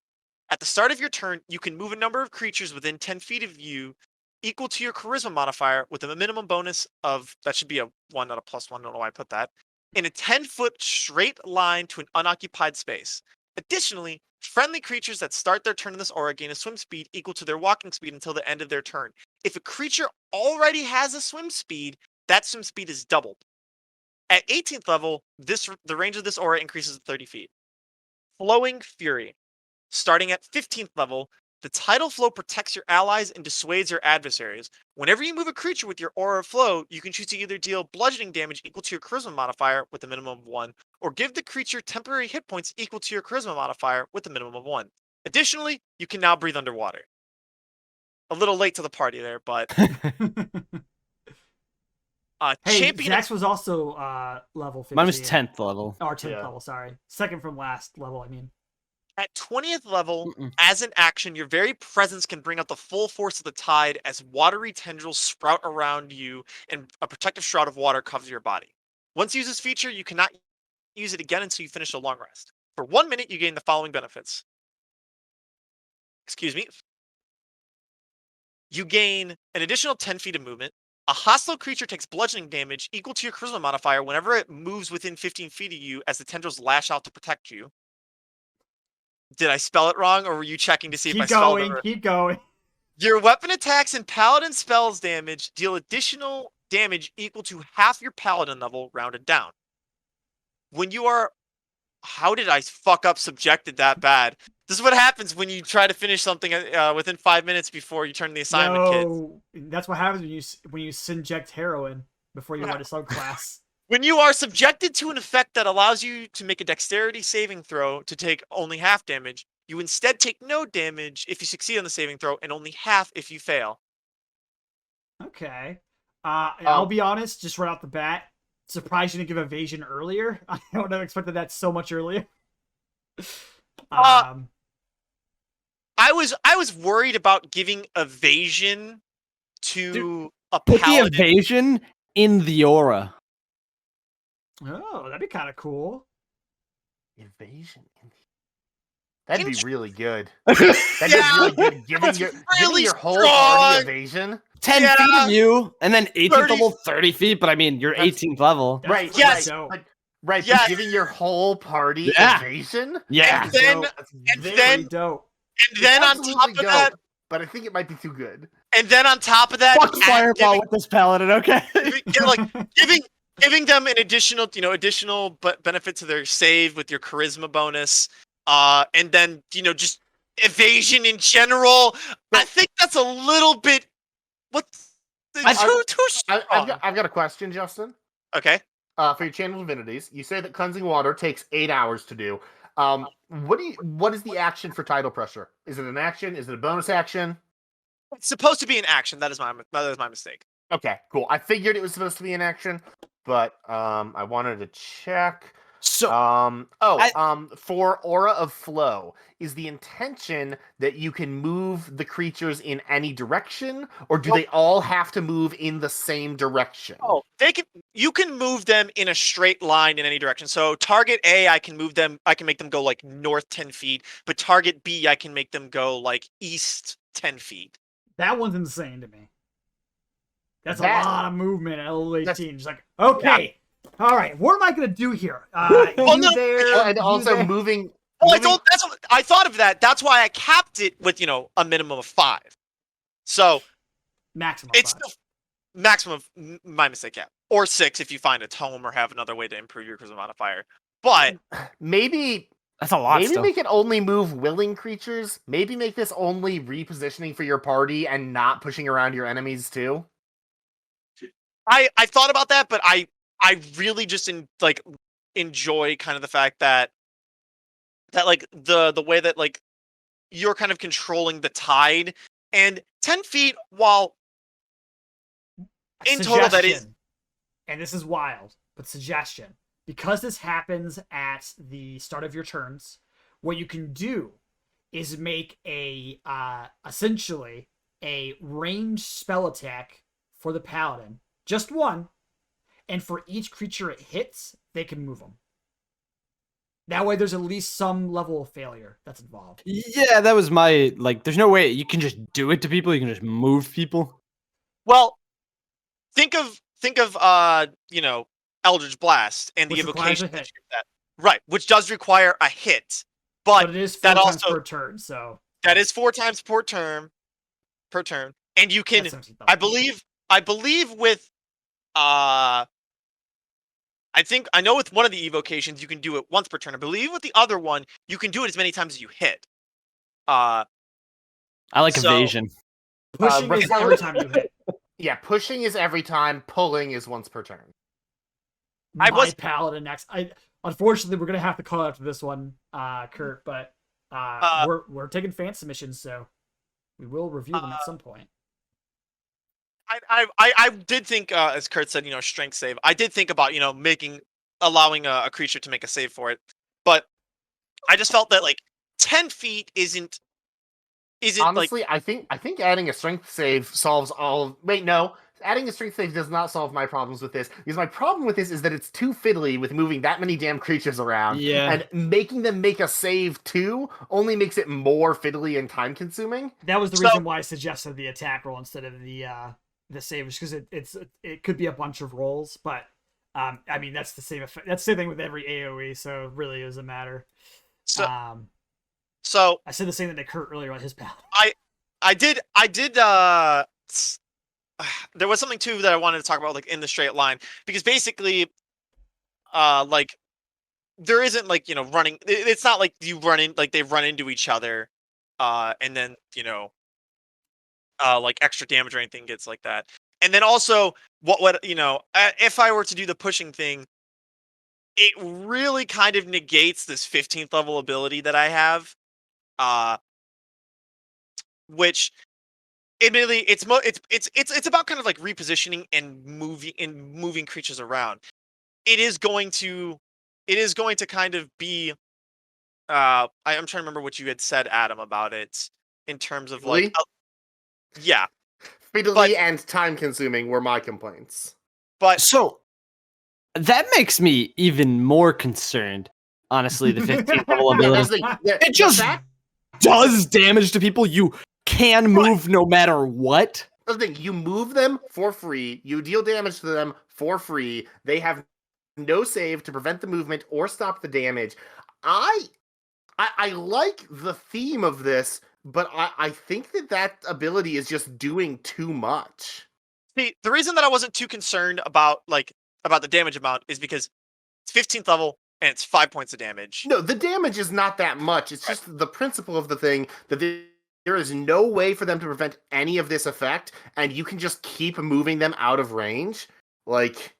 At the start of your turn, you can move a number of creatures within 10 feet of you equal to your charisma modifier with a minimum bonus of, that should be a 1, not a +1, I don't know why I put that, in a 10-foot straight line to an unoccupied space. Additionally, friendly creatures that start their turn in this aura gain a swim speed equal to their walking speed until the end of their turn. If a creature already has a swim speed, that swim speed is doubled. At 18th level, the range of this aura increases to 30 feet. Flowing Fury. Starting at 15th level, the tidal flow protects your allies and dissuades your adversaries. Whenever you move a creature with your aura of flow, you can choose to either deal bludgeoning damage equal to your charisma modifier with a minimum of 1, or give the creature temporary hit points equal to your charisma modifier with a minimum of 1. Additionally, you can now breathe underwater. A little late to the party there, but Hey, champion. Zax was also level 15. Mine was 10th level. Or 10th Yeah. level, sorry. Second from last level, I mean. At 20th level, Mm-mm. as an action, your very presence can bring out the full force of the tide as watery tendrils sprout around you and a protective shroud of water covers your body. Once you use this feature, you cannot use it again until you finish a long rest. For 1 minute, you gain the following benefits. Excuse me. You gain an additional 10 feet of movement. A hostile creature takes bludgeoning damage equal to your charisma modifier whenever it moves within 15 feet of you as the tendrils lash out to protect you. Did I spell it wrong, or were you checking to see if I spelled it right? Keep going. Your weapon attacks and paladin spells damage deal additional damage equal to half your paladin level rounded down. When you are... How did I fuck up subjected that bad? This is what happens when you try to finish something within 5 minutes before you turn the assignment, kids. That's what happens when you inject heroin before you run a subclass. When you are subjected to an effect that allows you to make a dexterity saving throw to take only half damage, you instead take no damage if you succeed on the saving throw and only half if you fail. Okay. I'll be honest, just right off the bat, surprised you didn't give evasion earlier. I would have expected that so much earlier. I was worried about giving evasion to a Put the paladin. evasion in the aura. Oh, that'd be kind of cool. Evasion. That'd be really good. Yeah, That'd be really good. Giving that's your really whole strong. party evasion. 10 Yeah. feet of you, and then 18th 30 level, 30 feet, but I mean, you're That's- 18th level. That's Right. pretty Yes. dope. Right. Yes. But giving your whole party Yeah. evasion. Yeah. That'd be then- dope. That's and very- Pretty then- dope. And then on absolutely top of dope, that, but I think it might be too good. and then on top of that, Fuck fireball with this paladin, okay? giving them an additional, benefit to their save with your charisma bonus, and then just evasion in general. I think that's a little bit. Too strong. I've got a question, Justin. Okay. For your channel divinities, you say that cleansing water takes 8 hours to do. What is the action for tidal pressure? Is it an action? Is it a bonus action? It's supposed to be an action. That is my mistake. Okay, cool. I figured it was supposed to be an action, but I wanted to check. So, For Aura of Flow, is the intention that you can move the creatures in any direction, or do they all have to move in the same direction? Oh, you can move them in a straight line in any direction. So target A, I can make them go like north 10 feet, but target B, I can make them go like east 10 feet. That one's insane to me. That's a That- lot of movement at level 18. That's- Just like, okay, all right, what am I gonna do here? no, And also moving. I thought of that. That's why I capped it with a minimum of 5. So maximum. it's 5. still maximum of my mistake, yeah, or 6 if you find a tome or have another way to improve your charisma modifier. But Maybe that's a lot still. make it only move willing creatures. Maybe make this only repositioning for your party and not pushing around your enemies too. I thought about that, but I really just enjoy kind of the fact that like the way that like you're kind of controlling the tide, and 10 feet, while in total that is, Suggestion, and this is wild, but suggestion, because this happens at the start of your turns, what you can do is make a essentially a ranged spell attack for the paladin, just one, and for each creature it hits, they can move them. That way there's at least some level of failure that's involved. Yeah, that was my, there's no way you can just do it to people, you can just move people. well, think of Eldritch Blast and the Which requires evocation a hit. that, right, which does require a hit, but But it is 4 that times also per turn, so that is 4 times per turn, and you can, that's something. I believe with I know with one of the evocations you can do it once per turn. I believe with the other one you can do it as many times as you hit. I like So- evasion. Pushing right. is every time you hit. Yeah, pushing is every time. Pulling is once per turn. My paladin next. Unfortunately we're gonna have to call after this one, Kurt, but we're taking fan submissions, so we will review them at some point. I did think, as Kurt said, strength save. I did think about allowing a creature to make a save for it, but I just felt that 10 feet isn't Honestly, I think adding a strength save solves all. Wait, no. Adding a strength save does not solve my problems with this, because my problem with this is that it's too fiddly with moving that many damn creatures around. Yeah. And making them make a save too only makes it more fiddly and time consuming. That was the reason why I suggested the attack roll instead of the save, because it could be a bunch of rolls, but I mean that's the same effect. That's the same thing with every AoE, so it really doesn't matter. So I said the same thing to Kurt earlier on his paladin. I did there was something too that I wanted to talk about in the straight line, because basically there isn't running, it's not like you run in they run into each other and then extra damage or anything gets like that. And then also what if I were to do the pushing thing, it really kind of negates this 15th level ability that I have, which admittedly it's about kind of repositioning and moving creatures around. It is going to kind of be I'm trying to remember what you had said, Adam, about it in terms of Really? yeah. Fiddly and time-consuming were my complaints. But So that makes me even more concerned. Honestly, the 15th level Yeah, that's ability the just fact- does damage to people. You can move no matter what. that's the thing. You move them for free. You deal damage to them for free. They have no save to prevent the movement or stop the damage. I like the theme of this, but I think that ability is just doing too much. see, the reason that I wasn't too concerned about the damage amount is because it's 15th level and it's 5 points of damage. No, the damage is not that much. It's just the principle of the thing that there is no way for them to prevent any of this effect, and you can just keep moving them out of range. Like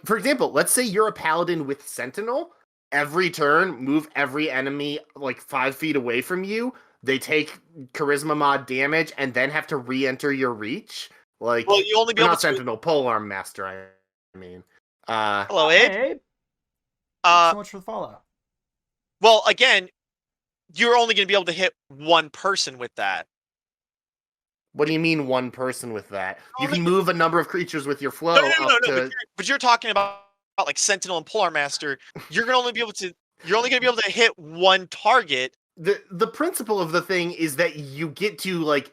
for example, let's say you're a paladin with Sentinel. Every turn, move every enemy like 5 feet away from you. They take charisma mod damage and then have to re-enter your reach. Like, Well, you only be or able not to. Sentinel, Polearm Master. I mean, Hello, Abe. Hey, so much for the follow. Well, again, you're only going to be able to hit one person with that. what do you mean one person with that? You Only- can move a number of creatures with your flow No. up to. But you're talking about like Sentinel and Polar Master. You're only going to be able to hit one target. The principle of the thing is that you get to like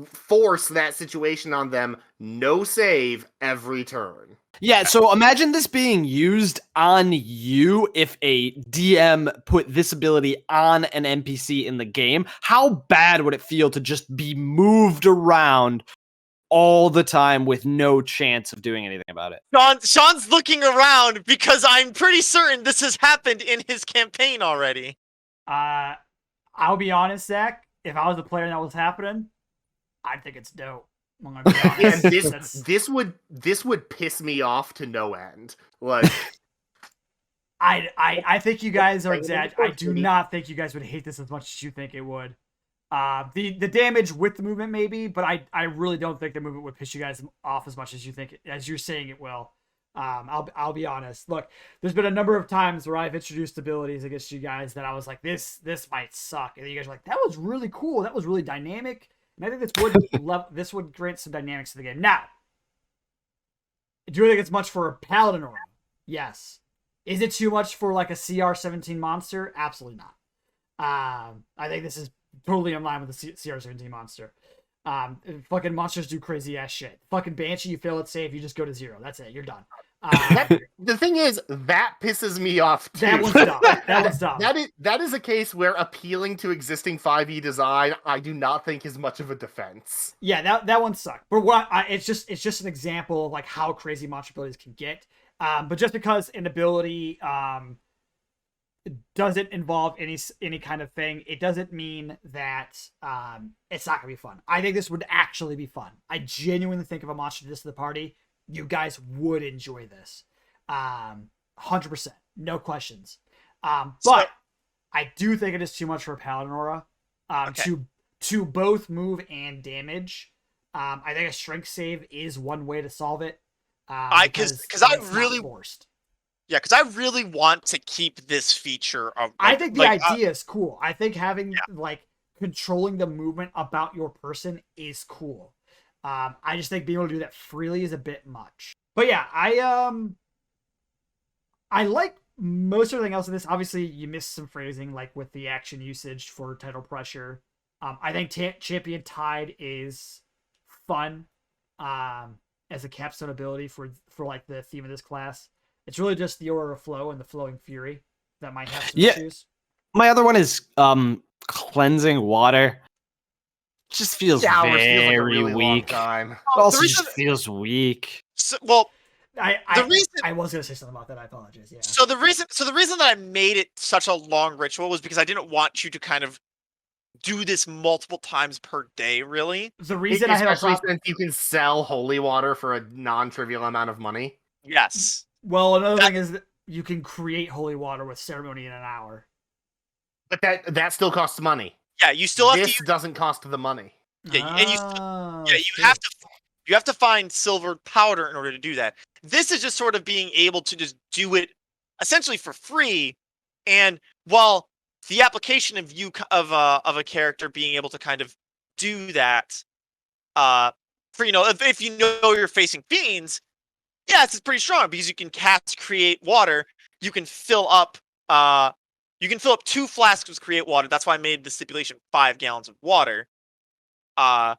force that situation on them, no save every turn. Yeah, so imagine this being used on you if a DM put this ability on an NPC in the game. How bad would it feel to just be moved around all the time with no chance of doing anything about it? Sean's looking around because I'm pretty certain this has happened in his campaign already. I'll be honest, Zach. If I was the player and that was happening, I'd think it's dope. I'm gonna be honest. And this would piss me off to no end. Like, I think you guys are I do not think you guys would hate this as much as you think it would. The damage with the movement maybe, but I really don't think the movement would piss you guys off as much as you think as you're saying it will. I'll be honest. Look, there's been a number of times where I've introduced abilities against you guys that I was like, this might suck, and you guys are like, that was really cool, that was really dynamic, and I think this would grant some dynamics to the game. Now, do you think it's much for a paladin aura? Yes. Is it too much for like a CR17 monster? Absolutely not. I think this is totally in line with the CR17 monster. Fucking monsters do crazy ass shit. Fucking Banshee, you fail at save, you just go to 0. That's it. You're done. the thing is, that pisses me off too. That one's dumb. That one's dumb. That is a case where appealing to existing 5e design, I do not think is much of a defense. Yeah, that one sucked. But it's just an example of like how crazy monster abilities can get. But just because an ability doesn't involve any kind of thing, it doesn't mean that it's not gonna be fun. I think this would actually be fun. I genuinely think if a monster did this to the party, you guys would enjoy this. 100%, no questions. But I do think it is too much for a paladin aura. Okay. To both move and damage. I think a strength save is one way to solve it. Because I it's really not forced. Yeah, because I really want to keep this feature of. I think the idea is cool. I think having like controlling the movement about your person is cool. I just think being able to do that freely is a bit much. But yeah, I like most everything else in this. Obviously, you missed some phrasing, like with the action usage for title pressure. I think Champion Tide is fun as a capstone ability for like the theme of this class. It's really just the Aura of Flow and the Flowing Fury that might have some issues. My other one is Cleansing Water. Just feels Hours very feels like a really long weak. time. It the also reason- just feels weak. I was gonna say something about that. I apologize. Yeah. So the reason that I made it such a long ritual was because I didn't want you to kind of do this multiple times per day. Really, The reason I have a Especially problem. since you can sell holy water for a non-trivial amount of money. yes. Well, another thing is that you can create holy water with ceremony in an hour. But that still costs money. Yeah, you still have This to. doesn't cost the money. Yeah, and you Oh, Yeah, you shit. have to find silver powder in order to do that. This is just sort of being able to just do it essentially for free, and while the application of a character being able to kind of do that for if you know you're facing fiends, yes, it's pretty strong because you can cast create water. You can fill up 2 flasks with create water. That's why I made the stipulation 5 gallons of water. And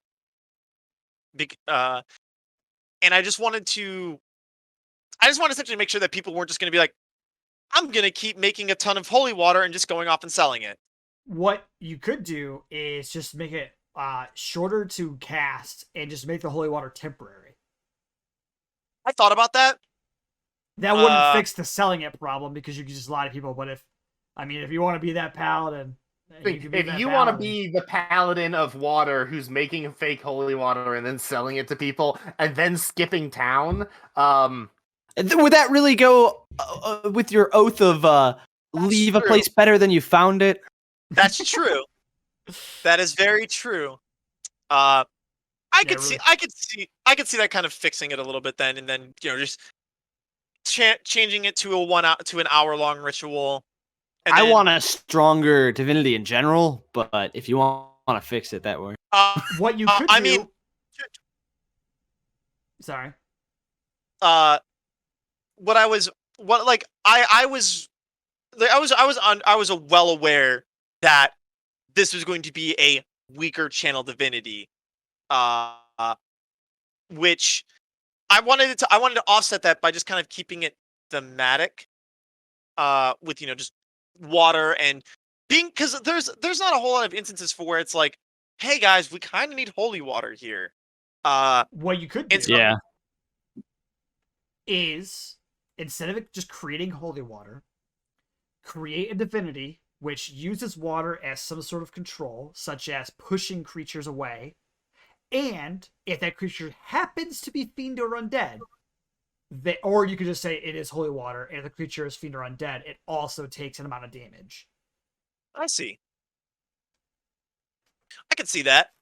I just wanted to essentially make sure that people weren't just going to be like, I'm going to keep making a ton of holy water and just going off and selling it. What you could do is just make it shorter to cast and just make the holy water temporary. I thought about that. That wouldn't fix the selling it problem because you could just lie to people. But if you want to be that paladin, if you want to be the paladin of water who's making a fake holy water and then selling it to people and then skipping town, would that really go with your oath of leave a place better than you found it? That's true. That is very true. I could see that kind of fixing it a little bit then, and then just changing it to an hour-long ritual. And I want a stronger divinity in general, but if you want to fix it that way, what you could do. Sorry. I was well aware that this was going to be a weaker channel divinity, which I wanted to offset that by just kind of keeping it thematic, with just water and because there's not a whole lot of instances for where it's like, hey guys, we kind of need holy water here. What you could do, is instead of it just creating holy water, create a divinity which uses water as some sort of control, such as pushing creatures away. And if that creature happens to be fiend or undead, or you could just say it is holy water, and if the creature is fiend or undead, it also takes an amount of damage. I see. I can see that.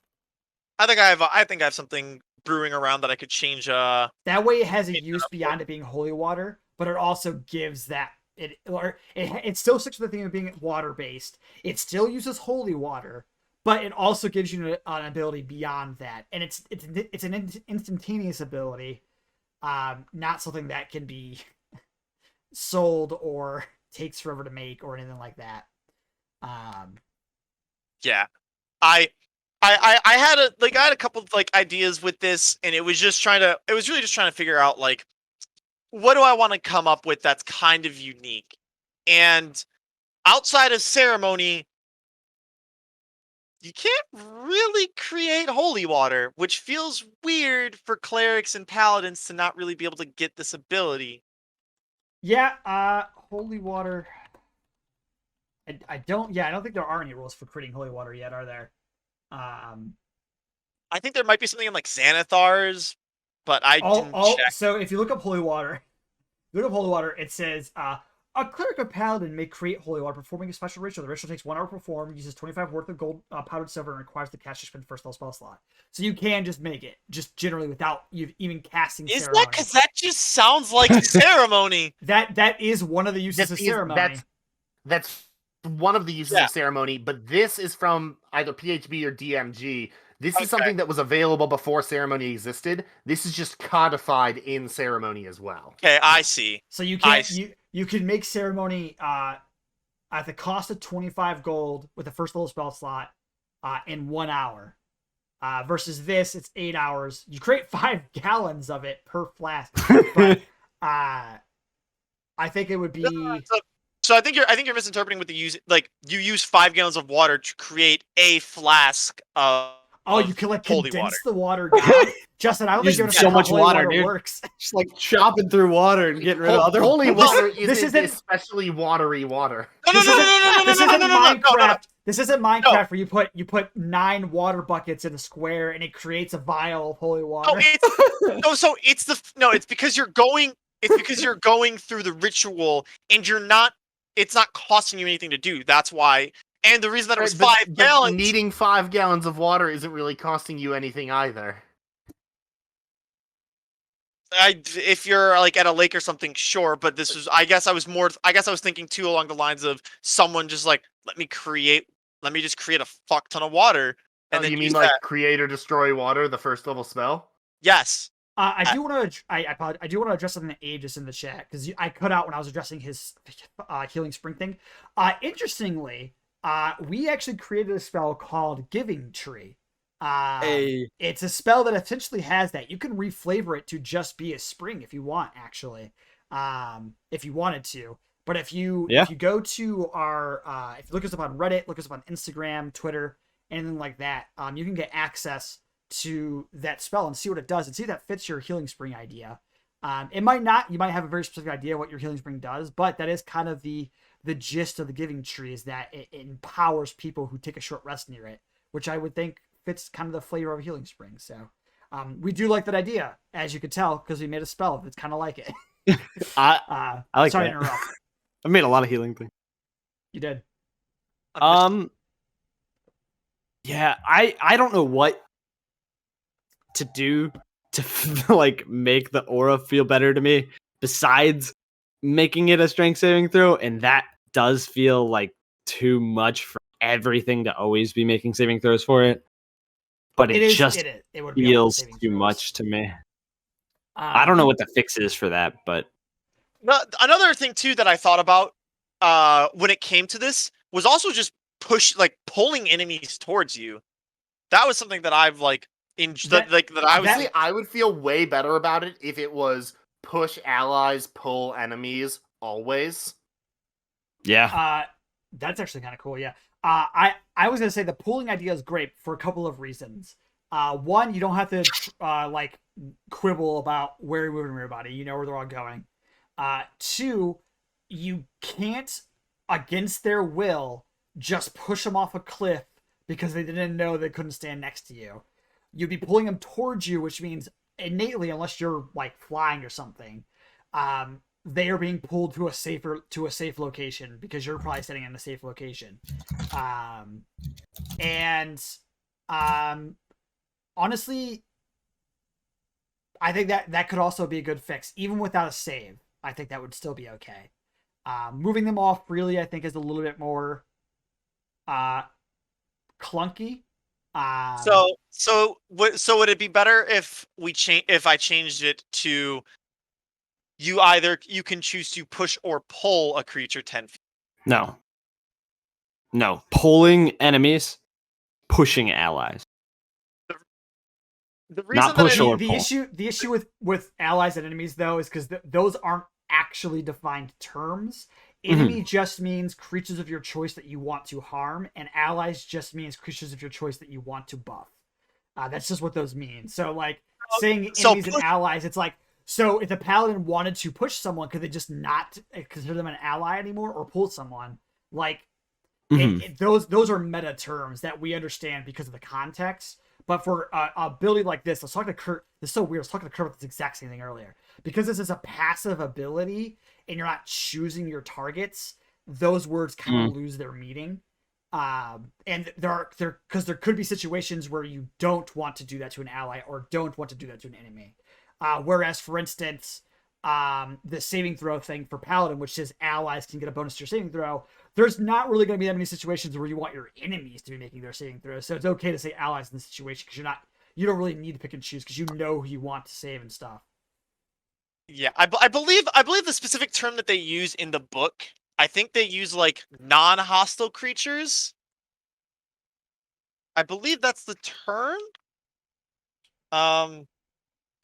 I think I have something brewing around that I could change. That way, it has a use beyond it being holy water, but it also gives that it still sticks with the theme of being water based. It still uses holy water, but it also gives you an ability beyond that, and it's an instantaneous ability, not something that can be sold or takes forever to make or anything like that. Yeah, I had a couple of ideas with this, and it was really just trying to figure out what do I want to come up with that's kind of unique, and outside of ceremony, you can't really create holy water, which feels weird for clerics and paladins to not really be able to get this ability. Yeah, holy water. I don't think there are any rules for creating holy water yet, are there? I think there might be something in Xanathar's, but I didn't check. So if you look up holy water, it says a cleric or paladin may create holy water performing a special ritual. The ritual takes 1 hour to perform, uses 25 worth of gold, powdered silver, and requires the caster to spend the first spell slot. So you can just make it, just generally without you even casting ceremony. Is that because that just sounds like ceremony? That is one of the uses of ceremony. That's one of the uses of ceremony, but this is from either PHB or DMG. This is something that was available before ceremony existed. This is just codified in ceremony as well. Okay, I see. So you can you can make ceremony at the cost of 25 gold with the first level spell slot in 1 hour. Versus this, it's 8 hours. You create 5 gallons of it per flask. But I think it would be. So I think you're misinterpreting with the use. You use 5 gallons of water to create a flask of. Oh, you can holy condense water. the water down. Justin, I don't think you so much water, dude. Works. Just chopping through water and getting rid of other holy water. This isn't especially watery water. This isn't Minecraft. This isn't Minecraft where you put 9 water buckets in a square and it creates a vial of holy water. It's because you're going. It's because you're going through the ritual and you're not. It's not costing you anything to do. That's why. And the reason that it was 5 gallons. Needing 5 gallons of water isn't really costing you anything either. If you're at a lake or something, sure. But this was. I guess I was thinking too along the lines of someone just let me just create a fuck ton of water. And then you mean create or destroy water, the first level spell? Yes. I do want to. I apologize. I do want to address something that Aegis in the chat because I cut out when I was addressing his healing spring thing. Interestingly, we actually created a spell called Giving Tree. It's a spell that essentially has that. You can reflavor it to just be a spring if you want, actually, if you wanted to. But if you go to our if you look us up on Reddit, look us up on Instagram, Twitter, anything like that, you can get access to that spell and see what it does and see if that fits your healing spring idea. It might not. You might have a very specific idea what your healing spring does, but that is kind of the gist of the Giving Tree, is that it empowers people who take a short rest near it, which I would think fits kind of the flavor of a healing spring. So we do like that idea, as you could tell, because we made a spell that's kind of like it. I like sorry that. to interrupt. I made a lot of healing things. You did. Yeah, I don't know what to do to like make the aura feel better to me besides making it a strength saving throw, and that does feel like too much for everything to always be making saving throws for it. But it would feels too much to me. I don't know what the fix is for that, but another thing too that I thought about when it came to this was also just pulling enemies towards you. That was something that I've I would feel way better about it if it was push allies, pull enemies always. Yeah. That's actually kind of cool. Yeah. I was gonna say the pulling idea is great for a couple of reasons. One, you don't have to like quibble about where you're moving everybody. You know where they're all going. Two, you can't, against their will, just push them off a cliff because they didn't know they couldn't stand next to you. You'd be pulling them towards you, which means innately, unless you're like flying or something, they are being pulled to a safe location because you're probably sitting in a safe location. Honestly, I think that could also be a good fix, even without a save. I think that would still be okay. Moving them off freely, I think, is a little bit more clunky. So would it be better if I changed it to you can choose to push or pull a creature 10 feet? No, pulling enemies, pushing allies. The reason not push or the pull. The issue with allies and enemies, though, is because those aren't actually defined terms. Enemy just means creatures of your choice that you want to harm, and allies just means creatures of your choice that you want to buff. That's just what those mean. So, like, saying enemies and allies, it's like, so if the paladin wanted to push someone, could they just not consider them an ally anymore, or pull someone? Like, those are meta terms that we understand because of the context. But for a ability like this, let's talk to Kurt. This is so weird. Let's talk to Kurt about this exact same thing earlier. Because this is a passive ability and you're not choosing your targets, those words kind of lose their meaning. And there could be situations where you don't want to do that to an ally or don't want to do that to an enemy. Whereas, for instance, the saving throw thing for Paladin, which says allies can get a bonus to your saving throw, there's not really going to be that many situations where you want your enemies to be making their saving throws. So it's okay to say allies in this situation because you don't really need to pick and choose because you know who you want to save and stuff. Yeah, I believe the specific term that they use in the book, I think they use like non-hostile creatures. I believe that's the term.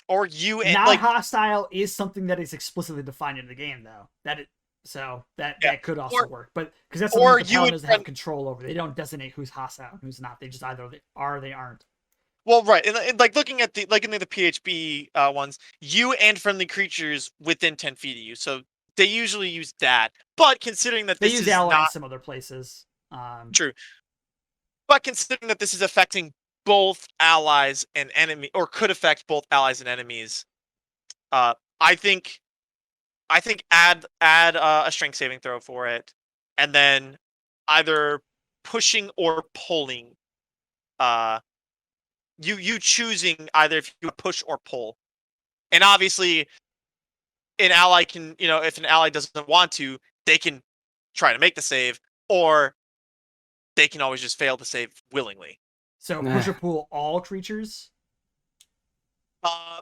Or you and not hostile is something that is explicitly defined in the game, though. That could also work, but because that's something the paladin doesn't have control over. They don't designate who's hostile and who's not. They just either are or they aren't. Well, right, and like looking at in the PHB ones, you and friendly creatures within 10 feet of you. So they usually use that. But considering that they use allies in some other places. True. But considering that this is affecting both allies and enemy, or could affect both allies and enemies, I think add a strength saving throw for it, and then either pushing or pulling. You choosing either if you push or pull, and obviously, an ally can, if an ally doesn't want to, they can try to make the save, or they can always just fail to save willingly. So push or pull all creatures? I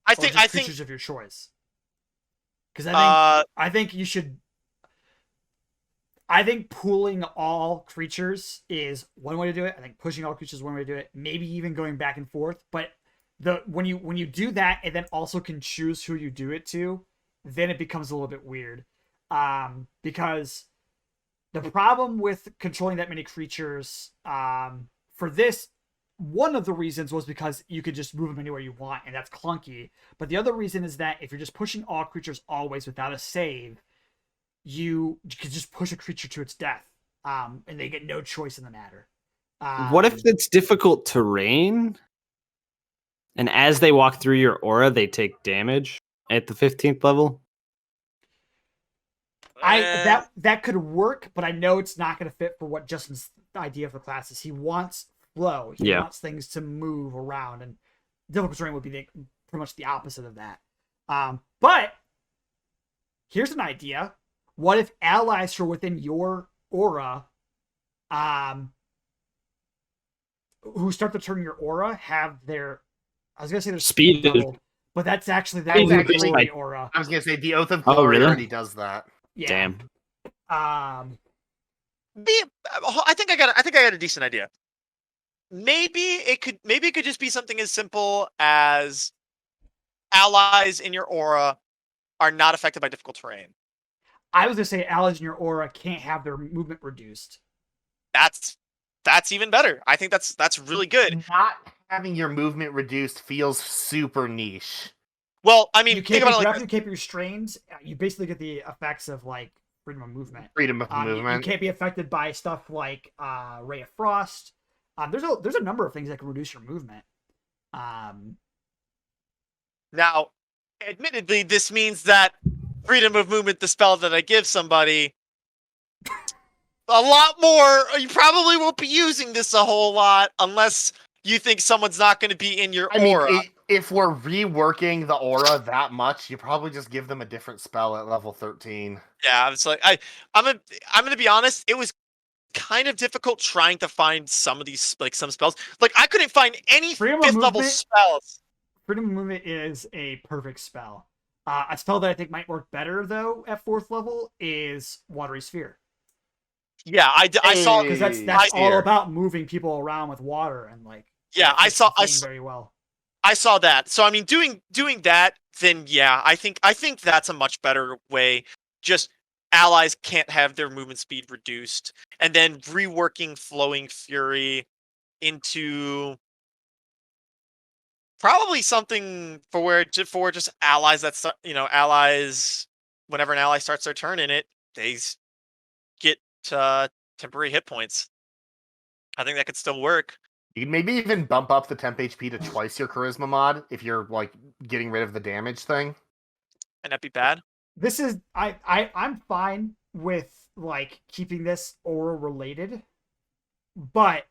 Or think just I think creatures of your choice. Because I think you should. I think pooling all creatures is one way to do it. I think pushing all creatures is one way to do it. Maybe even going back and forth. But when you do that and then also can choose who you do it to, then it becomes a little bit weird. Because the problem with controlling that many creatures for this, one of the reasons was because you could just move them anywhere you want, and that's clunky. But the other reason is that if you're just pushing all creatures always without a save, you could just push a creature to its death, and they get no choice in the matter. What if it's difficult terrain? And as they walk through your aura, they take damage at the 15th level? That could work, but I know it's not going to fit for what Justin's idea of the class is. He wants flow. He wants things to move around, and difficult terrain would be pretty much the opposite of that. But here's an idea. What if allies who are within your aura, who start to turn your aura, have their, I was gonna say their speed level, but that's actually the aura. I was gonna say the Oath of Glory already does that. Yeah. Damn. I think I got a decent idea. Maybe it could just be something as simple as allies in your aura are not affected by difficult terrain. I was gonna say allies in your aura can't have their movement reduced. That's even better. I think that's really good. Not having your movement reduced feels super niche. Well, I mean, you can't be restrained. You basically get the effects of like freedom of movement. Freedom of movement. You can't be affected by stuff like Ray of Frost. There's a number of things that can reduce your movement. Now, admittedly, this means that freedom of movement, the spell that I give somebody, a lot more. You probably won't be using this a whole lot unless you think someone's not going to be in your aura. Mean, if we're reworking the aura that much, you probably just give them a different spell at level 13. Yeah, it's like I'm gonna be honest. It was kind of difficult trying to find some of these, like some spells. Like I couldn't find any 5th level spells. Freedom of movement is a perfect spell. A spell that I think might work better though at 4th level is Watery Sphere. Yeah, I saw, because that's all about moving people around with water and like. Yeah, I saw very well. I saw that. So I mean, doing that, then yeah, I think that's a much better way. Just allies can't have their movement speed reduced, and then reworking Flowing Fury into probably something for just allies. That's allies. Whenever an ally starts their turn in it, they get temporary hit points. I think that could still work. You can maybe even bump up the temp HP to twice your charisma mod if you're like getting rid of the damage thing. And that'd be bad. This is I'm fine with like keeping this aura related, but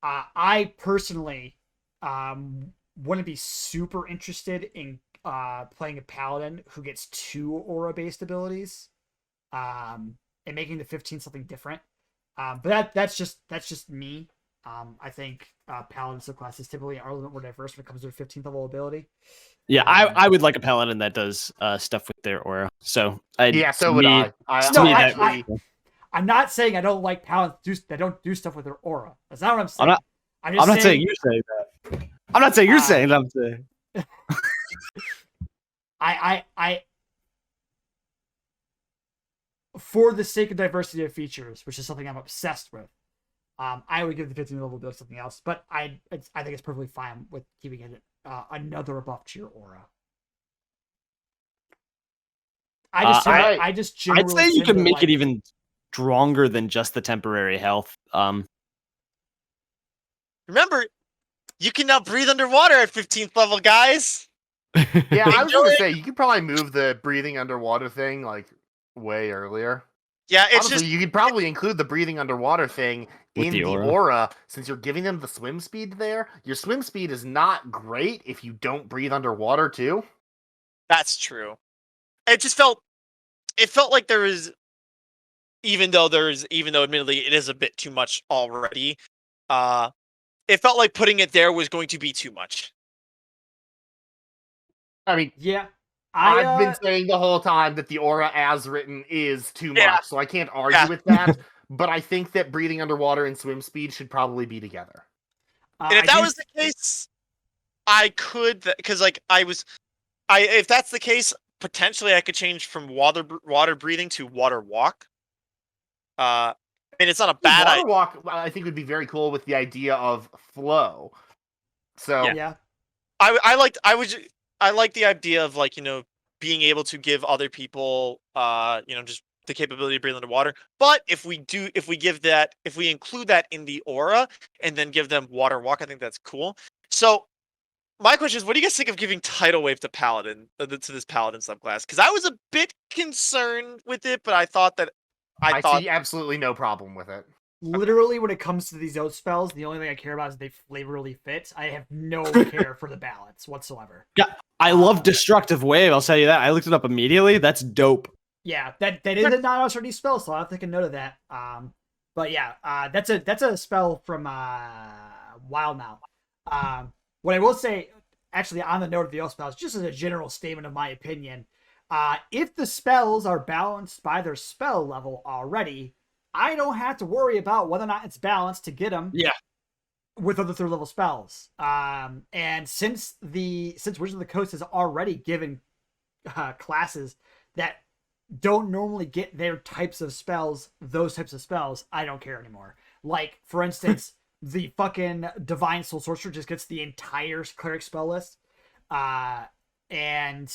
I personally wouldn't be super interested in playing a paladin who gets 2 aura based abilities, and making the 15 something different. But that's just me. I think paladin subclasses typically are a little bit more diverse when it comes to a 15th level ability. Yeah, I would like a paladin that does stuff with their aura. So so would I. I'm not saying I don't like paladins that don't do stuff with their aura. That's not what I'm saying. I'm not saying you're saying that. I'm not saying you're saying that. I'm saying. I for the sake of diversity of features, which is something I'm obsessed with, I would give the 15th level to something else. But I think it's perfectly fine with keeping it another buff to your aura. I'd say you can make it even stronger than just the temporary health. Remember, you can now breathe underwater at 15th level, guys. Yeah, I was gonna say you could probably move the breathing underwater thing like way earlier. Yeah, it's honestly, you could probably include the breathing underwater thing in the aura, since you're giving them the swim speed there. Your swim speed is not great if you don't breathe underwater too. That's true. It felt like there is, even though admittedly it is a bit too much already, it felt like putting it there was going to be too much. I mean, Yeah. I've been saying the whole time that the aura as written is too Yeah. much, so I can't argue with that. But I think that breathing underwater and swim speed should probably be together. And if that was the case, I could, because like if that's the case, potentially I could change from water breathing to water walk. I mean, it's not a bad Water idea. walk, I think, would be very cool with the idea of flow. So Yeah. I like the idea of like, being able to give other people just the capability of breathing underwater. But if we include that in the aura and then give them water walk, I think that's cool. So my question is, what do you guys think of giving tidal wave to paladin to this paladin subclass? Because I was a bit concerned with it, but I thought I see absolutely no problem with it. Literally, when it comes to these oath spells, the only thing I care about is they flavorly fit. I have no care for the balance whatsoever. Yeah, I love Destructive Wave. I'll tell you that. I looked it up immediately. That's dope. Yeah, that is a non-RD spell, so I'll have to take a note of that. But yeah, that's a spell from Wild now. What I will say, actually, on the note of the oath spells, just as a general statement of my opinion, if the spells are balanced by their spell level already, I don't have to worry about whether or not it's balanced to get them. Yeah. With other third level spells. And since Wizards of the Coast has already given classes that don't normally get their types of spells, those types of spells, I don't care anymore. Like, for instance, the fucking Divine Soul Sorcerer just gets the entire cleric spell list. And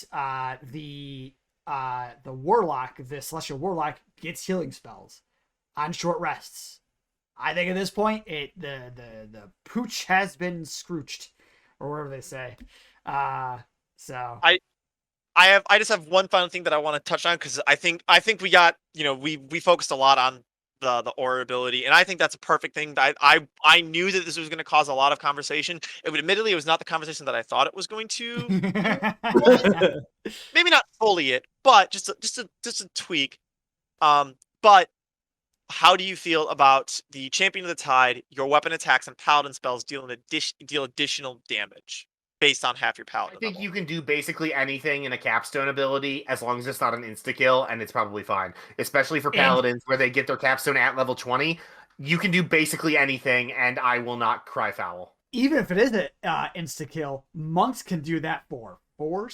the Warlock, the Celestial Warlock, gets healing spells on short rests. I think at this point, the pooch has been scrooched, or whatever they say. So I just have one final thing that I want to touch on, because I think we got, we focused a lot on the aura ability, and I think that's a perfect thing. I knew that this was going to cause a lot of conversation. Admittedly, it was not the conversation that I thought it was going to. Maybe not fully it, but just a tweak. But how do you feel about the Champion of the Tide? Your weapon attacks and paladin spells deal additional damage based on half your paladin. I think level. you can do basically anything in a capstone ability as long as it's not an insta-kill, and it's probably fine. Especially for paladins, where they get their capstone at level 20. You can do basically anything, and I will not cry foul. Even if it is an insta-kill, monks can do that for 4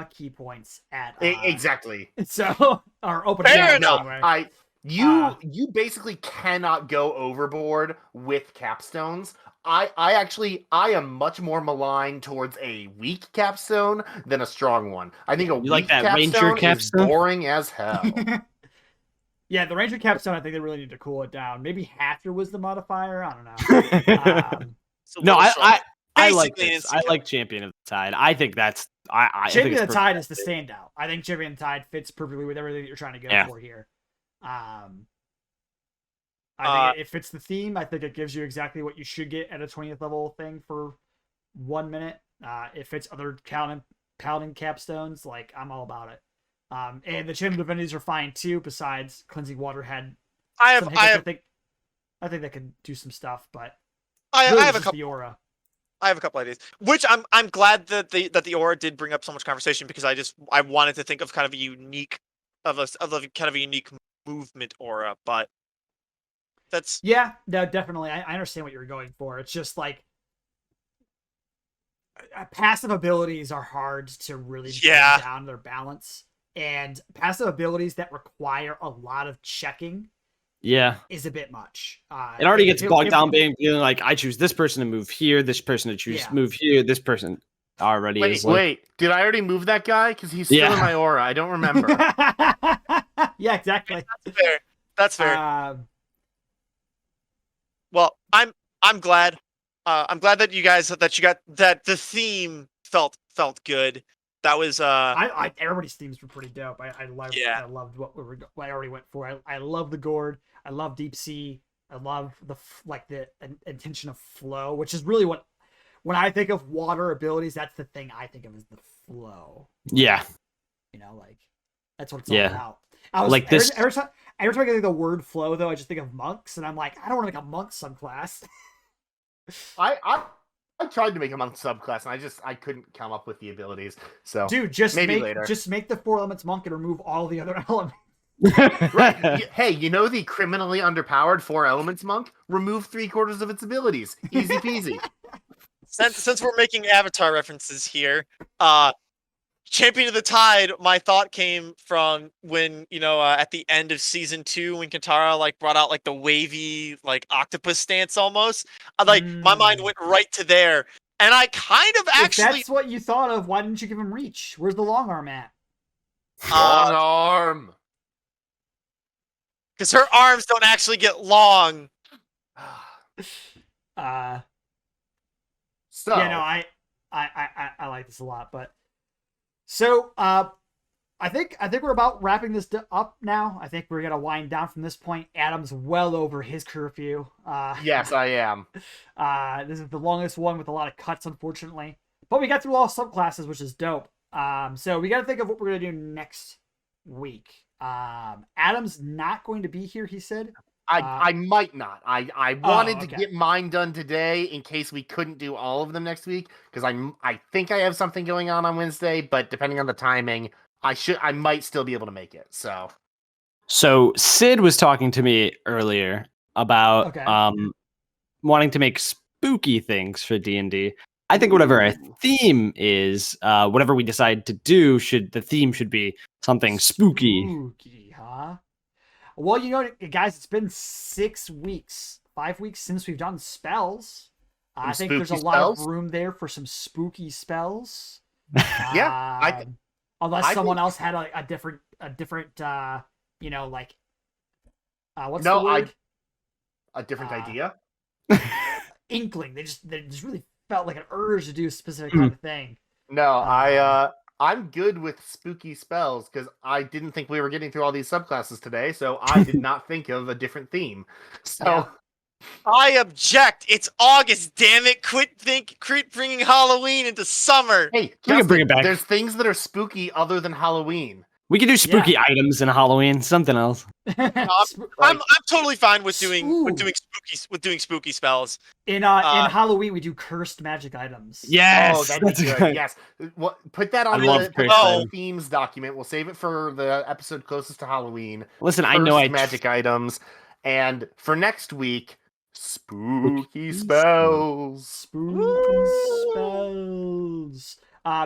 key points at... Exactly. So, or open Fair damage enough. anyway. You basically cannot go overboard with capstones. I am much more maligned towards a weak capstone than a strong one. I think a weak capstone is boring as hell. Yeah, the Ranger capstone, I think they really need to cool it down. Maybe half your wisdom modifier. I don't know. No, I like this. I like Champion of the Tide. I think that's Champion of the Tide is the standout. I think Champion of the Tide fits perfectly with everything that you're trying to go for here. I think it fits the theme. I think it gives you exactly what you should get at a 20th level thing for 1 minute. It fits other paladin capstones. Like, I'm all about it. And the Champion Divinities are fine too. Besides, Cleansing Water had I think that could do some stuff, but I have a couple. The aura. I have a couple ideas, which I'm glad that the aura did bring up so much conversation, because I wanted to think of kind of a unique movement aura, but that's no, definitely. I understand what you're going for. It's just like passive abilities are hard to really bring down their balance, and passive abilities that require a lot of checking is a bit much. It already gets bogged down being like, I choose this person to move here, this person to choose move here, this person already wait, did I already move that guy? Because he's still in my aura. I don't remember. Yeah, exactly. That's fair. Well, I'm glad. I'm glad that you guys that the theme felt good. That was everybody's themes were pretty dope. I loved what I already went for. I love the gourd. I love deep sea. I love the intention of flow, which is really what when I think of water abilities, that's the thing I think of as the flow. Yeah. Like that's what it's all about. Every time I think of the word flow, though, I just think of monks, and I'm like, I don't want to make a monk subclass. I tried to make a monk subclass, and I couldn't come up with the abilities. So Dude, just maybe make later. just make the 4 elements monk and remove all the other elements. Right. Hey, you know the criminally underpowered 4 elements monk? Remove 3/4 of its abilities. Easy peasy. Since we're making Avatar references here, Champion of the Tide, my thought came from when, at the end of season 2, when Katara like brought out like the wavy like octopus stance almost. My mind went right to there. And I kind of If actually that's what you thought of, why didn't you give him reach? Where's the long arm at? Long arm. because her arms don't actually get long. So Yeah, no, I like this a lot, but so I think we're about wrapping this up now. I think we're gonna wind down from this point. Adam's well over his curfew. yes, I am. This is the longest one with a lot of cuts, unfortunately, but we got through all subclasses, which is dope. So we got to think of what we're gonna do next week. Adam's not going to be here, he said. I might not. I wanted to okay. get mine done today in case we couldn't do all of them next week, because I think I have something going on Wednesday, but depending on the timing, I might still be able to make it. So Sid was talking to me earlier about wanting to make spooky things for D&D. I think whatever our theme is, whatever we decide to do, the theme should be something spooky. Spooky, huh? Well, guys, it's been 6 weeks, 5 weeks since we've done spells. I think there's a lot of room there for some spooky spells. Yeah, unless someone else had a different, what's the word? A different idea. Inkling. They just really felt like an urge to do a specific kind of thing. No, I'm good with spooky spells because I didn't think we were getting through all these subclasses today, so I did not think of a different theme. So Yeah. I object. It's August, damn it! Quit bringing Halloween into summer. Hey, We can bring it back. There's things that are spooky other than Halloween. We could do spooky items in Halloween, something else. I'm totally fine with doing spooky spells. In Halloween, we do cursed magic items. Yes, oh, that'd be good. Yes, put that on the themes document. We'll save it for the episode closest to Halloween. Listen, I know magic items, and for next week, spooky spells. Spooky spells.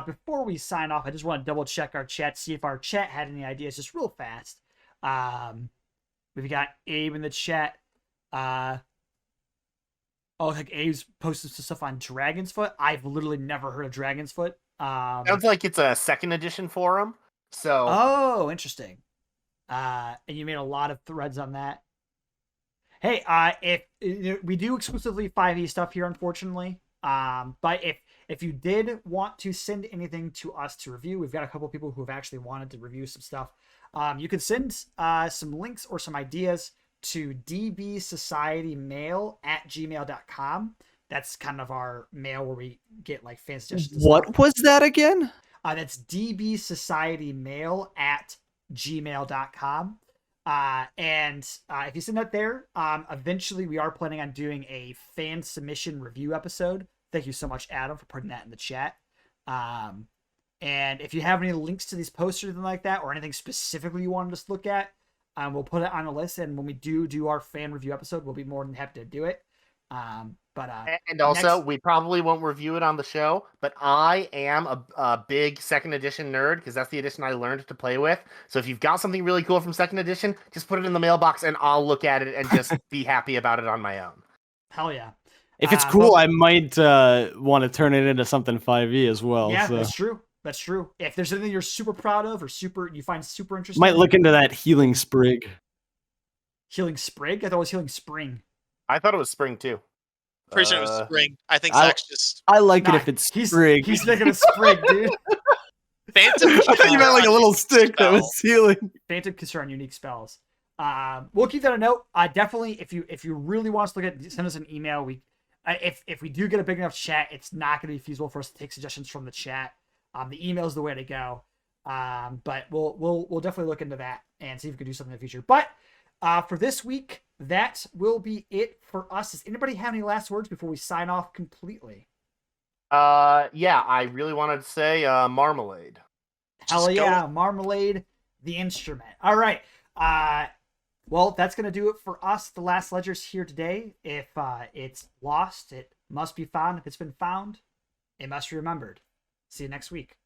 Before we sign off, I just want to double check our chat, see if our chat had any ideas, just real fast. We've got Abe in the chat. Like Abe's posted some stuff on Dragon's Foot. I've literally never heard of Dragon's Foot. Sounds like it's a 2nd edition forum. So. Oh, interesting. And you made a lot of threads on that. Hey, if we do exclusively 5e stuff here, unfortunately. But if you did want to send anything to us to review, we've got a couple of people who have actually wanted to review some stuff. You could send some links or some ideas to dbsocietymail@gmail.com. That's kind of our mail where we get like fan suggestions. What was that again? That's dbsocietymail@gmail.com. And if you send that there, eventually we are planning on doing a fan submission review episode. Thank you so much, Adam, for putting that in the chat. And if you have any links to these posts or anything like that, or anything specifically you wanted us to look at, we'll put it on a list. And when we do our fan review episode, we'll be more than happy to do it. And also, we probably won't review it on the show, but I am a big 2nd edition nerd because that's the edition I learned to play with. So if you've got something really cool from 2nd edition, just put it in the mailbox and I'll look at it and just be happy about it on my own. Hell yeah. If it's cool, I might want to turn it into something 5e as well. Yeah, so. That's true. That's true. If there's anything you're super proud of or you find super interesting, might look into that healing sprig. Healing sprig? I thought it was healing spring. I thought it was spring too. Pretty sure it was spring. I think Zach's just. I like it if it's sprig. He's making a sprig, dude. Phantom. I thought you meant like a little stick that was healing. Phantom concern unique spells. We'll keep that a note. Definitely, if you really want us to look at, send us an email. If we do get a big enough chat, it's not going to be feasible for us to take suggestions from the chat. The email is the way to go. But we'll definitely look into that and see if we can do something in the future. But for this week, that will be it for us. Does anybody have any last words before we sign off completely? Yeah, I really wanted to say marmalade. Hell Just go yeah, Marmalade, the instrument. All right. Well, that's going to do it for us, the Last Ledgers, here today. If it's lost, it must be found. If it's been found, it must be remembered. See you next week.